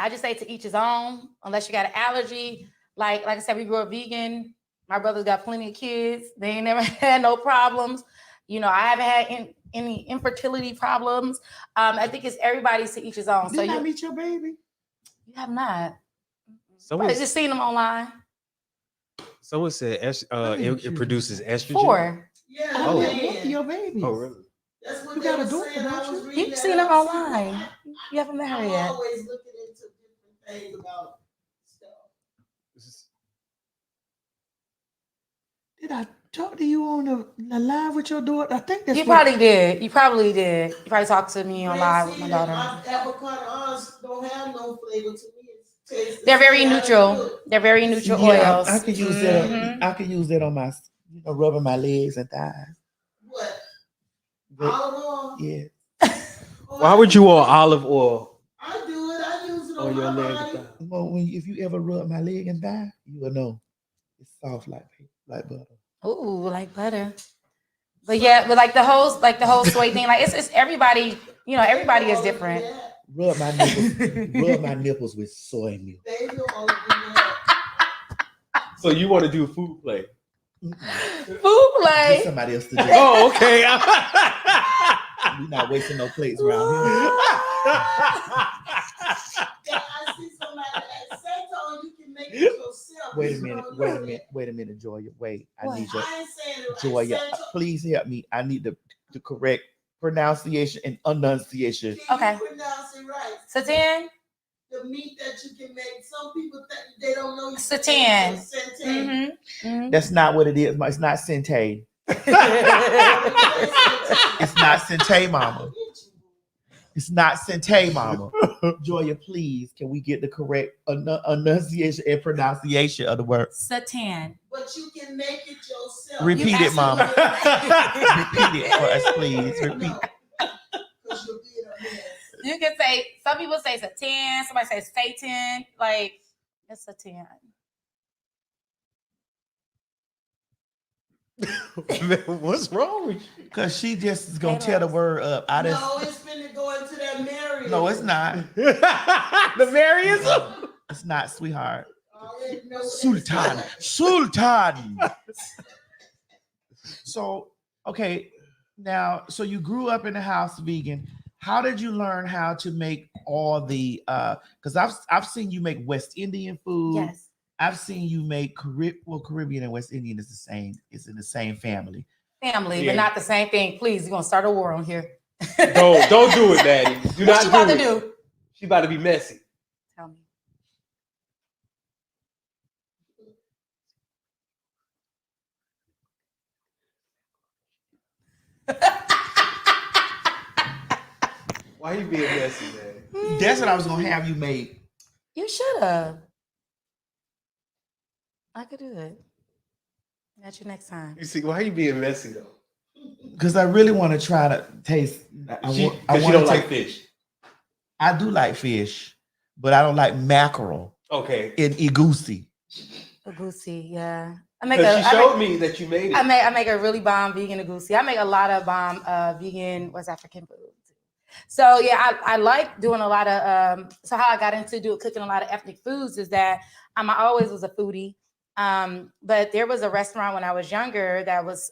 just say to each his own, unless you got an allergy. Like I said, we grew up vegan. My brother's got plenty of kids. They ain't never had no problems. I haven't had any infertility problems. I think it's everybody's to each his own. Did I meet your baby? You have not. Someone, I just seen them online. someone said it produces estrogen. 4. Yeah, Oh. man. Your baby. Oh, really? That's what You they got a were daughter, saying. I don't was you? reading You've that. seen them I was online. You haven't met her I'm yet. always looking into different things about stuff. Did I talk to you on the live with your daughter? I think that's You probably did. You probably talked to me on live with my See, daughter. My avocados don't have no flavor to me. It's tasty. They're very I neutral. do it. They're very neutral Yeah, oils. I could use Mhm. that. I could use that on my, rubbing my legs and thighs. What? But- Olive oil? yeah. Why would you want olive oil I do it. I use it on on your my leg? body. Well, if you ever rub my leg and thigh, you will know it's soft like butter. Ooh, like butter. But like the whole soy thing, like it's everybody, everybody is different. Yeah. Rub my nipples with soy milk. Baby oil do that. So you want to do a food play? Food Get play. somebody else to do it. Oh, okay. We're not wasting no plates around here. Yeah, I see somebody at Sato, you can make it yourself. Wait a You minute, don't wait a know minute, wait a minute, Joya. Wait, I What? need that. your I ain't saying it. Joya. Sato, Please help me. I need the correct pronunciation and enunciation. can Okay. you pronounce it right? Satan. The meat that you can make. Some people think they don't know. Satan. Satan. Mm-hmm. That's not what it is. It's not Sente. It's not Sente, Mama. It's not Sente, Mama. Joya, please, can we get the correct enunciation and pronunciation of the word? Satan. But you can make it yourself. Repeat You it, Mama. absolutely- Repeat it for us, please. Repeat. No, 'cause you'll be in a mess. You can say, some people say Satan, somebody says Satan, like it's Satan. What's wrong with you? Because she just is going to tear the word up. No, it's finna go into that Mary. No, it's not. The Maryism? It's not, sweetheart. I already know what Sultan. it's- Sultan. So, okay. Now, so you grew up in the house vegan. How did you learn how to make all the because I've seen you make West Indian food. Yes. I've seen you make Caribbean and West Indian is the same. It's in the same family. Family, Yeah. but not the same thing. Please, you're gonna start a war on here. Don't do it, Maddie. Do What not you about do to it. do? She about to be messy. Tell me. Why you being messy, man? That's what I was gonna have you make. You should have. I could do it. Got you next time. You see, why you being messy though? Because I really want to try to taste. I She want don't to like fish. I do like fish, but I don't like mackerel Okay. and egusi. Agusi, yeah. I make Because a. she showed me that you made it. I make a really bomb vegan agusi. I make a lot of bomb vegan West African food. So yeah, I like doing a lot of so how I got into cooking a lot of ethnic foods is that I always was a foodie. But there was a restaurant when I was younger that was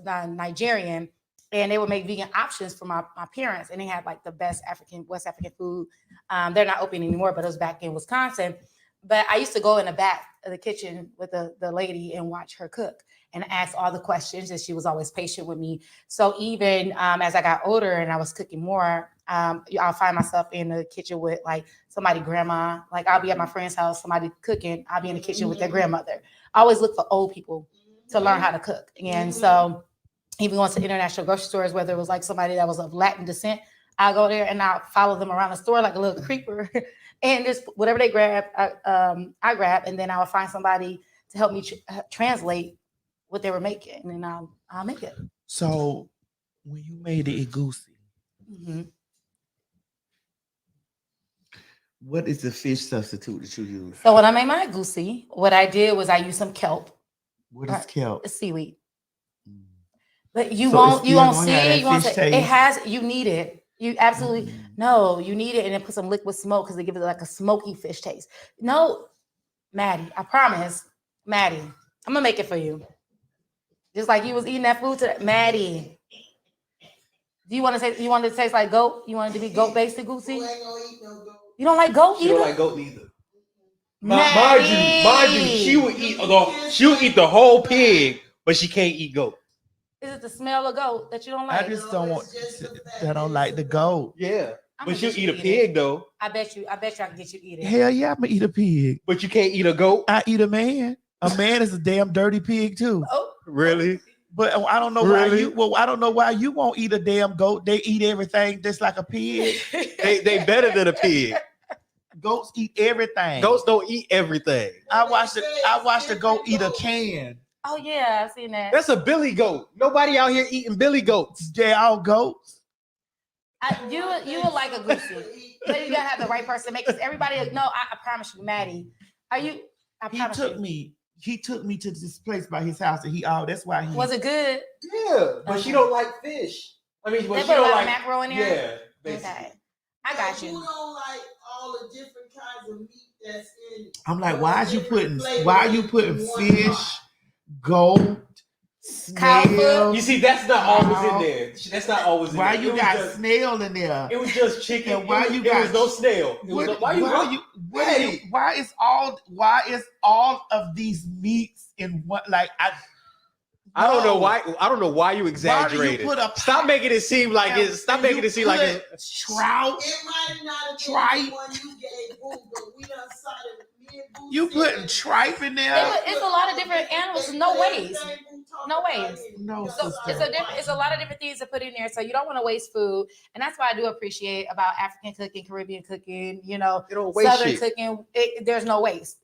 Nigerian, and they would make vegan options for my parents, and they had like the best West African food. They're not open anymore, but it was back in Wisconsin. But I used to go in the back of the kitchen with the lady and watch her cook and ask all the questions, and she was always patient with me. So even as I got older and I was cooking more, I'll find myself in the kitchen with like somebody grandma. Like I'll be at my friend's house, somebody cooking. I'll be in the kitchen with their grandmother. I always look for old people to learn how to cook. And so even going to international grocery stores, whether it was like somebody that was of Latin descent, I'll go there and I'll follow them around the store like a little creeper. And just whatever they grab, I grab, and then I'll find somebody to help me translate what they were making, and then I'll make it. So when you made the egusi, what is the fish substitute that you use? So when I made my egusi, what I did was I used some kelp. What is kelp? It's seaweed. But you won't see it. You won't say it has. You need it. You absolutely no. You need it, and then put some liquid smoke because they give it like a smoky fish taste. No, Maddie, I promise, Maddie, I'm gonna make it for you. Just like you was eating that food today, Maddie. Do you want to say you want it to taste like goat? You want it to be goat based egusi? You don't like goat either. You don't like goat neither. Mind you, she would eat the whole pig, but she can't eat goat. Is it the smell of goat that you don't like? I just don't want. I don't like the goat. Yeah, but she'll eat a pig though. I bet you I can get you to eat it. Hell yeah, I'm gonna eat a pig. But you can't eat a goat. I eat a man. A man is a damn dirty pig too. Oh, really? But I don't know why you. Well, I don't know why you won't eat a damn goat. They eat everything just like a pig. they better than a pig. Goats eat everything. Goats don't eat everything. I watched the goat eat a can. Oh yeah, I've seen that. That's a billy goat. Nobody out here eating billy goats. They all goats. You would like a goosey. But you gotta have the right person to make. Because everybody, no, I promise you, Maddie. He took me to this place by his house, and that's why he was it good? Yeah, but she don't like fish. I mean, they she put a don't lot like of mackerel in there. Yeah, basically. Okay, I got you. You don't like all the different kinds of meat that's in. I'm like, why are you putting fish, goat, snail? You see, that's not always in there. That's not always in there. Why you got snail in there? It was just chicken. And why there was no snail. Why is all of these meats in one? Like I don't know why. I don't know why you exaggerated. Stop making it seem like it's. Stop making it seem like it's trout. It might not have been the one you gave Boo, but we done saw it. You putting tripe in there? It's a lot of different animals. No ways. No ways. No, so it's a lot of different things to put in there. So you don't want to waste food, and that's what I do appreciate about African cooking, Caribbean cooking. You know, Southern cooking. There's no waste.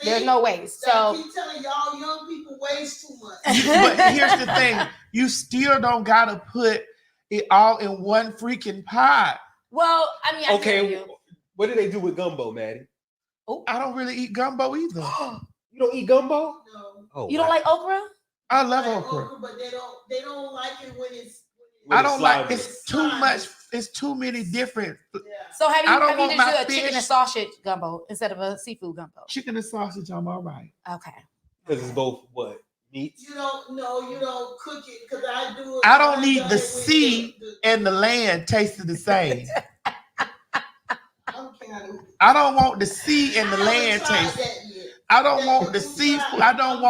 There's no waste. So I keep telling y'all, young people waste too much. But here's the thing: you still don't gotta put it all in one freaking pot. Well, I mean, okay. What do they do with gumbo, Maddie? Oh, I don't really eat gumbo either. You don't eat gumbo? No. Oh, you don't like okra? I love okra, but they don't like it when it's. I don't like it's too much. It's too many different. Yeah. So have you just do a fish. chicken and sausage gumbo instead of a seafood gumbo? Chicken and sausage, I'm all right. Okay. Because it's both what? Meats? You don't cook it because I do it. I don't need the sea and the land tasted the same. I don't want the sea and the land taste. I don't want the seafood. I don't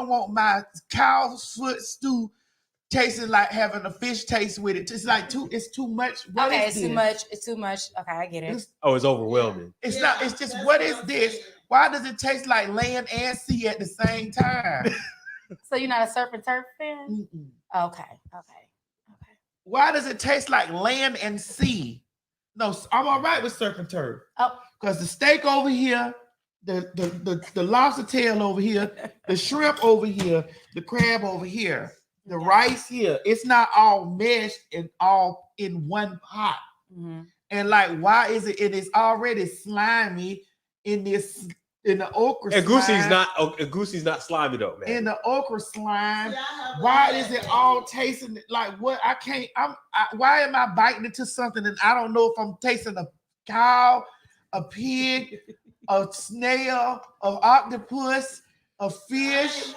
want my cow's foot stew tasting like having a fish taste with it. It's too much. It's too much. Okay, I get it. It's overwhelming. It's not. It's just what is this? Why does it taste like land and sea at the same time? So you're not a surf and turf fan? Mm-mm. Okay. Why does it taste like land and sea? No, I'm all right with surf and turf. Oh, because the steak over here, the lobster tail over here, the shrimp over here, the crab over here, the rice here. It's not all meshed and all in one pot. Mm-hmm. And like, why is it? It is already slimy in this In the okra And slime. Goosey's not slimy though, man. In the okra slime. See, I have Why a- is it all tasting like what? I can't. Why am I biting into something and I don't know if I'm tasting a cow, a pig, a snail, an octopus, a fish?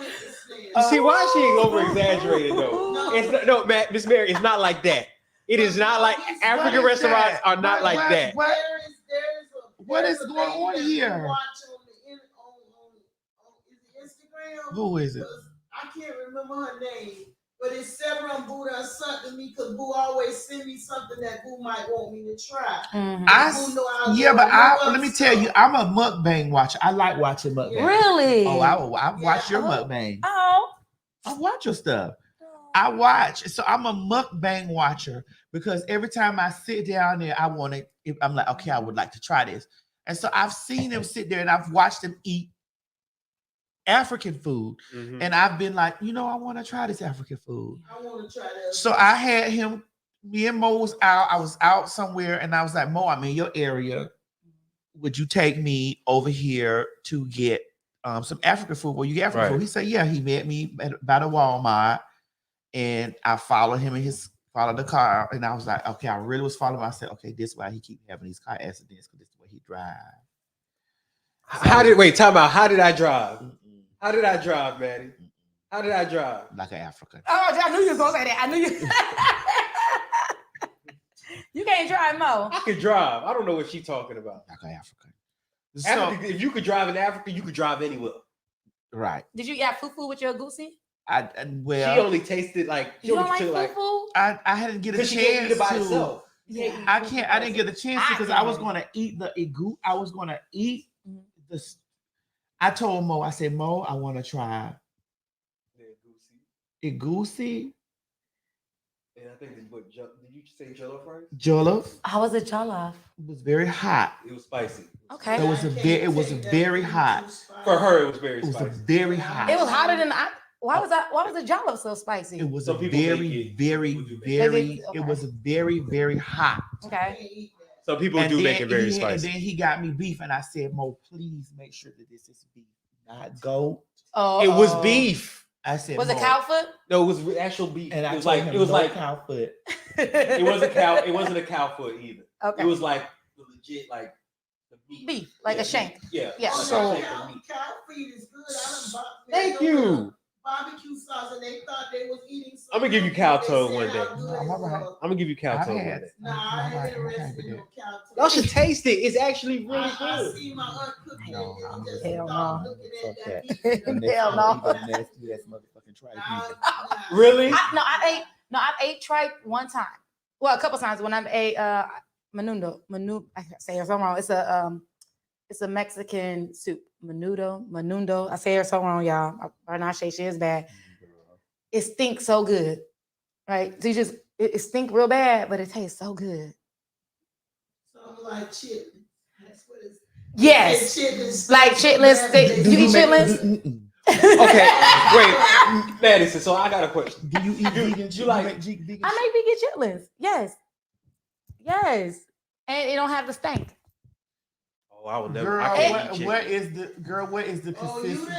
You see why she ain't over exaggerated though? It's not, Matt, Miss Mary, it's not like that. It is not like African restaurants are not like that. What is going on here? Who is it? I can't remember her name, but it's several Boo done something to me because Boo always send me something that Boo might want me to try. Let me tell you, I'm a mukbang watcher. I like watching mukbang. Really? Oh, I watch your mukbang. Oh. I watch your stuff. I watch. So I'm a mukbang watcher because every time I sit down there, I'm like, okay, I would like to try this. And so I've seen them sit there and I've watched them eat African food. Mm-hmm. And I've been like, I want to try this African food. I want to try that. So I had him, me and Mo was out. I was out somewhere and I was like, Mo, I'm in your area. Would you take me over here to get some African food? Well, you get African food. He said, yeah. He met me by the Walmart and I followed him in followed the car. And I was like, okay, I really was following him. I said, okay, this is why he keep having these car accidents because this is the way he drives. Time out. How did I drive? How did I drive, Maddie? How did I drive? Like an African. Oh, I knew you was gonna say that. I knew you. You can't drive, Mo. I could drive. I don't know what she's talking about. Like an African. Africa, if you could drive in Africa, you could drive anywhere. Right. Did you have fufu with your goosey? Well, she only tasted like. You don't like fufu? I hadn't get a chance she can't eat it by itself. Yeah. I didn't get a chance because I was going to eat the igu. I was going to eat this. I told Mo, I said, Mo, I want to try Igusi. And I think did you say jollof rice? Jollof. How was it jollof? It was very hot. It was spicy. Okay. It was very hot. For her, it was very spicy. It was very hot. It was hotter than Why was the jollof so spicy? It was very, it was very, very hot. Okay. So people do make it very spicy. And then he got me beef, and I said, Mo, please make sure that this is beef, not goat. Oh, it was beef. I said, was it cow foot? No, it was actual beef. And it was like cow foot. It wasn't cow. It wasn't a cow foot either. Okay. It was like legit, like the beef, like a shank. Yeah. Yeah. So cow feet is good. Thank you. Barbecue sauce, and they thought they was eating. I'm gonna give you cow toe one day. I'm gonna give you cow toe one day. Nah, I ain't interested in cow toe. Y'all should taste it. It's actually really good. I see my aunt cooking No, it. Just hell start no. looking at Fuck that. Hell no. Nasty ass motherfucking tripe. Really? I ate tripe one time. Well, a couple times when I ate menudo. I say it so wrong. It's a Mexican soup. Menudo. I say it so wrong, y'all. My pronunciation is bad. It stinks so good, right? So you just it stink real bad, but it tastes so good. Something like chitlins. That's what it's. Yes, like chitlins. You eat chitlins? Okay, wait, Madison. So I got a question. Do you eat vegan? You like vegan? I make vegan chitlins. Yes, and it don't have the stank. Oh, I would never. Girl, I can't eat what is the Oh, consistency?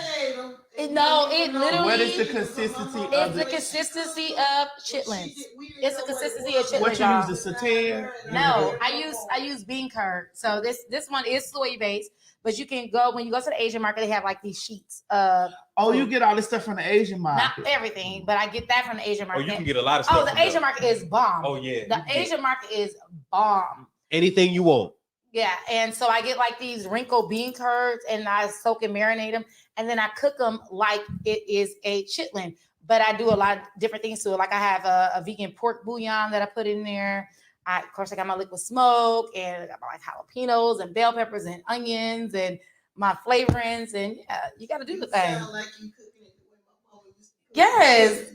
It literally. What is the consistency? It's the consistency of chitlins. It's the consistency of chitlins. What you y'all. use, the satay? No, I use bean curd. So this one is soy based, but you can go when you go to the Asian market. They have like these sheets of. Oh, you get all this stuff from the Asian market. Not everything, but I get that from the Asian market. Oh, you can get a lot of stuff. Oh, the Asian market is bomb. Oh yeah. The Asian market is bomb. Anything you want. Yeah, and so I get like these wrinkled bean curds, and I soak and marinate them, and then I cook them like it is a chitlin. But I do a lot of different things to it. Like I have a vegan pork bouillon that I put in there. Of course, I got my liquid smoke, and I got my like jalapenos and bell peppers and onions and my flavorings, and yeah, you got to do the thing. Like you cooking it the way my mama used to cook. Yes,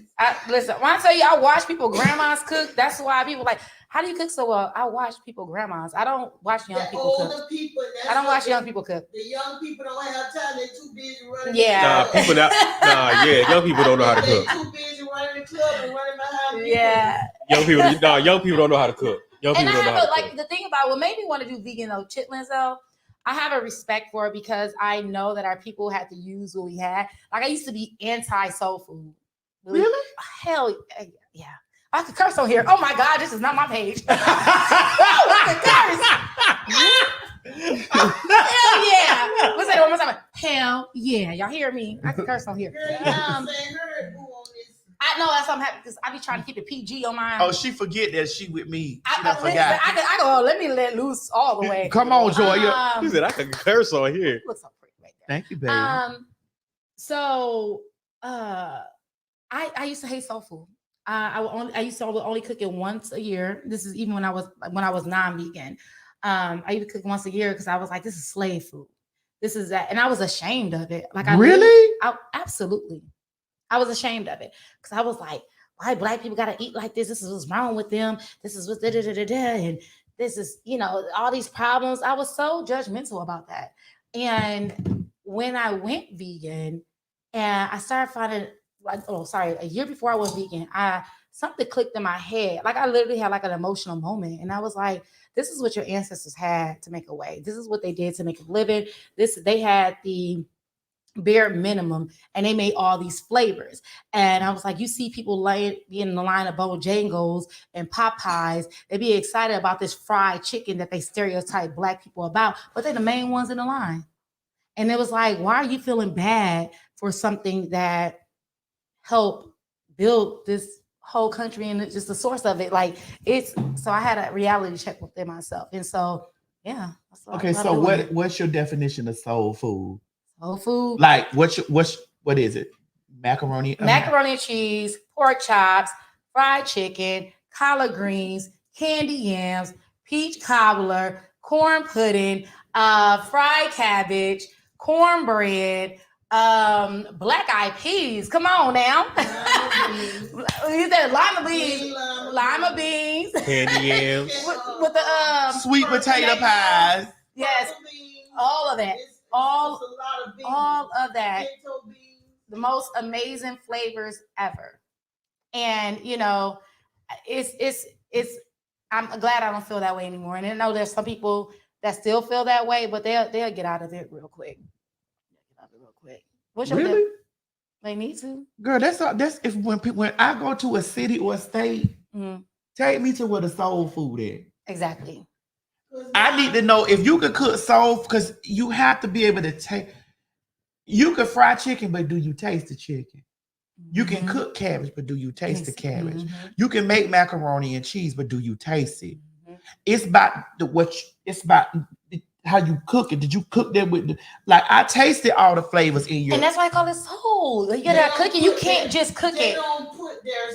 listen. When I tell you, I watch people grandmas cook. That's why people like. How do you cook so well? I watch people, grandmas. I don't watch young people cook. I don't watch young people cook. The young people don't have time. They're too busy running. Yeah. Young people don't know how to cook. They're too busy running the club and running behind people. Yeah. Young people don't know how to cook. Young people don't know how to cook. Like the thing about what made me want to do vegan though chitlins though, I have a respect for it because I know that our people had to use what we had. Like I used to be anti-soul food. Really? Hell yeah. I could curse on here. Oh my God, this is not my page. Hell yeah. Let's say it one more time. Hell yeah. Y'all hear me? I can curse on here. I know that's something happening because I be trying to keep it PG on mine. Oh, she forget that she with me. She I forgot. I go, let me let loose all the way. Come on, Joya. She said I could curse on here. Looks so pretty right there. Thank you, baby. So I used to hate soul food. I used to only cook it once a year. This is even when I was non-vegan. I used to cook once a year because I was like, this is slave food. This is that, and I was ashamed of it. Like absolutely. I was ashamed of it because I was like, why black people gotta eat like this? This is what's wrong with them. This is what's and this is, all these problems. I was so judgmental about that. And when I went vegan and I started finding a year before I was vegan, something clicked in my head. Like I literally had like an emotional moment. And I was like, this is what your ancestors had to make a way. This is what they did to make a living. They had the bare minimum and they made all these flavors. And I was like, you see people be in the line of Bojangles and Popeyes, they be excited about this fried chicken that they stereotype black people about, but they're the main ones in the line. And it was like, why are you feeling bad for something that helped build this whole country and just the source of it? Like so I had a reality check within myself. And so, yeah. Okay, so what's your definition of soul food? Soul food. Like what is it? Macaroni and cheese, pork chops, fried chicken, collard greens, candy yams, peach cobbler, corn pudding, fried cabbage, cornbread, black eyed peas. Come on now. You said lima beans, candy yams, with the sweet potato pies. Yes, all of that. All of that, the most amazing flavors ever. And it's I'm glad I don't feel that way anymore. And I know there's some people that still feel that way, but they'll get out of it real quick. What's your really? They need to. Girl, that's if when I go to a city or a state, take me to where the soul food is. Exactly. I need to know if you could cook soul, because you have to be able to take. You could fry chicken, but do you taste the chicken? You can cook cabbage, but do you taste the cabbage? You can make macaroni and cheese, but do you taste it? It's about it's about how you cook it. Did you cook that with I tasted all the flavors in your. And that's why I call it soul. You gotta cook it. You can't just cook it. They don't put their.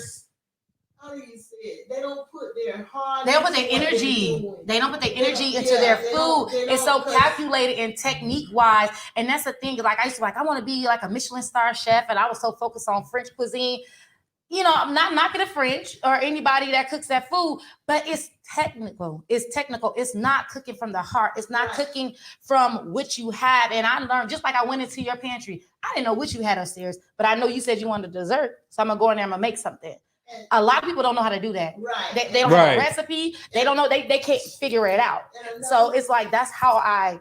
How do you say it? They don't put their heart. They don't put their energy. They don't put their energy into their food. It's so calculated and technique wise. And that's the thing. Like I used to I want to be like a Michelin star chef, and I was so focused on French cuisine. I'm not knocking the French or anybody that cooks that food, but it's technical. It's technical. It's not cooking from the heart. It's not cooking from what you have. And I learned, just like I went into your pantry, I didn't know what you had upstairs, but I know you said you wanted a dessert. So I'm gonna go in there, I'm gonna make something. A lot of people don't know how to do that. Right. They don't have a recipe. They don't know. They can't figure it out. So it's like, that's how I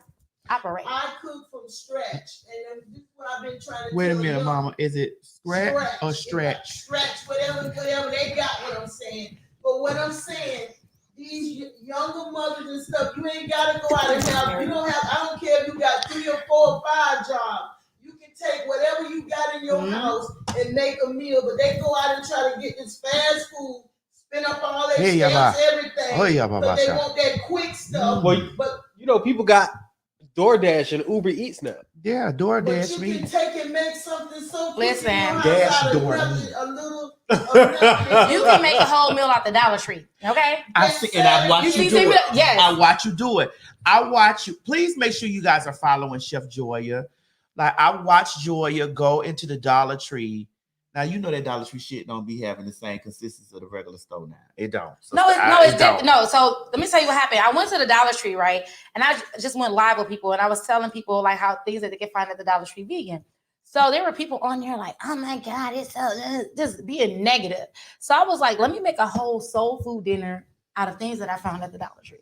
operate. I cook from scratch. And this is what I've been trying to Wait a minute, Mama. Is it scratch or stretch? Stretch, whatever. They got what I'm saying. But what I'm saying, these younger mothers and stuff, you ain't got to go out and have, I don't care if you got 3 or 4 or 5 jobs. You can take whatever you got in your house and make a meal, but they go out and try to get this fast food, spend up all their stamps, everything. But they want that quick stuff. But people got DoorDash and Uber Eats now. Yeah, DoorDash. But you can take and make something so quick. Listen, Dash door. You can make a whole meal out the Dollar Tree. Okay. I've watched you do it. Yes. I watch you do it. I watch you. Please make sure you guys are following Chef Joya. Like I watched Joya go into the Dollar Tree. Now you know that Dollar Tree shit don't be having the same consistency of the regular store now. It don't. So No. So let me tell you what happened. I went to the Dollar Tree, right? And I just went live with people, and I was telling people like how things that they can find at the Dollar Tree vegan. So there were people on there like, oh my God, it's so just being negative. So I was like, let me make a whole soul food dinner out of things that I found at the Dollar Tree.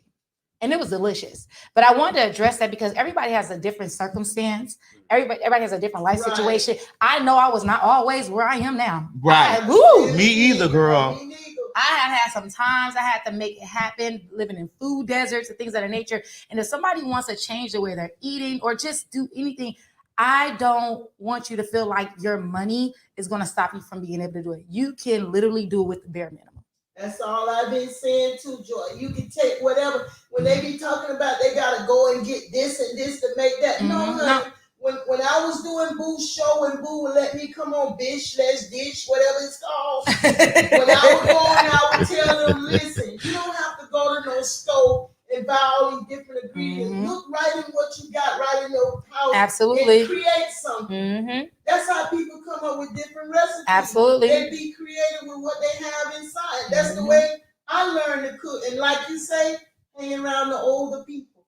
and it was delicious. But I wanted to address that because everybody has a different circumstance. Everybody has a different life situation. I know I was not always where I am now. Right. Woo. Me either, girl. Me neither. I have had some times I had to make it happen, living in food deserts and things of that nature. And if somebody wants to change the way they're eating or just do anything, I don't want you to feel like your money is going to stop you from being able to do it. You can literally do it with the bare minimum. That's all I've been saying too, Joy. You can take whatever. When they be talking about they gotta go and get this and this to make that. No, honey. When I was doing Boo's show and Boo would let me come on dish, whatever it's called. When I was going, I would tell them, listen, you don't have to go to no store and buy all these different ingredients. Look right in what you got right in your house. Absolutely. And create something. That's how people come up with different recipes. Absolutely. They be creative with what they have inside. That's the way I learned to cook. And like you say, hanging around the older people.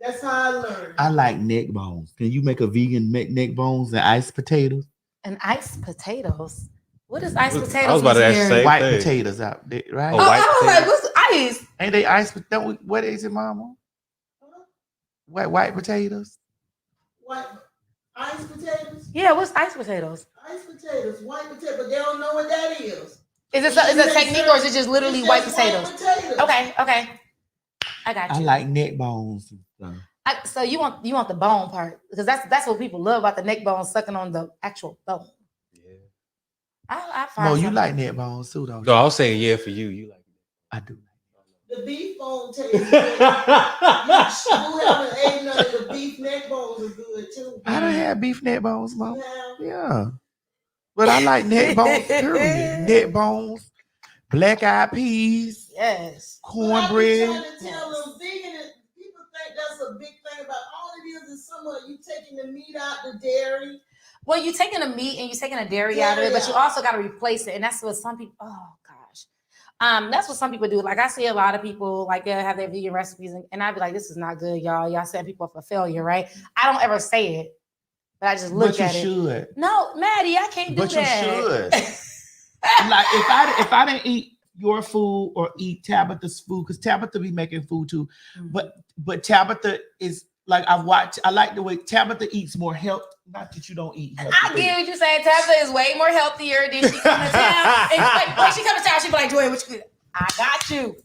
That's how I learned. I like neck bones. Can you make a vegan neck bones and iced potatoes? And iced potatoes? What is iced potatoes? I was about to ask the same white thing. potatoes out there, right? Oh, I white was like, potatoes. what's ice? Ain't they iced? What is it, Mama? White potatoes. White iced potatoes? Yeah, what's iced potatoes? Iced potatoes, white potato, but they don't know what that is. Is it a technique or is it just literally It's white just potatoes? potatoes. Okay. I got you. I like neck bones and stuff. So you want the bone part because that's what people love about the neck bone sucking on the actual bone. Yeah. I find No, you something. like neck bones too, don't you? No, I was saying yeah for you. You like I do. The beef bone tastes good. You haven't ate none of the beef neck bones are good too. I done had beef neck bones, Mom. Yeah. Yeah. But I like neck bones, period. Neck bones, black eyed peas, Yes. cornbread. I'm trying to tell them vegan is, people think that's a big thing about all it is some of you taking the meat out the dairy. Well, you're taking the meat and you're taking the dairy out of it, but you also got to replace it. And that's what some people, oh gosh. That's what some people do. Like I see a lot of people like they'll have their vegan recipes and I'd be like, this is not good, y'all. Y'all setting people up for failure, right? I don't ever say it, but I just look at it. But you should. No, Maddie, I can't do But that. you should. Like if I didn't eat your food or eat Tabitha's food, because Tabitha be making food too. But Tabitha is like I like the way Tabitha eats more health. Not that you don't eat healthy. I get what you're saying. Tabitha is way more healthier than she come to town. And when she comes to town, she be like, Joy, what you do? I got you.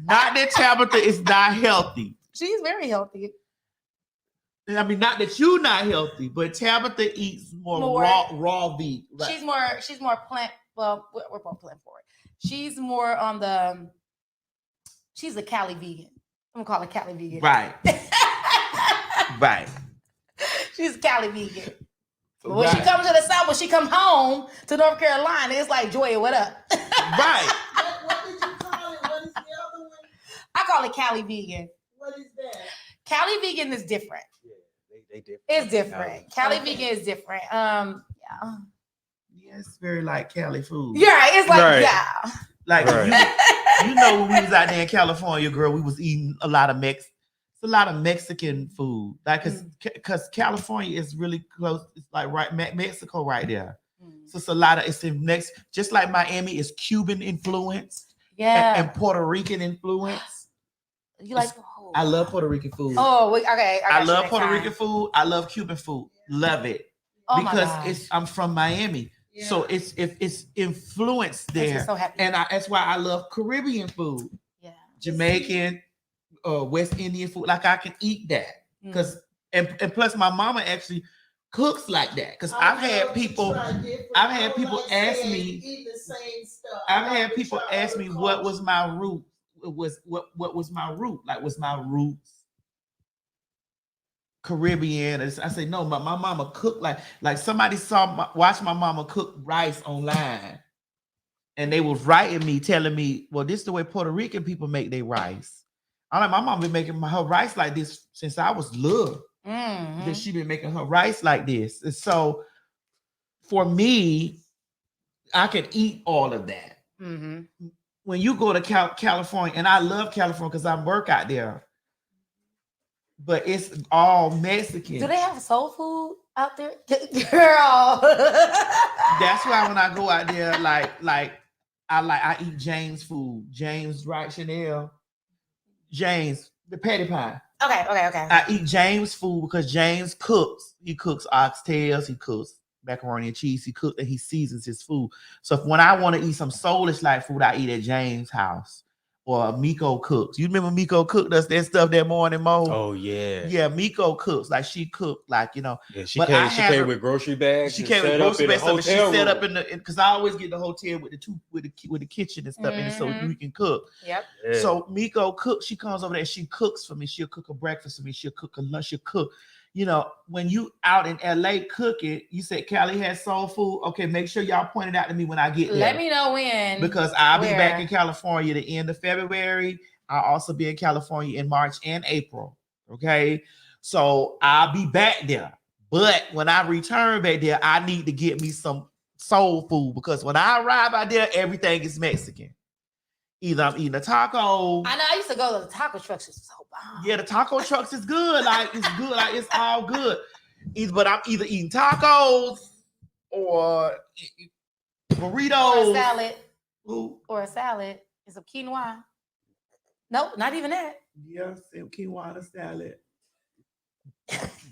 Not that Tabitha is not healthy. She's very healthy. I mean, not that you're not healthy, but Tabitha eats more raw meat. Right? She's more plant. Well, we're both plant forward. She's more on the. She's a Cali vegan. I'm gonna call her Cali vegan. Right. Right. She's a Cali vegan. But when she comes to the South, when she come home to North Carolina, it's like, Joya, what up? Right. What did you call it? What is the other one? I call it Cali vegan. What is that? Cali vegan is different. yeah, they different. It's different. Cali vegan is different. Yeah. Yeah, it's very like Cali food. Yeah, it's like Right. yeah. Like Right. you know, when we was out there in California, girl, we was eating a lot of Mexican food. Like because California is really close. It's like right Mexico right there. So it's a lot of it's in next, just like Miami is Cuban influence. Yeah. And Puerto Rican influence. You like? I love Puerto Rican food. Oh, okay. I love Puerto Rican food. I love Cuban food. Love it. Oh Because I'm from Miami. Yeah. So it's influenced there. So happy. And that's why I love Caribbean food. Yeah. Jamaican, West Indian food. Like I can eat that. Because and plus my mama actually cooks like that. Because I've had people ask me. I've had people ask me what was my root. What was my root? Like was my roots Caribbean? And I say no, my mama cooked like somebody watched my mama cook rice online, and they was writing me telling me, well, this is the way Puerto Rican people make their rice. I'm like, my mom been making her rice like this since I was little. That she been making her rice like this, and so for me, I can eat all of that. When you go to California, and I love California because I work out there, but it's all Mexican. Do they have soul food out there, girl? That's why when I go out there, I eat James food. James, right? Chanel. James, the patty pie. Okay. I eat James' food because James cooks. He cooks oxtails. He cooks macaroni and cheese. He cooks and he seasons his food. So when I want to eat some soulish like food, I eat at James' house. Or Miko cooks. You remember Miko cooked us that stuff that morning, Mo? Oh yeah. Yeah, Miko cooks. Like she cooked, like, you know. Yeah, she But I came. She have came her- with grocery bags. She and came with set up grocery in the bags. So she hotel set room. up in the because I always get the hotel with the kitchen and stuff in it so we can cook. Yep. Yeah. So Miko cooks. She comes over there. She cooks for me. She'll cook a breakfast for me. She'll cook a lunch. She'll cook. You know, when you out in LA cooking, you said Cali has soul food. Okay, make sure y'all point it out to me when I get there. Let me know when. Because I'll be back where. in California the end of February. I'll also be in California in March and April. Okay. So I'll be back there. But when I return back there, I need to get me some soul food because when I arrive out there, everything is Mexican. Either I'm eating a taco. I know I used to go to the taco trucks. It's so bomb. Yeah, the taco trucks is good. Like it's good. Like it's all good. But I'm either eating tacos or burritos. Or a salad. Ooh. Or a salad. And some quinoa. Nope, not even that. Yeah, some quinoa salad.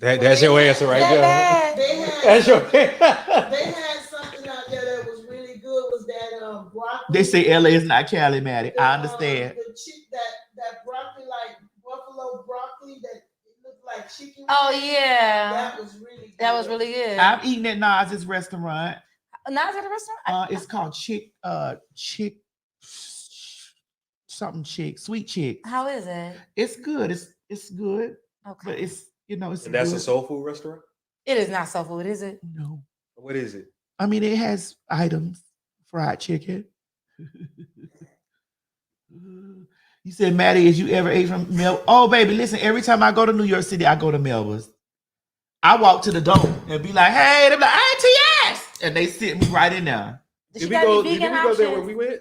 That's your answer right there. Bad. That's your. They had something out there that was really good. Was that broccoli? They say LA is not Cali, Maddie. I understand. That broccoli, like buffalo broccoli, that it looked like chicken. Oh yeah. That was really good. That was really good. I've eaten at Nas's restaurant. Nas at a restaurant? It's called Sweet Chick. How is it? It's good. It's good. Okay. But it's it's And that's good. a soul food restaurant. It is not soul food, is it? No. What is it? I mean, it has items. Fried chicken. You said, Maddie, as you ever ate from Mel? Oh, baby, listen, every time I go to New York City, I go to Melba's. I walk to the door and be like, hey, they're like, hey, TS. And they sit me right in there. Did we go there when we went?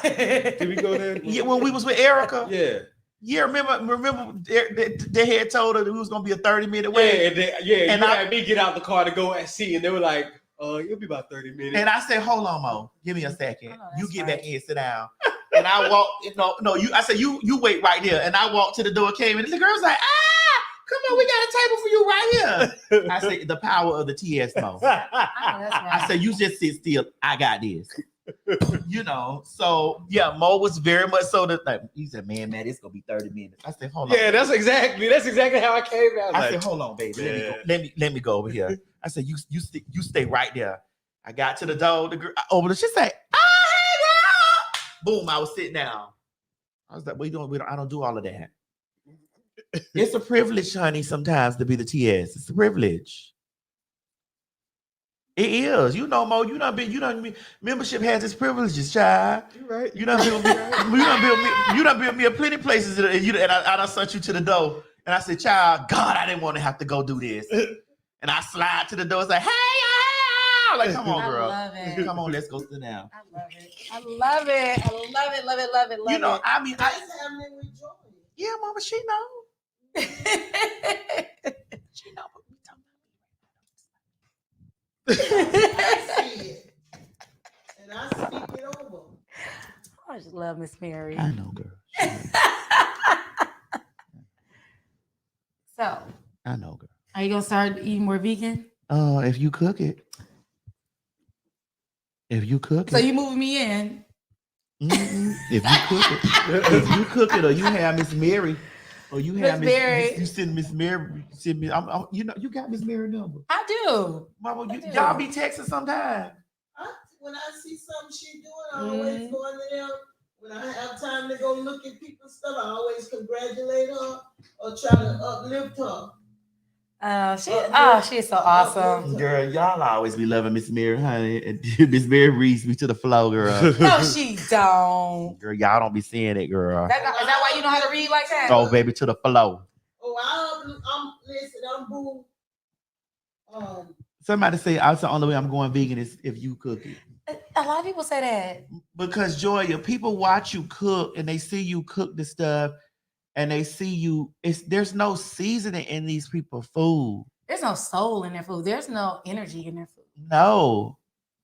Did we go there? Yeah, when we was with Erica. Yeah. Yeah, remember they had told her that we was gonna be a 30-minute wait. And you had me get out the car to go and see, and they were like, it'll be about 30 minutes. And I said, hold on, Mo, give me a second. Oh, You get right. back in, sit down. And I walk, I said, you wait right there. And I walked to the door, came in, and the girl's like, come on, we got a table for you right here. I said, the power of the TS Mo. That's right. I said, you just sit still. I got this. So yeah, Mo was very much so that like, he said, man, it's gonna be 30 minutes. I said, hold on. Yeah, that's exactly how I came out. I said, hold on, baby. Let me go over here. I said, you stay right there. I got to the door. The girl over there. She said, hey, girl. Boom, I was sitting down. I was like, what you doing? I don't do all of that. It's a privilege, honey, sometimes to be the TS. It's a privilege. It is. Mo, membership has its privileges, child. You're right. You done built me a plenty places and I done sent you to the door. And I said, child, God, I didn't want to have to go do this. And I slide to the door. It's like, hey, like, come on, girl. I love it. Come on, let's go sit down. I love it. I mean, That's happening with Joy. yeah, Mama, she know. She know what we talking I see it. And I speak it over. I just love Miss Mary. I know, girl. So, I know, girl. are you gonna start eating more vegan? If you cook it. So you moving me in? If you cook it, or you have Miss Mary, or you have Miss Mary. you send Miss Mary, send me. You got Miss Mary number. I do. Mama, I do. y'all be texting sometime. When I see something she doing, I always go into them. When I have time to go look at people's stuff, I always congratulate her or try to uplift her. She is so awesome. Girl, y'all always be loving Miss Mary, honey. And Miss Mary reads me to the flow, girl. No, she don't. Girl, y'all don't be seeing it, girl. Is that why you know how to read like that? Oh, baby, to the flow. Oh, I'm boo. Somebody say, that's the only way I'm going vegan is if you cook it. A lot of people say that. Because, Joya, people watch you cook and they see you cook the stuff and they see you. There's no seasoning in these people's food. There's no soul in their food. There's no energy in their food. No.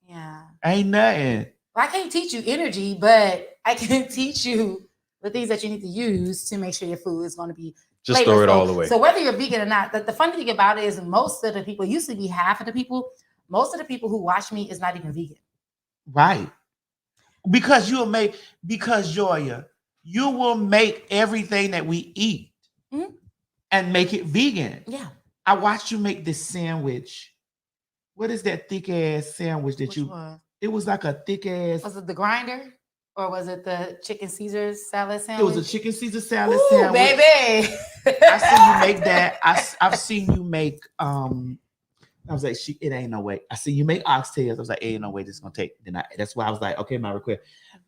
Yeah. Ain't nothing. Well, I can't teach you energy, but I can teach you the things that you need to use to make sure your food is going to be Just throw it flavorful. all away. So whether you're vegan or not, the funny thing about it is most of the people, used to be half of the people, most of the people who watch me is not even vegan. Right. Because Joya, you will make everything that we eat and make it vegan. Yeah. I watched you make this sandwich. What is that thick ass sandwich that it was like a thick ass. Was it the grinder? Or was it the chicken Caesar salad sandwich? It was a chicken Caesar salad Ooh, sandwich. Baby. I seen you make that. I've seen you make I was like, it ain't no way. I see you make oxtails. I was like, ain't no way this is gonna take. That's why I was like, okay, my request.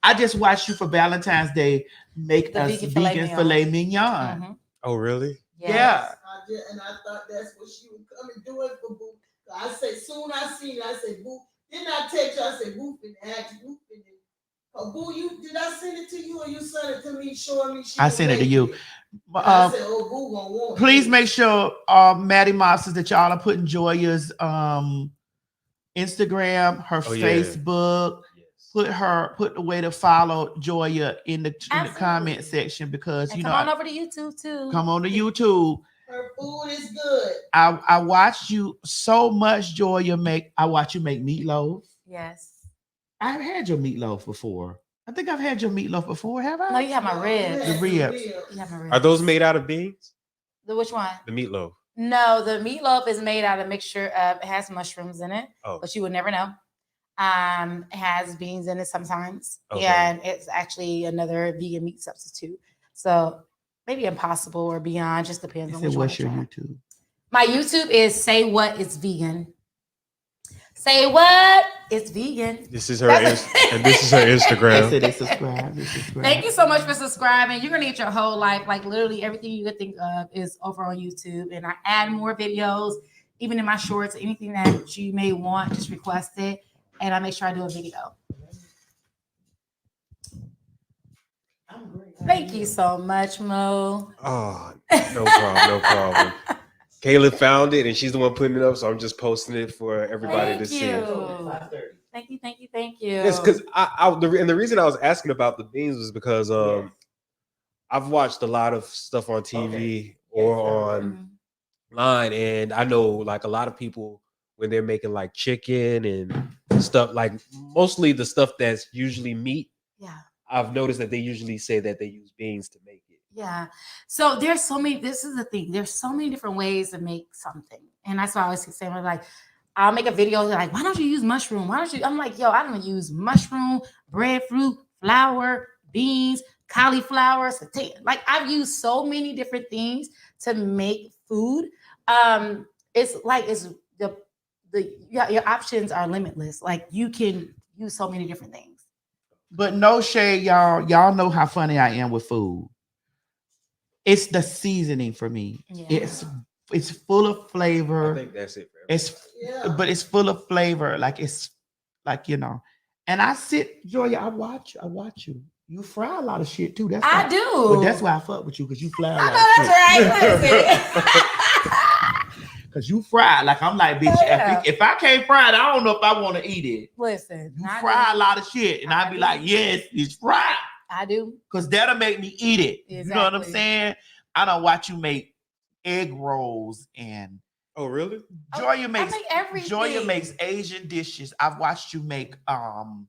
I just watched you for Valentine's Day make a vegan filet mignon. Mm-hmm. Oh, really? Yes. Yeah. And I thought that's what she would come and do it for Boo. I said, soon I seen it, I said, Boo. Didn't I text you? I said, Boo, and ask Boo. Oh, Boo, did I send it to you or you sent it to me showing me? I sent it to you. I said, oh, Boo gonna want please make sure, Maddie Mobsters, that y'all are putting Joya's Instagram, her Facebook. Yeah. Put the way to follow Joya in the comment section because and come on over to YouTube too. Come on to YouTube. Her food is good. I watched you so much, Joya I watched you make meatloaf. Yes. I've had your meatloaf before. I think I've had your meatloaf before. Have I? No, you have my ribs. The ribs. You have my ribs. Are those made out of beans? Which one? The meatloaf. No, the meatloaf is made out of a mixture of, it has mushrooms in it, but you would never know. It has beans in it sometimes. Okay. And it's actually another vegan meat substitute. So maybe Impossible or Beyond, just depends on which one. What's your YouTube? My YouTube is Say What It's Vegan. Say what? It's vegan. This is her and this is her Instagram. They subscribe. Thank you so much for subscribing. You're gonna get your whole life, like literally everything you could think of is over on YouTube. And I add more videos, even in my shorts, anything that you may want, just request it. And I make sure I do a video. Thank you so much, Mo. Oh, no problem, no problem. Kayla found it and she's the one putting it up, so I'm just posting it for everybody to see. Thank you. Yes, because the reason I was asking about the beans was because I've watched a lot of stuff on TV or online, and I know like a lot of people when they're making like chicken and stuff, like mostly the stuff that's usually meat. Yeah. I've noticed that they usually say that they use beans to make it. Yeah. So there's so many, this is the thing. There's so many different ways to make something. And that's why I always keep saying, like, I'll make a video like, why don't you use mushroom? Why don't you? I'm like, yo, I don't use mushroom, breadfruit, flour, beans, cauliflower, satay. Like I've used so many different things to make food. It's like, your options are limitless. Like you can use so many different things. But no shade, y'all. Y'all know how funny I am with food. It's the seasoning for me. Yeah. It's full of flavor. I think that's it. But it's full of flavor. Like it's like, you know. And I sit, Joya, I watch you. You fry a lot of shit too. That's I why, do. But that's why I fuck with you, because you fry a lot of shit. That's right. Because you fry. Like I'm like, bitch, if I can't fry it, I don't know if I want to eat it. Listen. You fry a lot of shit. And I'd be like, yes, it's fried. I do. Because that'll make me eat it. Exactly. You know what I'm saying? I don't watch you make egg rolls and oh really? Joya makes everything. Joya makes Asian dishes. I've watched you make oh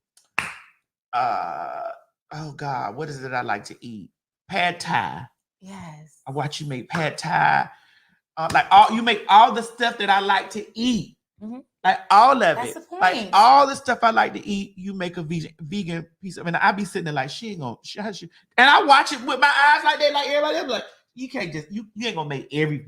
God, what is it I like to eat? Pad Thai. Yes. I watch you make Pad Thai. You make all the stuff that I like to eat. Mm-hmm. Like all of That's it. The point. Like all the stuff I like to eat, you make a vegan piece of it. And I be sitting there like, she ain't gonna and I watch it with my eyes like that, like everybody else. Like, you can't just you ain't gonna make every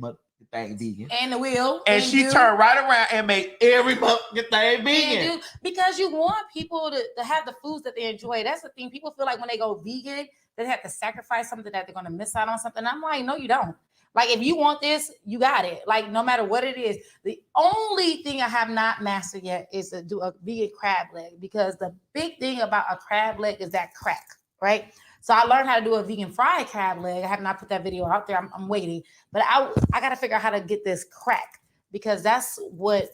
thing vegan. And the will. And she turned right around and made every thing vegan. Because you want people to have the foods that they enjoy. That's the thing. People feel like when they go vegan, they have to sacrifice something, that they're gonna miss out on something. I'm like, no, you don't. Like, if you want this, you got it. Like, no matter what it is. The only thing I have not mastered yet is to do a vegan crab leg, because the big thing about a crab leg is that crack, right? So I learned how to do a vegan fried crab leg. I have not put that video out there. I'm waiting. But I got to figure out how to get this crack, because that's what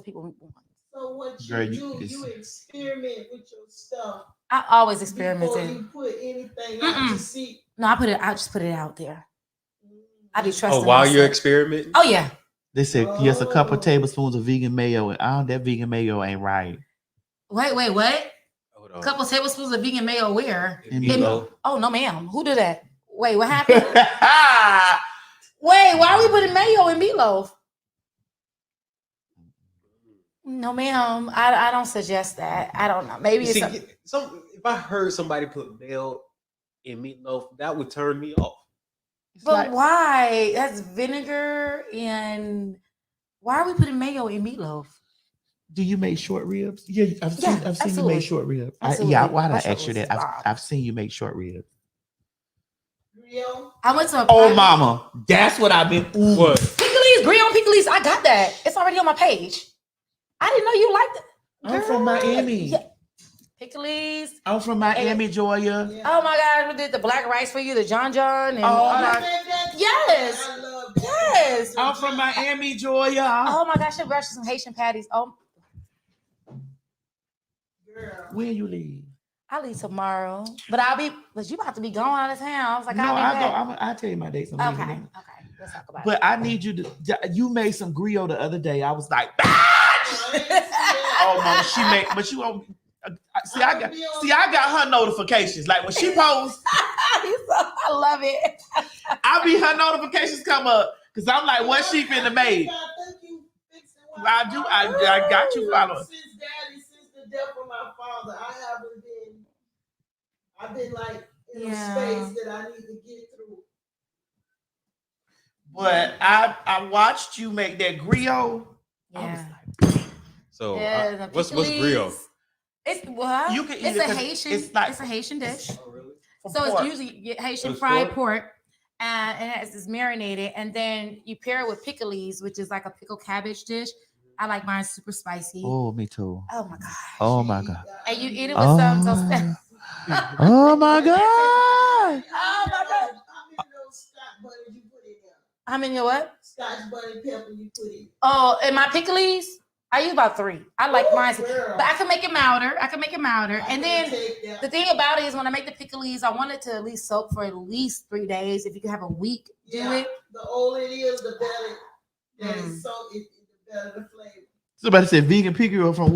people want. So what you Girl, do, you experiment with your stuff. I always Before experimented. you put anything out to see. No, I just put it out there. I be trusting. Oh, while myself. you're experimenting? Oh yeah. They said yes, a couple tablespoons of vegan mayo, and that vegan mayo ain't right. Wait, what? Hold A on. couple tablespoons of vegan mayo where? Meatloaf. Oh no, ma'am. Who did that? Wait, what happened? Wait, why are we putting mayo in meatloaf? No, ma'am. I don't suggest that. I don't know. Maybe See, it's if I heard somebody put mayo in meatloaf, that would turn me off. but why? That's vinegar, and why are we putting mayo in meatloaf? Do you make short ribs? Yeah, I've seen you absolutely. make short ribs. Absolutely. Why'd I My short ask you ribs that? is bomb. I've seen you make short ribs. I went to a Oh, mama, that's what I've been. Ooh. What? Pickles, grilled on pickles. I got that. It's already on my page. I didn't know you liked it. I'm from Miami. Yeah. Pickles. I'm from Miami, Joya. Oh my God, we did the black rice for you, the John and Oh, all my- that. Yes. Yes. I'm from Miami, Joya. Oh my gosh, I should brush some Haitian patties. Oh, Where you leave? I'll leave tomorrow. But you about to be going out of town. I was like, No, I'll be I'll back. I'll tell you my dates. Okay. Let's talk about But I need you to. You made some griot the other day. I was like, oh mama, she made. But you won't. See, I got her notifications. Like when she posts, I love it. her notifications come up because I'm like, what she finna make? I do. I got you following. Since the death of my father, I've been like in a space that I need to get through. But I watched you make that griot. Yeah. So Yeah, what's griot? It's what? You can eat it's it a 'cause Haitian. it's like- It's a Haitian dish. Oh, really? So pork. it's usually Haitian It's fried pork, and it's marinated, and then you pair it with pickles, which is like a pickled cabbage dish. I like mine super spicy. Oh, me too. Oh my god! Oh my god. And you eat it with some toasted. Oh my god. Oh my god! How many of those Scotch butters you put in there? How many of what? Scotch butter pepper you put in. Oh, and my pickles, I use about 3. I like mine, girl. but I can make it milder. And then Take that. the thing about it is when I make the pickles, I want it to at least soak for at least 3 days. If you can have a week, do it. The older it is, the better. So the better the flavor. Somebody said vegan pickle from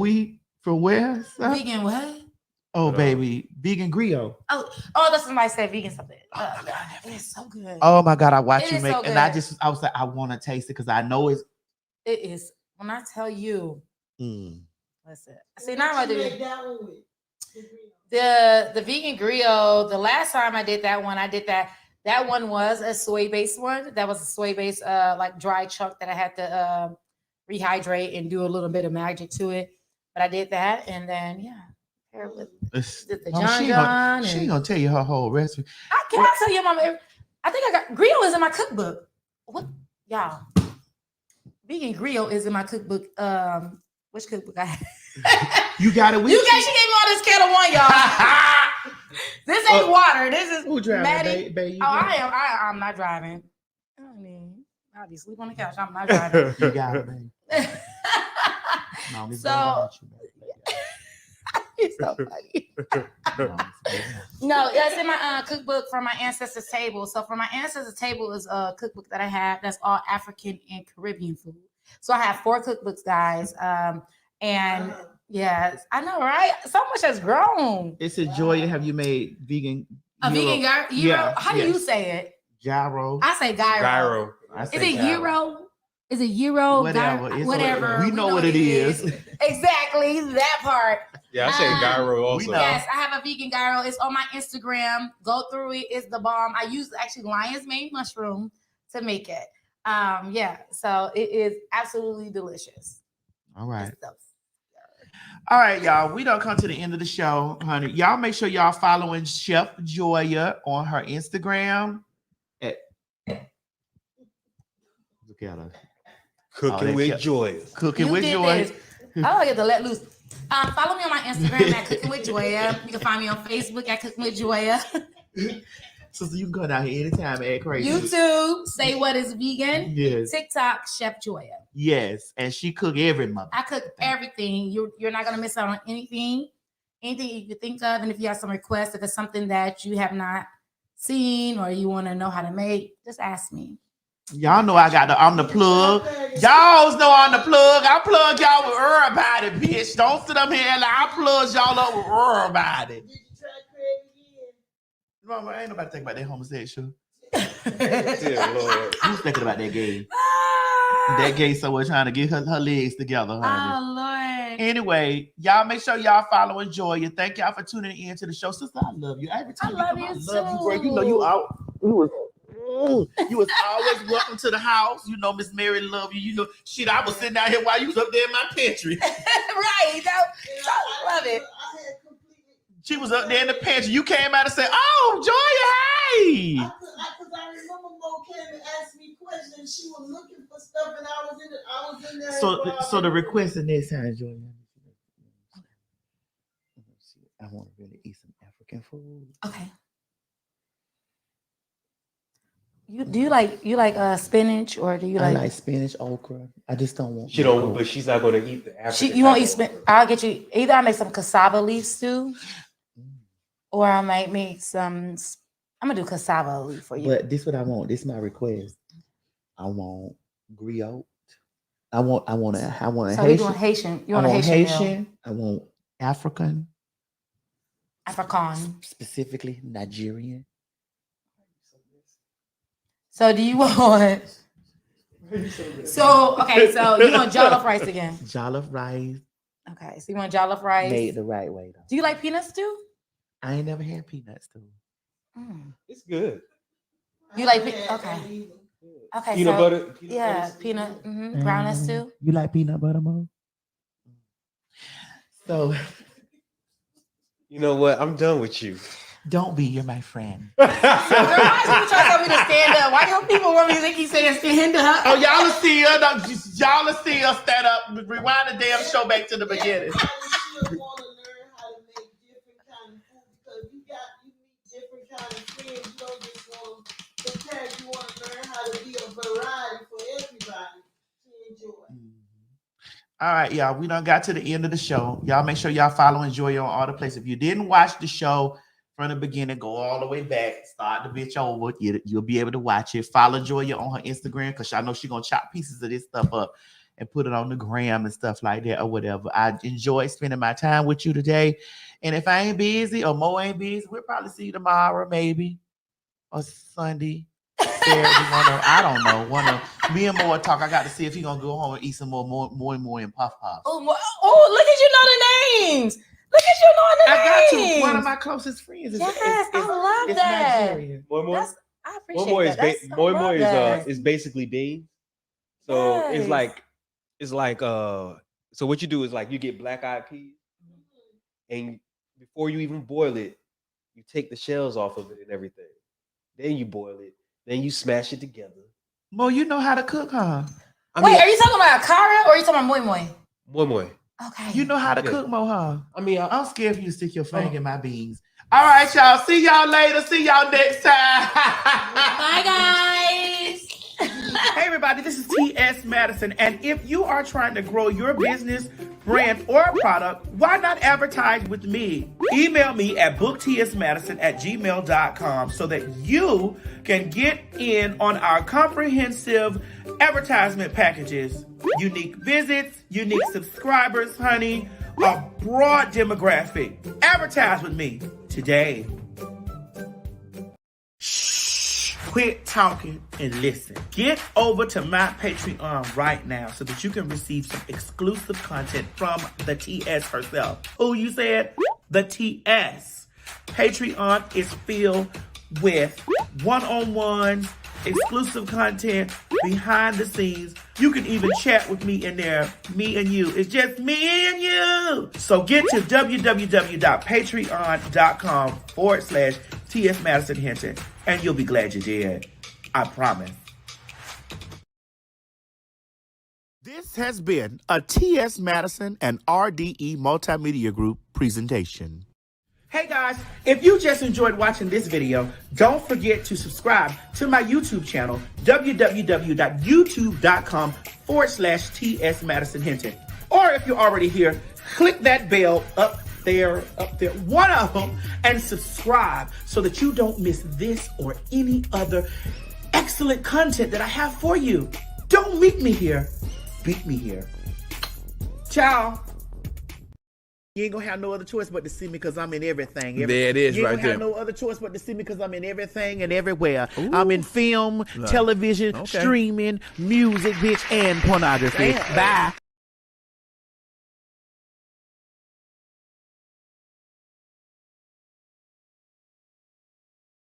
where? Son? Vegan what? Oh baby, vegan griot. Oh, that's somebody said vegan something. Oh god, it's so good. Oh my god, I watched It you is make, so and I good. was like, I want to taste it because I know it's. It is. When I tell you, Mm. listen. See, now I do Make that one with. the vegan griot. The last time I did that one, That one was a soy-based one. That was a soy-based, like dry chunk that I had to rehydrate and do a little bit of magic to it. But I did that, and then pair it with the John. She ain't gonna tell you her whole recipe. I tell you, Mama? I think I got griot is in my cookbook. What, y'all? Vegan griot is in my cookbook. Which cookbook I have? You got it. She gave me all this Kettle One, y'all. This ain't water. This is Who driving, Maddie. babe? I'm not driving. I mean, I'll be sleep on the couch. I'm not driving. You got it, babe. No, this So- baby got you, baby. It's so funny. No, that's in my cookbook from my ancestors' table. So from my ancestors' table is a cookbook that I have that's all African and Caribbean food. So I have 4 cookbooks, guys. And yes, I know, right? So much has grown. It's a joy to have you made vegan. Vegan gyro. Yeah, How do you say it? Gyro. I say gyro. I Is say it gyro. euro? Is it euro? Whatever. Gyro? It's Whatever. We know what it is. Exactly that part. Yeah, I say gyro also. Yes, I have a vegan gyro. It's on my Instagram. Go through it. It's the bomb. I use actually lion's mane mushroom to make it. So it is absolutely delicious. All right. All right, y'all. We don't come to the end of the show, honey. Y'all make sure y'all following Chef Joya on her Instagram. Look at her. Cooking with Joya. Cooking You with did Joy. this. I don't get to let loose. Follow me on my Instagram at Cooking with Joya. You can find me on Facebook at Cooking with Joya. So you can go down here anytime and act crazy. YouTube, say what is vegan. Yes. TikTok, Chef Joya. Yes, and she cook every mother. I cook everything. You're not gonna miss out on anything you could think of. And if you have some requests, if it's something that you have not seen or you want to know how to make, just ask me. Y'all know I'm the plug. Y'all know I'm the plug. I plug y'all with everybody, bitch. Don't sit up here and I plug y'all up with everybody. Did you try Craig again? Mama, ain't nobody think about that homosexual. Dear Lord. Who's thinking about that gay? That gay somewhere trying to get her legs together, honey. Oh, Lord. Anyway, y'all make sure y'all follow and enjoy you. Thank y'all for tuning in to the show. Sister, I love you. Every time I love you you come, I love you, bro. You know you was always welcome to the house. You know, Miss Mary love you. You know, shit, I was sitting out here while you was up there in my pantry. Right. I love it. She was up there in the pantry. You came out and said, "Oh, Joya, hey." Because I remember Mo came and asked me questions. She was looking for stuff, and I was in there. So the request in this time, Joya. I want to really eat some African food. Okay. Do you like spinach or do you like? I like spinach, okra. I just don't want. She don't, but she's not going to eat the African. You won't eat spinach. I'll get you. Either I make some cassava leaf stew, or I might make some. I'm gonna do cassava leaf for you. But this is what I want. This is my request. I want griot. I want a So Haitian. we doing Haitian. You want a Haitian meal? I want African. African. Specifically Nigerian. So do you want? So you want jollof rice again? Jollof rice. Okay, so you want jollof rice made the right way though. Do you like peanuts too? I ain't never had peanuts too. It's good. You like okay? Okay, Peanut butter. Peanut. Brown nuts too. You like peanut butter, Mo? So, you know what? I'm done with you. Don't be. You're my friend. Why you trying to tell me to stand up? Why don't people want me to keep saying stand up? Oh, y'all will see her. Y'all will see her stand up. Rewind the damn show back to the beginning. I still want to learn how to make different kind of food because you meet different kind of friends. You don't just want to compare. You want to learn how to be a variety for everybody to enjoy. All right, y'all. We done got to the end of the show. Y'all make sure y'all follow and enjoy on all the places. If you didn't watch the show from the beginning, go all the way back, start the bitch over. You'll be able to watch it. Follow Joya on her Instagram because I know she's gonna chop pieces of this stuff up and put it on the gram and stuff like that or whatever. I enjoyed spending my time with you today. And if I ain't busy or Mo ain't busy, we'll probably see you tomorrow, maybe, or Sunday. Saturday, I don't know. Me and Mo will talk. I got to see if he gonna go home and eat some more and puff puffs. Oh, look at you know the names. Look at you knowing the I got names. to. One of my closest friends. Yes, I love that. Nigerian. I appreciate that. Moi Moi is basically beans. So it's like so what you do is like you get black eyed peas and before you even boil it, you take the shells off of it and everything. Then you boil it. Then you smash it together. Mo, you know how to cook, huh? Wait, are you talking about Kara or are you talking about Moi Moi? Moi Moi. Okay. You know how to cook, Mo, huh? I mean, I'm scared for you to stick your finger in my beans. All right, y'all. See y'all later. See y'all next time. Bye, guys. Hey, everybody. This is T.S. Madison. And if you are trying to grow your business, brand, or product, why not advertise with me? Email me at booktsmadison@gmail.com so that you can get in on our comprehensive advertisement packages. Unique visits, unique subscribers, honey, a broad demographic. Advertise with me today. Shh, quit talking and listen. Get over to my Patreon right now so that you can receive some exclusive content from the TS herself. Who you said? The TS. Patreon is filled with one-on-ones, exclusive content, behind the scenes. You can even chat with me in there, me and you. It's just me and you. So get to www.patreon.com/TS Madison Hinton, and you'll be glad you did. I promise. This has been a TS Madison and RDE Multimedia Group presentation. Hey guys, if you just enjoyed watching this video, don't forget to subscribe to my YouTube channel, www.youtube.com/TS Madison Hinton. Or if you're already here, click that bell up there, one of them, and subscribe so that you don't miss this or any other excellent content that I have for you. Don't meet me here, beat me here. Ciao. You ain't gonna have no other choice but to see me because I'm in everything. There it is, you ain't right gonna there. have no other choice but to see me because I'm in everything and everywhere. I'm in film, television, streaming, music, bitch, and pornography. Bye.